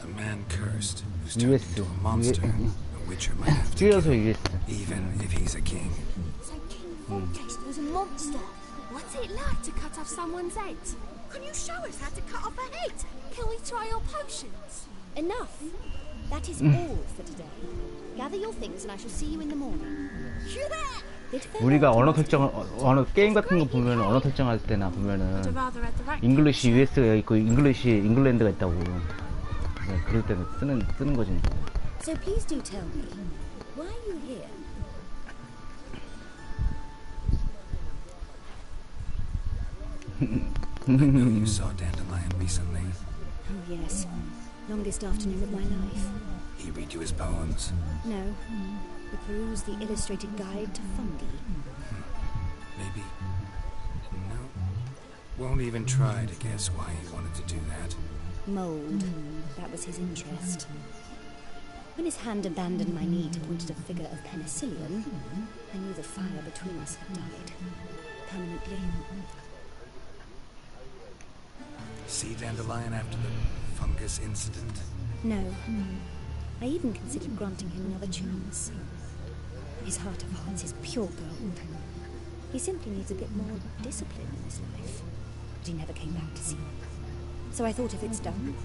A man cursed who's turned into a monster. A witcher might have to 뛰어서 kill, 이겼어. even if he's a king. So King Foltest was a monster. What's it like to cut off someone's head? Can you show us how to cut off a head? Can we try your potions? Enough. That is all for today. Gather your things and I shall see you in the morning. 우리가 언어 설정을 언어 게임 같은 거 보면 언어 설정할 때나 보면은 잉글리시 US가 있고 잉글리시 잉글랜드가 있다고. 네, 그럴 때는 쓰는 거지. So please do tell me, why are you here? I know you saw Dandelion recently. Oh, yes. Longest afternoon of my life. He read you his poems? No. We perused the illustrated guide to fungi. Maybe. No. Won't even try to guess why he wanted to do that. Mold. That was his interest. When his hand abandoned my knee to point at a figure of penicillium, I knew the fire between us had died. Permanently. Sea dandelion after the fungus incident? No. I even considered granting him another chance. His heart of hearts is pure gold. He simply needs a bit more discipline in his life. But he never came back to see me. So I thought if it's done...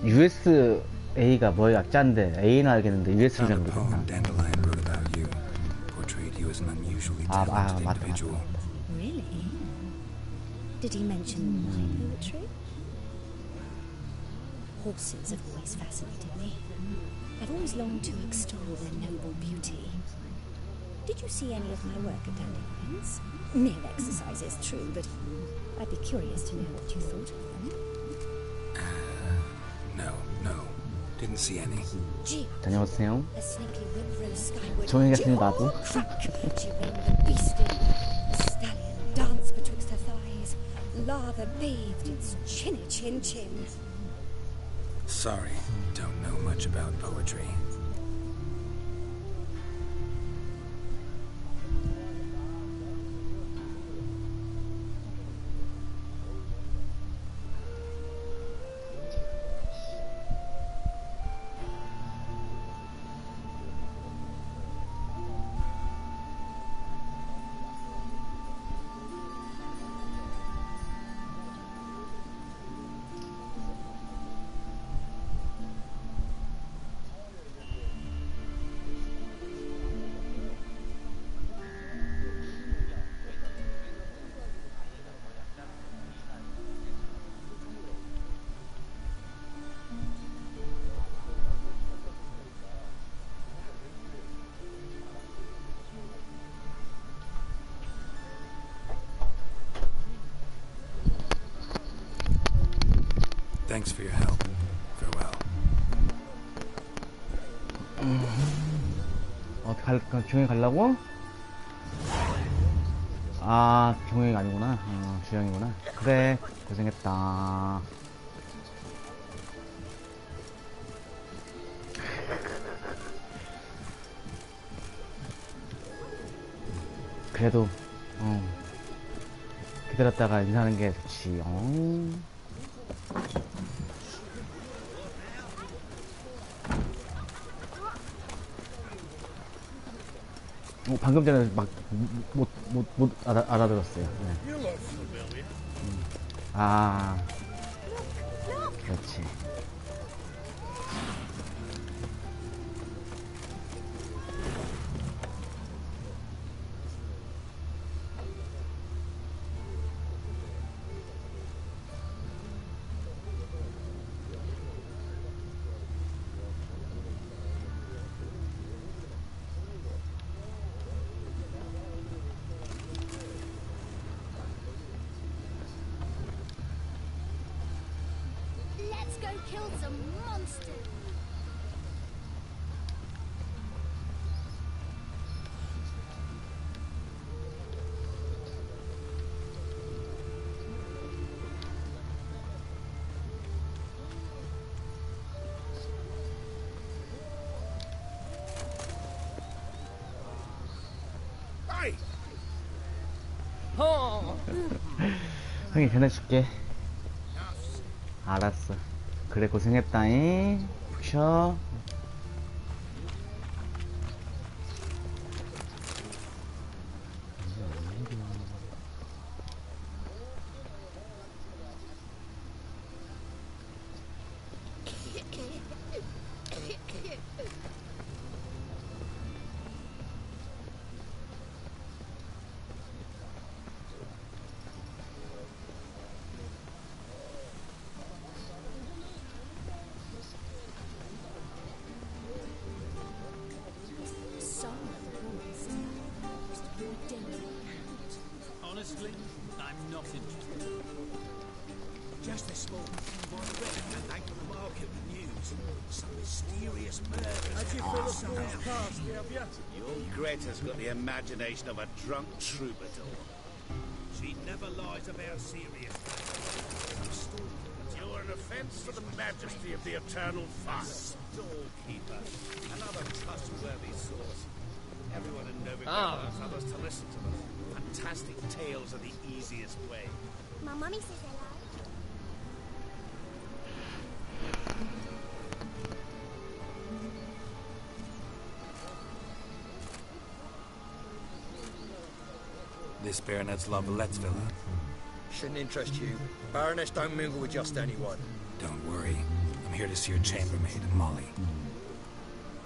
USA가 뭐 약자인데 A는 알겠는데 US라는 거 poem Dandelion wrote about you. Portrayed you as an unusually talented individual. Really? Did he mention my poetry? Horses have always fascinated me. I've always longed to extol their noble beauty. Did you see any of my work at Dandelions? Mere exercises, true, but I'd be curious to know what you thought of them. No. Didn't see any. 다녀오세요. A snaky whip rose skyward. 종이 같은 나도. She reined the beast in. The stallion danced betwixt her thighs. Lava bathed its chinny chin chin. Sorry, don't know much about poetry. Thanks for your help. Farewell. 종이 가려고? 아, 종이가 아니구나. 주영이구나. 그래, 고생했다. 그래도, 기다렸다가 인사하는 게 좋지. 방금 전에 막 못 알아들었어요. 네. 아, 그렇지. Let's go kill some monsters. 형이 전해줄게. 알았어. 그래, 고생했다잉. 푹 쉬어. Some mysterious murder. How'd you feel the past, Your Greta's got the imagination of a drunk troubadour. She never lies about serious matters. You're an offence to the majesty of the eternal fire. Storekeeper, another trustworthy source. Everyone in Novigrad wants others to listen to them. Fantastic tales are the easiest way. My mummy says hello. This Baronet's Lavallette's villa. Shouldn't interest you. Baroness don't mingle with just anyone. Don't worry. I'm here to see your chambermaid, Molly.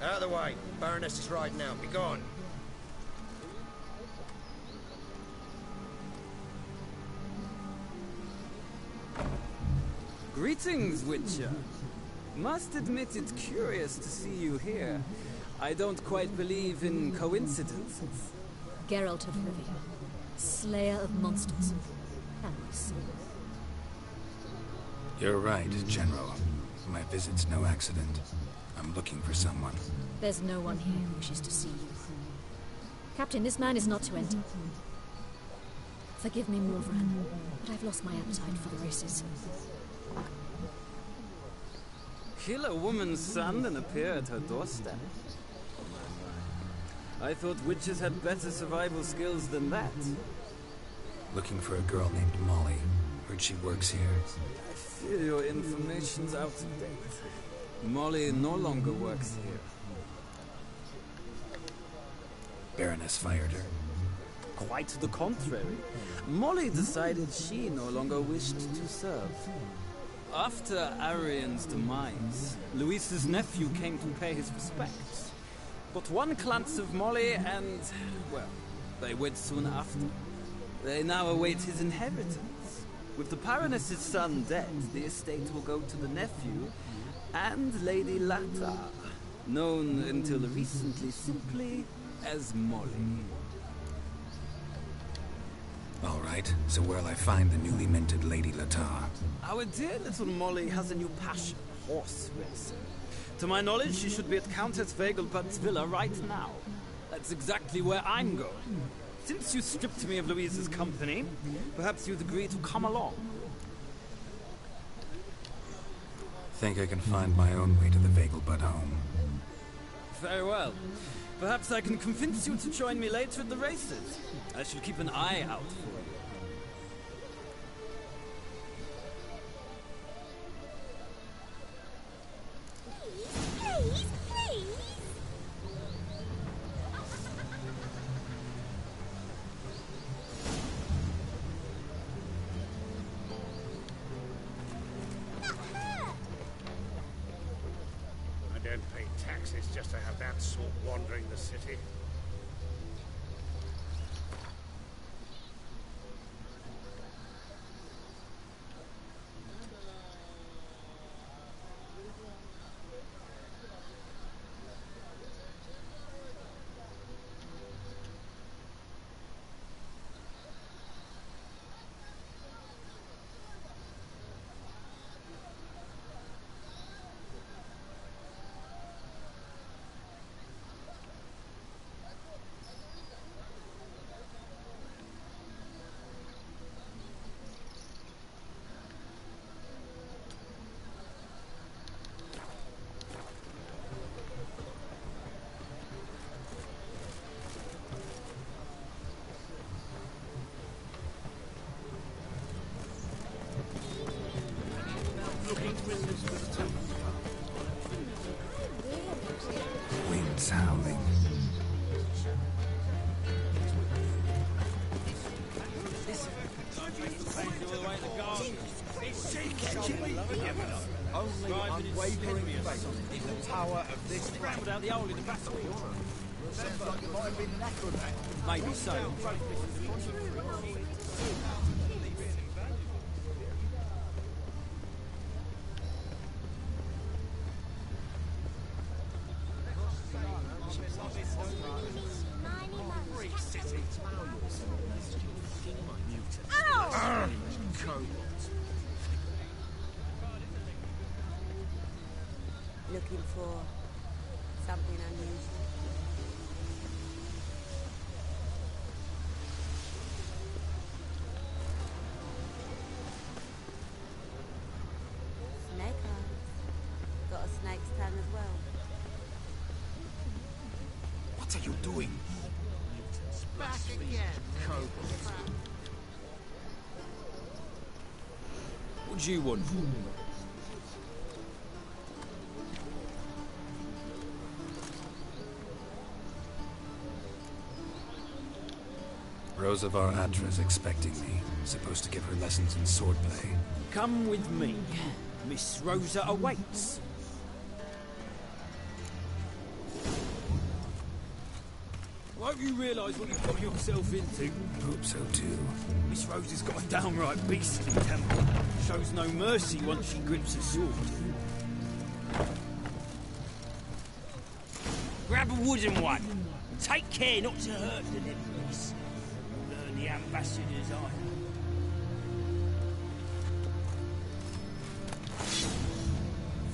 Out of the way. Baroness is riding out. Be gone. Greetings, Witcher. Must admit it's curious to see you here. I don't quite believe in coincidences. Geralt of Rivia, slayer of monsters, and my son. You're right, General. My visit's no accident. I'm looking for someone. There's no one here who wishes to see you. Captain, this man is not to enter. Forgive me, Morvran, but I've lost my appetite for the races. Kill a woman's son and appear at her doorstep? I thought witches had better survival skills than that. Looking for a girl named Molly. Heard she works here. I fear your information's out of date. Molly no longer works here. Baroness fired her. Quite the contrary. Molly decided she no longer wished to serve. After Arian's demise, Luis's nephew came to pay his respects. But one glance of Molly and, well, they wed soon after. They now await his inheritance. With the Baroness's son dead, the estate will go to the nephew and Lady Lata, known until recently simply as Molly. All right, so where'll I find the newly minted Lady Lata? Our dear little Molly has a new passion, horse racing. To my knowledge, she should be at Countess Vegelbud's villa right now. That's exactly where I'm going. Since you stripped me of Louise's company, perhaps you'd agree to come along. Think I can find my own way to the Vegelbud home. Very well. Perhaps I can convince you to join me later at the races. I shall keep an eye out for you. Please, please. I don't pay taxes just to have that sort wandering the city. Winds howling. Only unwavering faith in the power of this land. Without the owl in the battle. Sounds like it might have been an acrobat. Maybe so. Looking for something unusual? Snake eyes. Got a snake's tongue as well. What are you doing? Back again, Cobra. What do you want? Rosa var Atra's expecting me. Supposed to give her lessons in swordplay. Come with me. Miss Rosa awaits. I hope you realise what you've got yourself into. Hope so too. Miss Rosa's got a downright beastly temper. Shows no mercy once she grips a sword. Grab a wooden one. Take care not to hurt the nipples. Learn the ambassador's eye.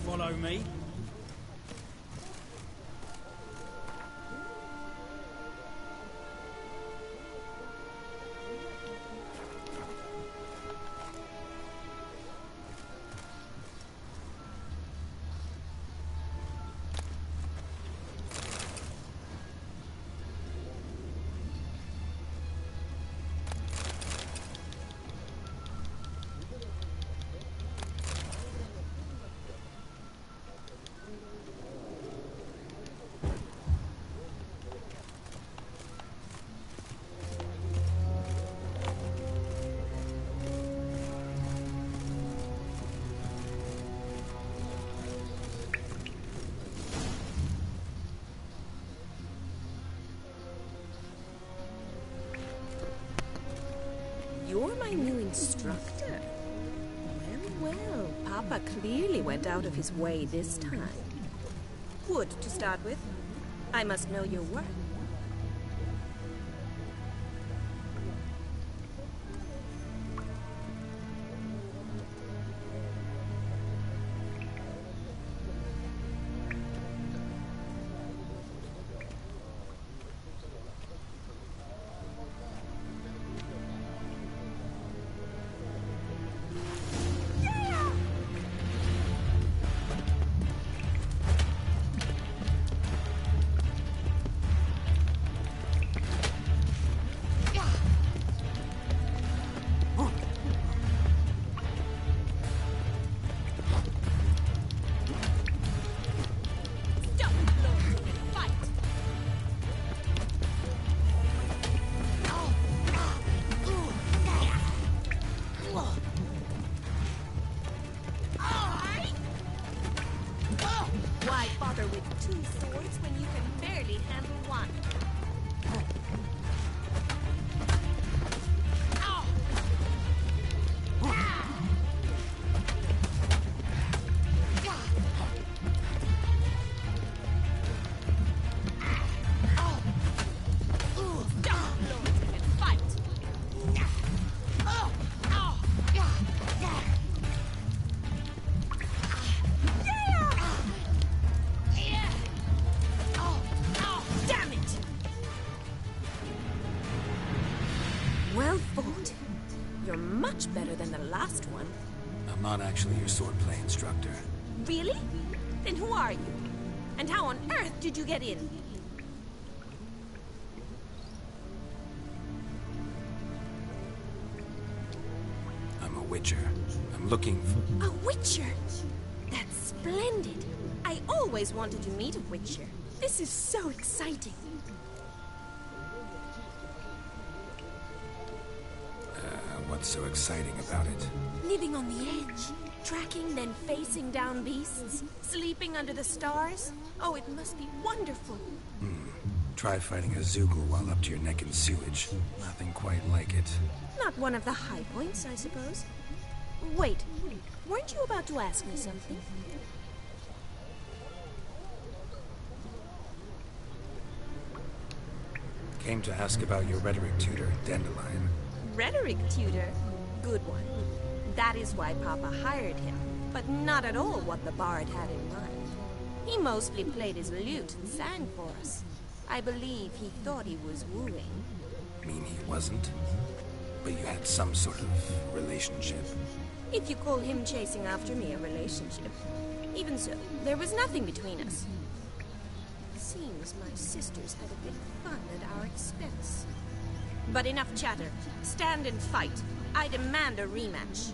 Follow me. You're my new instructor. Well, well, Papa clearly went out of his way this time. Wood, to start with. I must know your work. Better than the last one. I'm not actually your swordplay instructor. Really? Then who are you? And how on earth did you get in? I'm a witcher. I'm looking for... A witcher? That's splendid. I always wanted to meet a witcher. This is so exciting. What's so exciting about it? Living on the edge, tracking then facing down beasts, sleeping under the stars. Oh, it must be wonderful. Try fighting a Zoogle while up to your neck in sewage. Nothing quite like it. Not one of the high points, I suppose. Wait, weren't you about to ask me something? Came to ask about your rhetoric tutor, Dandelion. Rhetoric tutor? Good one. That is why Papa hired him, but not at all what the bard had in mind. He mostly played his lute and sang for us. I believe he thought he was wooing. Mean he wasn't? But you had some sort of relationship? If you call him chasing after me a relationship. Even so, there was nothing between us. Seems my sisters had a bit of fun at our expense. But enough chatter. Stand and fight. I demand a rematch.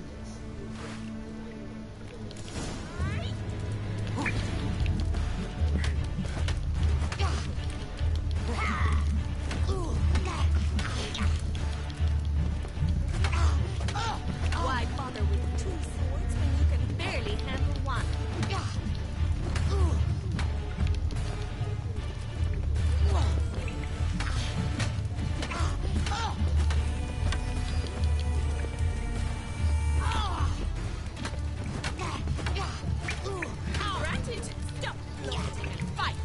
Why bother with 2 swords when you can barely handle one? Granted, stop floating and fight.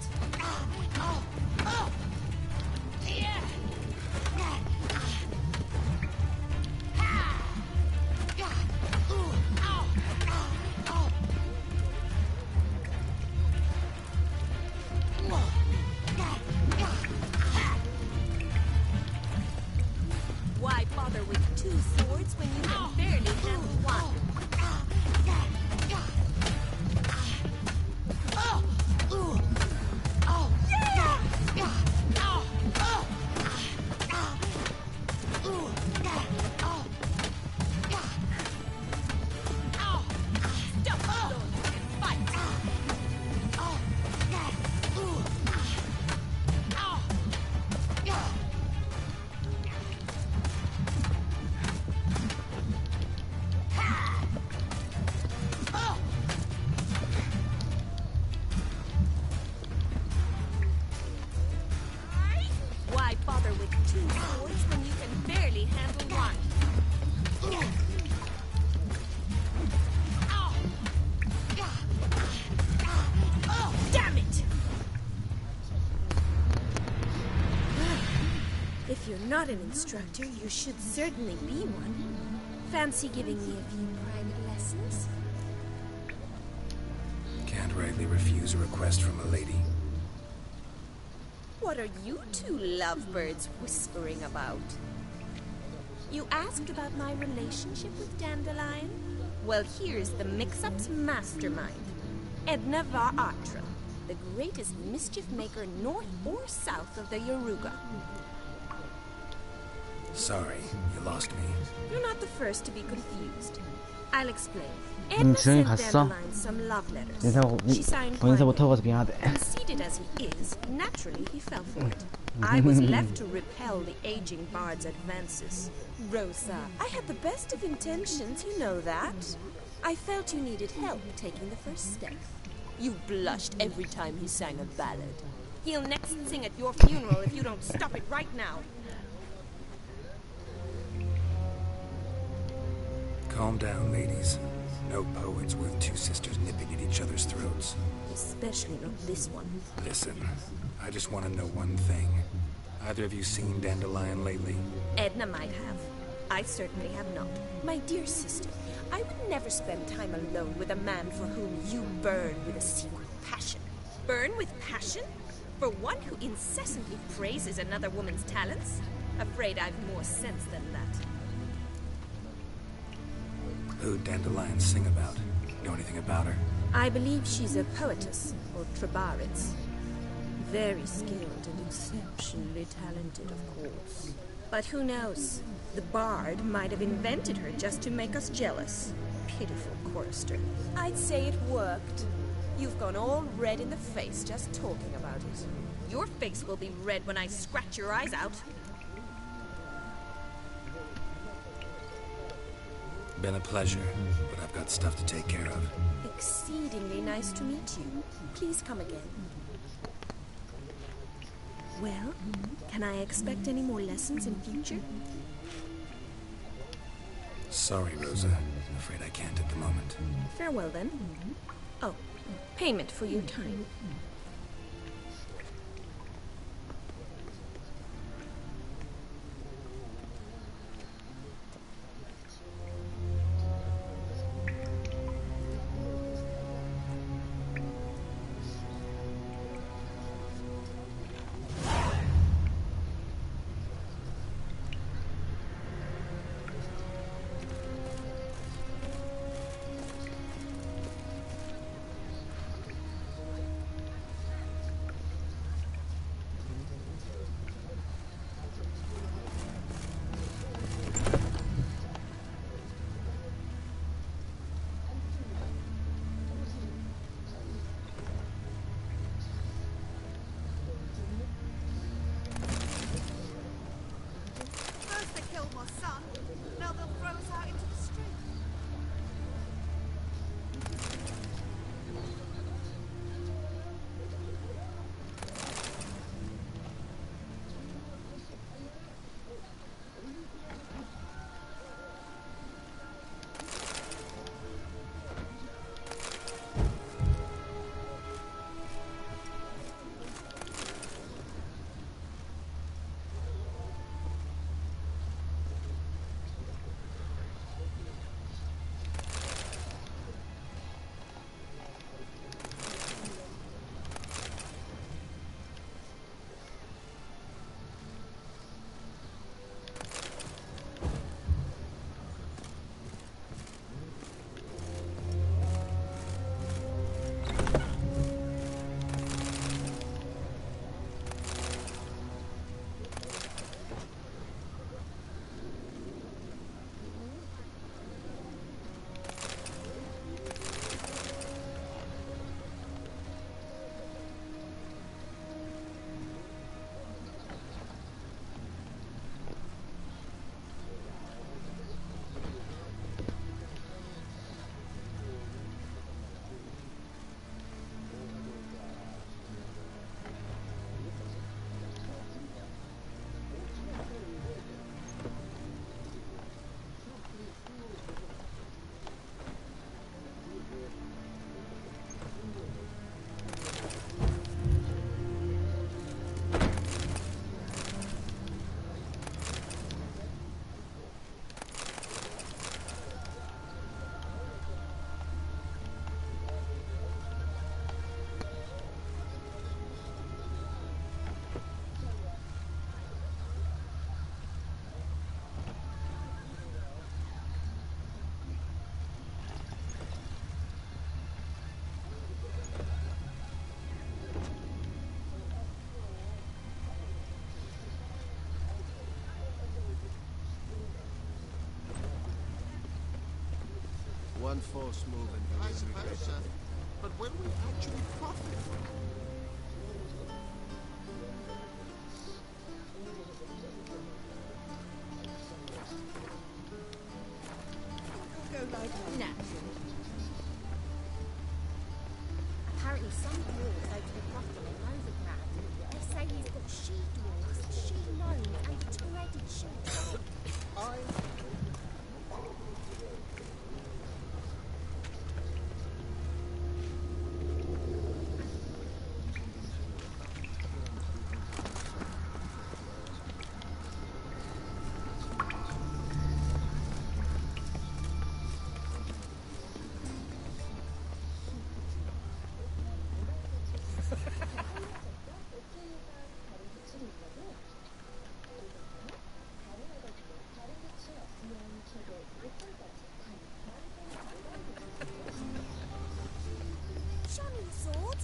Why bother with 2 swords when you can barely handle one? Stop floating and fight. Why bother with 2 swords when you can barely handle one? Damn it! If you're not an instructor, you should certainly be one. Fancy giving me a few private lessons? Can't rightly refuse a request from a lady. What are you 2 lovebirds whispering about? You asked about my relationship with Dandelion? Well, here's the mix-up's mastermind. Edna Va Atra, the greatest mischief maker north or south of the Yaruga. Sorry, you lost me. You're not the first to be confused. I'll explain. Edna sent Dandelion some love letters. She signed 인사 못하고 가서 미안하대. Conceited as he is, naturally he fell for it. I was left to repel the aging bard's advances. Rosa, I had the best of intentions, you know that. I felt you needed help taking the first step. You blushed every time he sang a ballad. He'll next sing at your funeral if you don't stop it right now. Calm down, ladies. No poet's worth 2 sisters nipping at each other's throats. Especially not this one. Listen, I just want to know one thing. Either of you seen Dandelion lately? Edna might have. I certainly have not. My dear sister, I would never spend time alone with a man for whom you burn with a secret passion. Burn with passion? For one who incessantly praises another woman's talents? Afraid I've more sense than that. Who'd Dandelion sing about? Know anything about her? I believe she's a poetess, or trabaritz. Very skilled and exceptionally talented, of course. But who knows? The bard might have invented her just to make us jealous. Pitiful chorister. I'd say it worked. You've gone all red in the face just talking about it. Your face will be red when I scratch your eyes out. Been a pleasure, but I've got stuff to take care of. Exceedingly nice to meet you. Please come again. Well, can I expect any more lessons in future? Sorry, Rosa. I'm afraid I can't at the moment. Farewell, then. Oh, payment for your time. One false move and you will regret it. But will we actually profit from it? No. Apparently some dwarves owe to the brothel in Novigrad. They say he's got she-dwarves, she-gnomes and two-headed sheep. Show me your sword.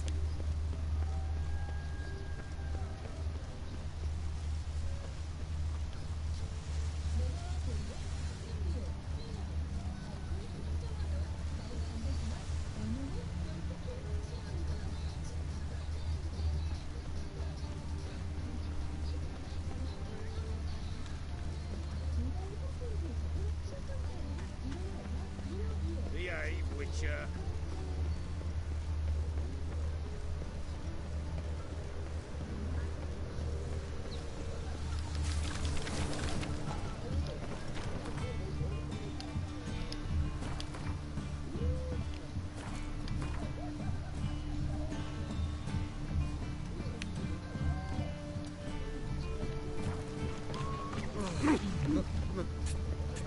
Behave, Witcher.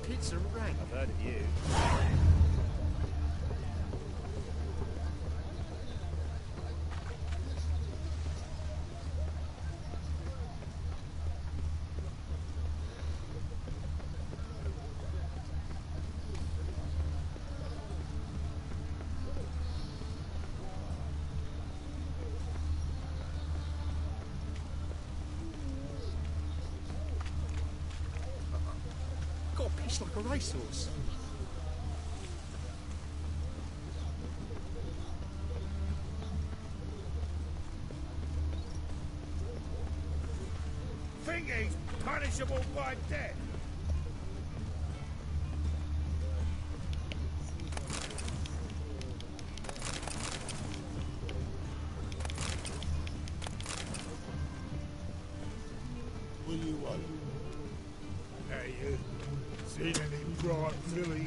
Pizza rank. I've heard of you. Got a piece like a racehorse. Think he's punishable by death? What do you want? Hey, you seen any bright filly?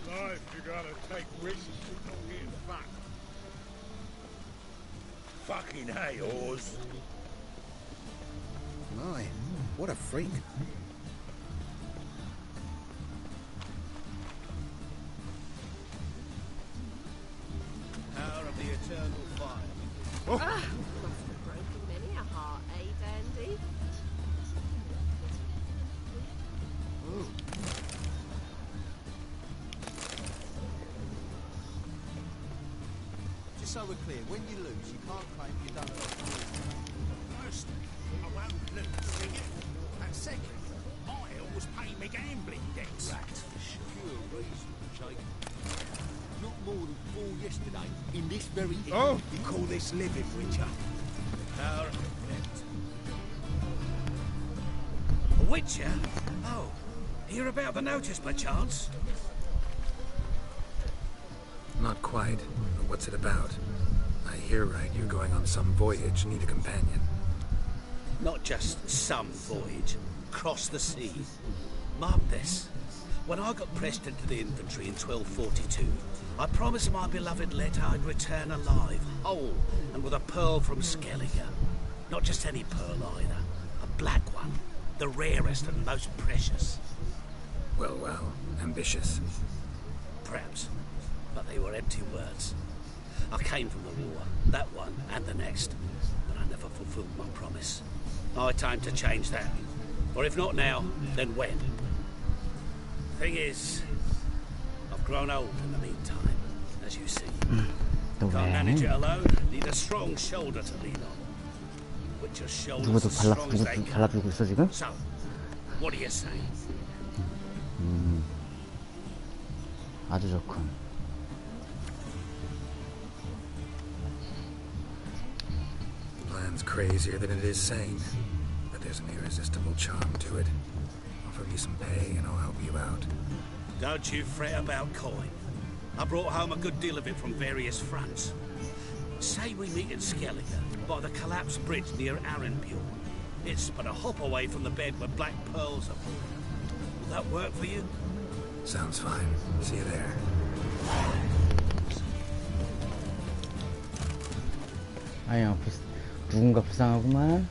Life, you gotta take risks and not get fucked. Fucking hey, Oz. My, what a freak. Power of the eternal fire. Must have broken many a heart, eh, Dandy? Just so we're clear, when you lose, you can't claim you done it. First, I won't lose, see it? And second, I always pay me gambling debts. Right, for secure reasons, Jake. Not more than 4 yesterday. In this very inn, you call this living, Witcher. Power of it. A Witcher? Oh, hear about the notice, perchance? Not quite. But what's it about? I hear right, you're going on some voyage, need a companion. Not just some voyage. Cross the sea. Mark this. When I got pressed into the infantry in 1242, I promised my beloved Let I'd return alive, whole, and with a pearl from Skellige. Not just any pearl either, a black one, the rarest and most precious. Well, well, ambitious. Perhaps, but they were empty words. I came from the war, that one and the next, but I never fulfilled my promise. Now it's time to change that. Or if not now, then when? Thing is, I've grown old in the meantime, as you see. Can't manage it alone, need a strong shoulder to lean on. Which are shoulders as strong as they can. So, what do you say? 아주 좋군. Plan's crazier than it is sane, but there's an irresistible charm to it. Offer me some pay and I'll help you out. Don't you fret about coin. I brought home a good deal of it from various fronts. Say we meet in Skellige, by the collapsed bridge near Arenbjorn. It's but a hop away from the bed where black pearls are born. Will that work for you? Sounds fine. See you there. 아야, 누군가 불쌍하구만.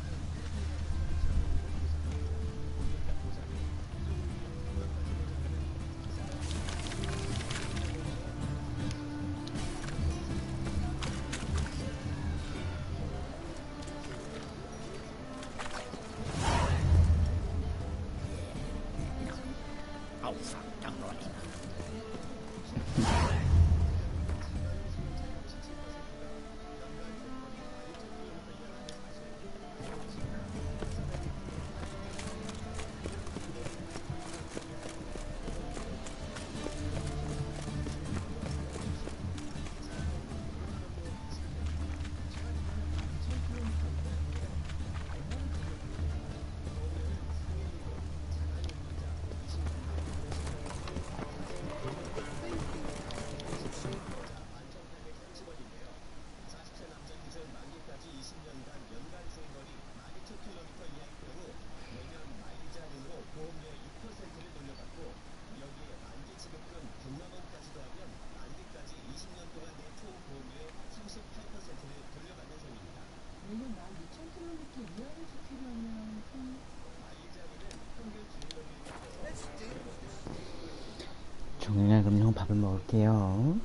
종이나 그럼 형 밥을 먹을게요.